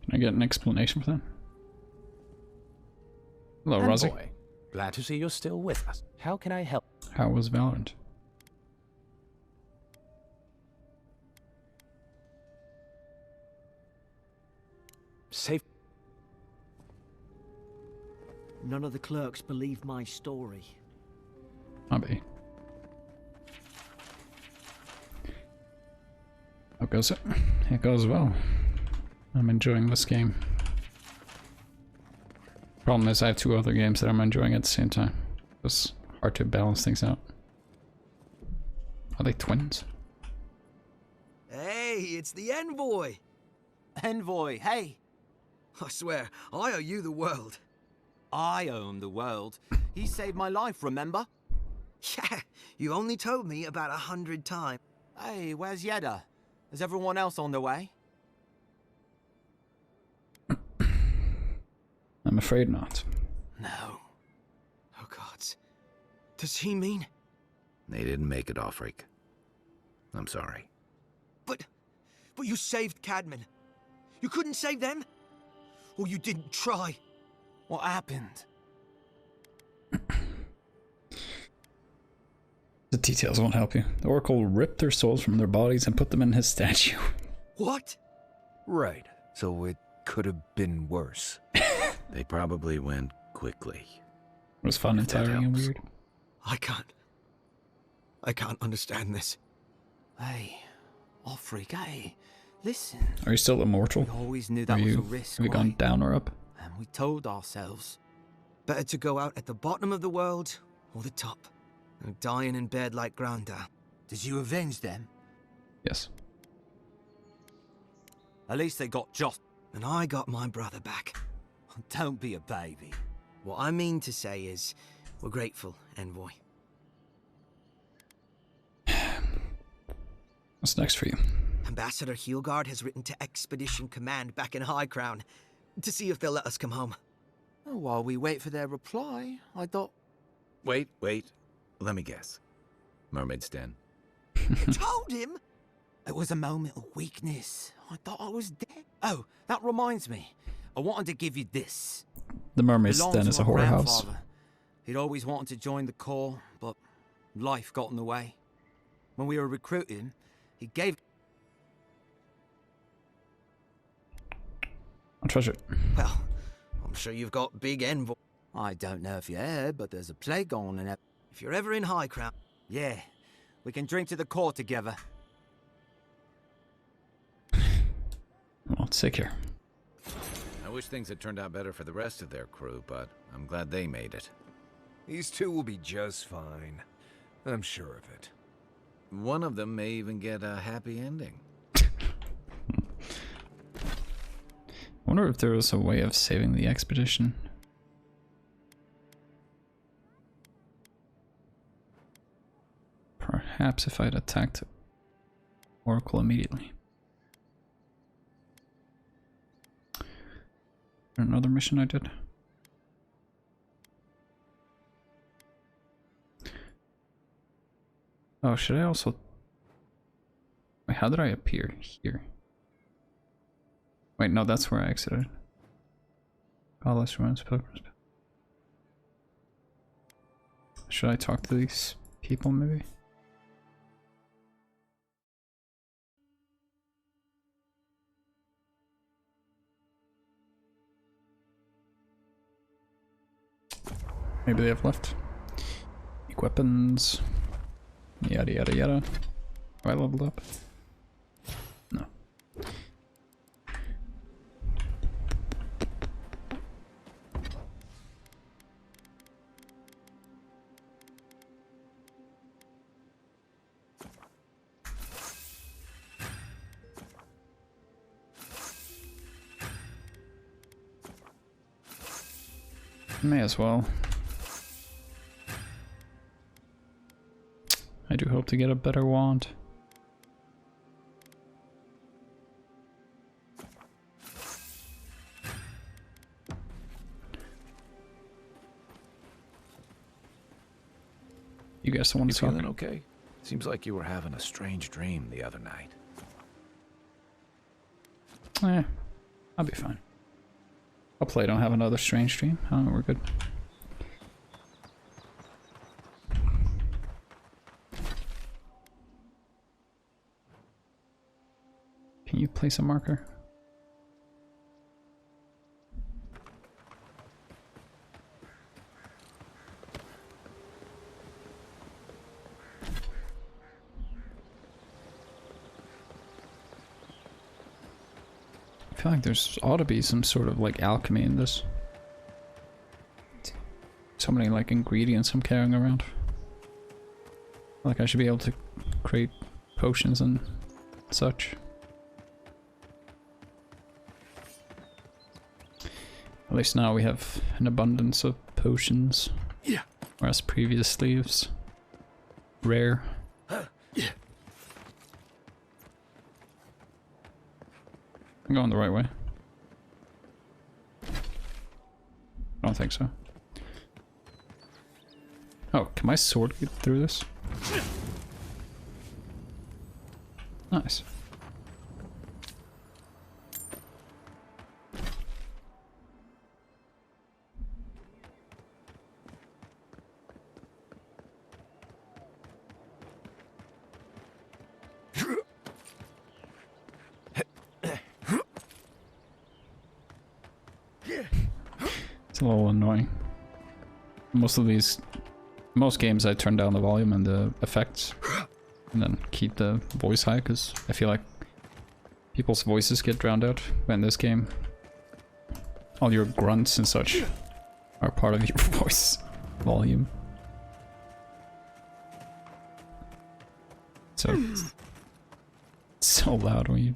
Can I get an explanation for that? Hello, Rosie. Envoy, glad to see you're still with us. How can I help? How was Valorant? Safe. None of the clerks believe my story. Maybe. How goes it? It goes well. I'm enjoying this game. Problem is I have 2 other games that I'm enjoying at the same time. It's hard to balance things out. Are they twins? Hey, it's the Envoy! Envoy, hey! I swear, I owe you the world. I own the world. He saved my life, remember? Yeah, you only told me about 100 times. Hey, where's Yeda? Is everyone else on their way? I'm afraid not. No. Oh, gods. Does he mean? They didn't make it, Offric. I'm sorry. But you saved Cadman. You couldn't save them? Or you didn't try? What happened? The details won't help you. The Oracle ripped their souls from their bodies and put them in his statue. What? Right. So it could have been worse. They probably went quickly. It was fun and tiring and weird. I can't understand this. Hey, Offric, hey, listen. Are you still immortal? We always knew that was a risk, Have you gone down or up? And we told ourselves. Better to go out at the bottom of the world or the top. And dying in bed like Granda. Did you avenge them? Yes. At least they got Joss. And I got my brother back. Don't be a baby. What I mean to say is, we're grateful, Envoy. What's next for you? Ambassador Heelgard has written to Expedition Command back in High Crown to see if they'll let us come home. Well, while we wait for their reply, I thought... Wait. Let me guess. Mermaid's Den. You told him? It was a moment of weakness. I thought I was dead. Oh, that reminds me. I wanted to give you this. The Mermaid's Belonged Den to is a my horror house. grandfather. He'd always wanted to join the Corps, but life got in the way. When we were recruiting, he gave... I'll treasure it. Well, I'm sure you've got big envoy. I don't know if you heard, but there's a plague on and... If you're ever in High Crown... Yeah, we can drink to the Corps together. Well, take care. I wish things had turned out better for the rest of their crew, but I'm glad they made it. These two will be just fine. I'm sure of it. One of them may even get a happy ending. I wonder if there was a way of saving the expedition. Perhaps if I'd attacked Oracle immediately. Another mission I did. Oh, should I also... Wait, how did I appear here? Wait, no, that's where I exited. Palace ruins, pilgrims. Should I talk to these people, maybe? Maybe they have left. Make weapons. Yada yada yada. Have I leveled up? No. May as well. I do hope to get a better wand. You guys don't want to talk? Feeling okay? Seems like you were having a strange dream the other night. Eh, I'll be fine. Hopefully I don't have another strange dream. Oh, we're good. Can you place a marker? I feel like there's ought to be some sort of like alchemy in this. So many like ingredients I'm carrying around. Like I should be able to create potions and such. At least now we have an abundance of potions. Yeah. Whereas previously it was rare. Yeah. I'm going the right way. I don't think so. Oh, can my sword get through this? Nice. It's a little annoying. Most games I turn down the volume and the effects and then keep the voice high because I feel like people's voices get drowned out. But in this game, all your grunts and such are part of your voice volume. So it's so loud when you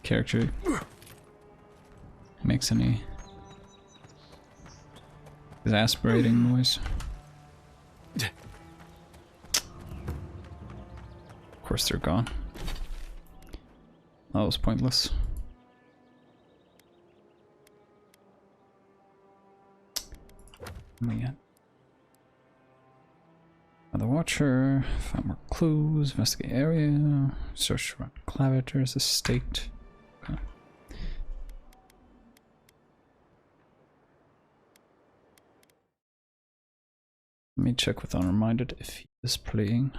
character makes any exasperating noise. Of course they're gone. That was pointless. Man. The Watcher, find more clues, investigate area, search around Clavitor's estate. Okay. Let me check with Unreminded if he is playing.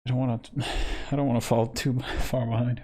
I don't want to fall too far behind.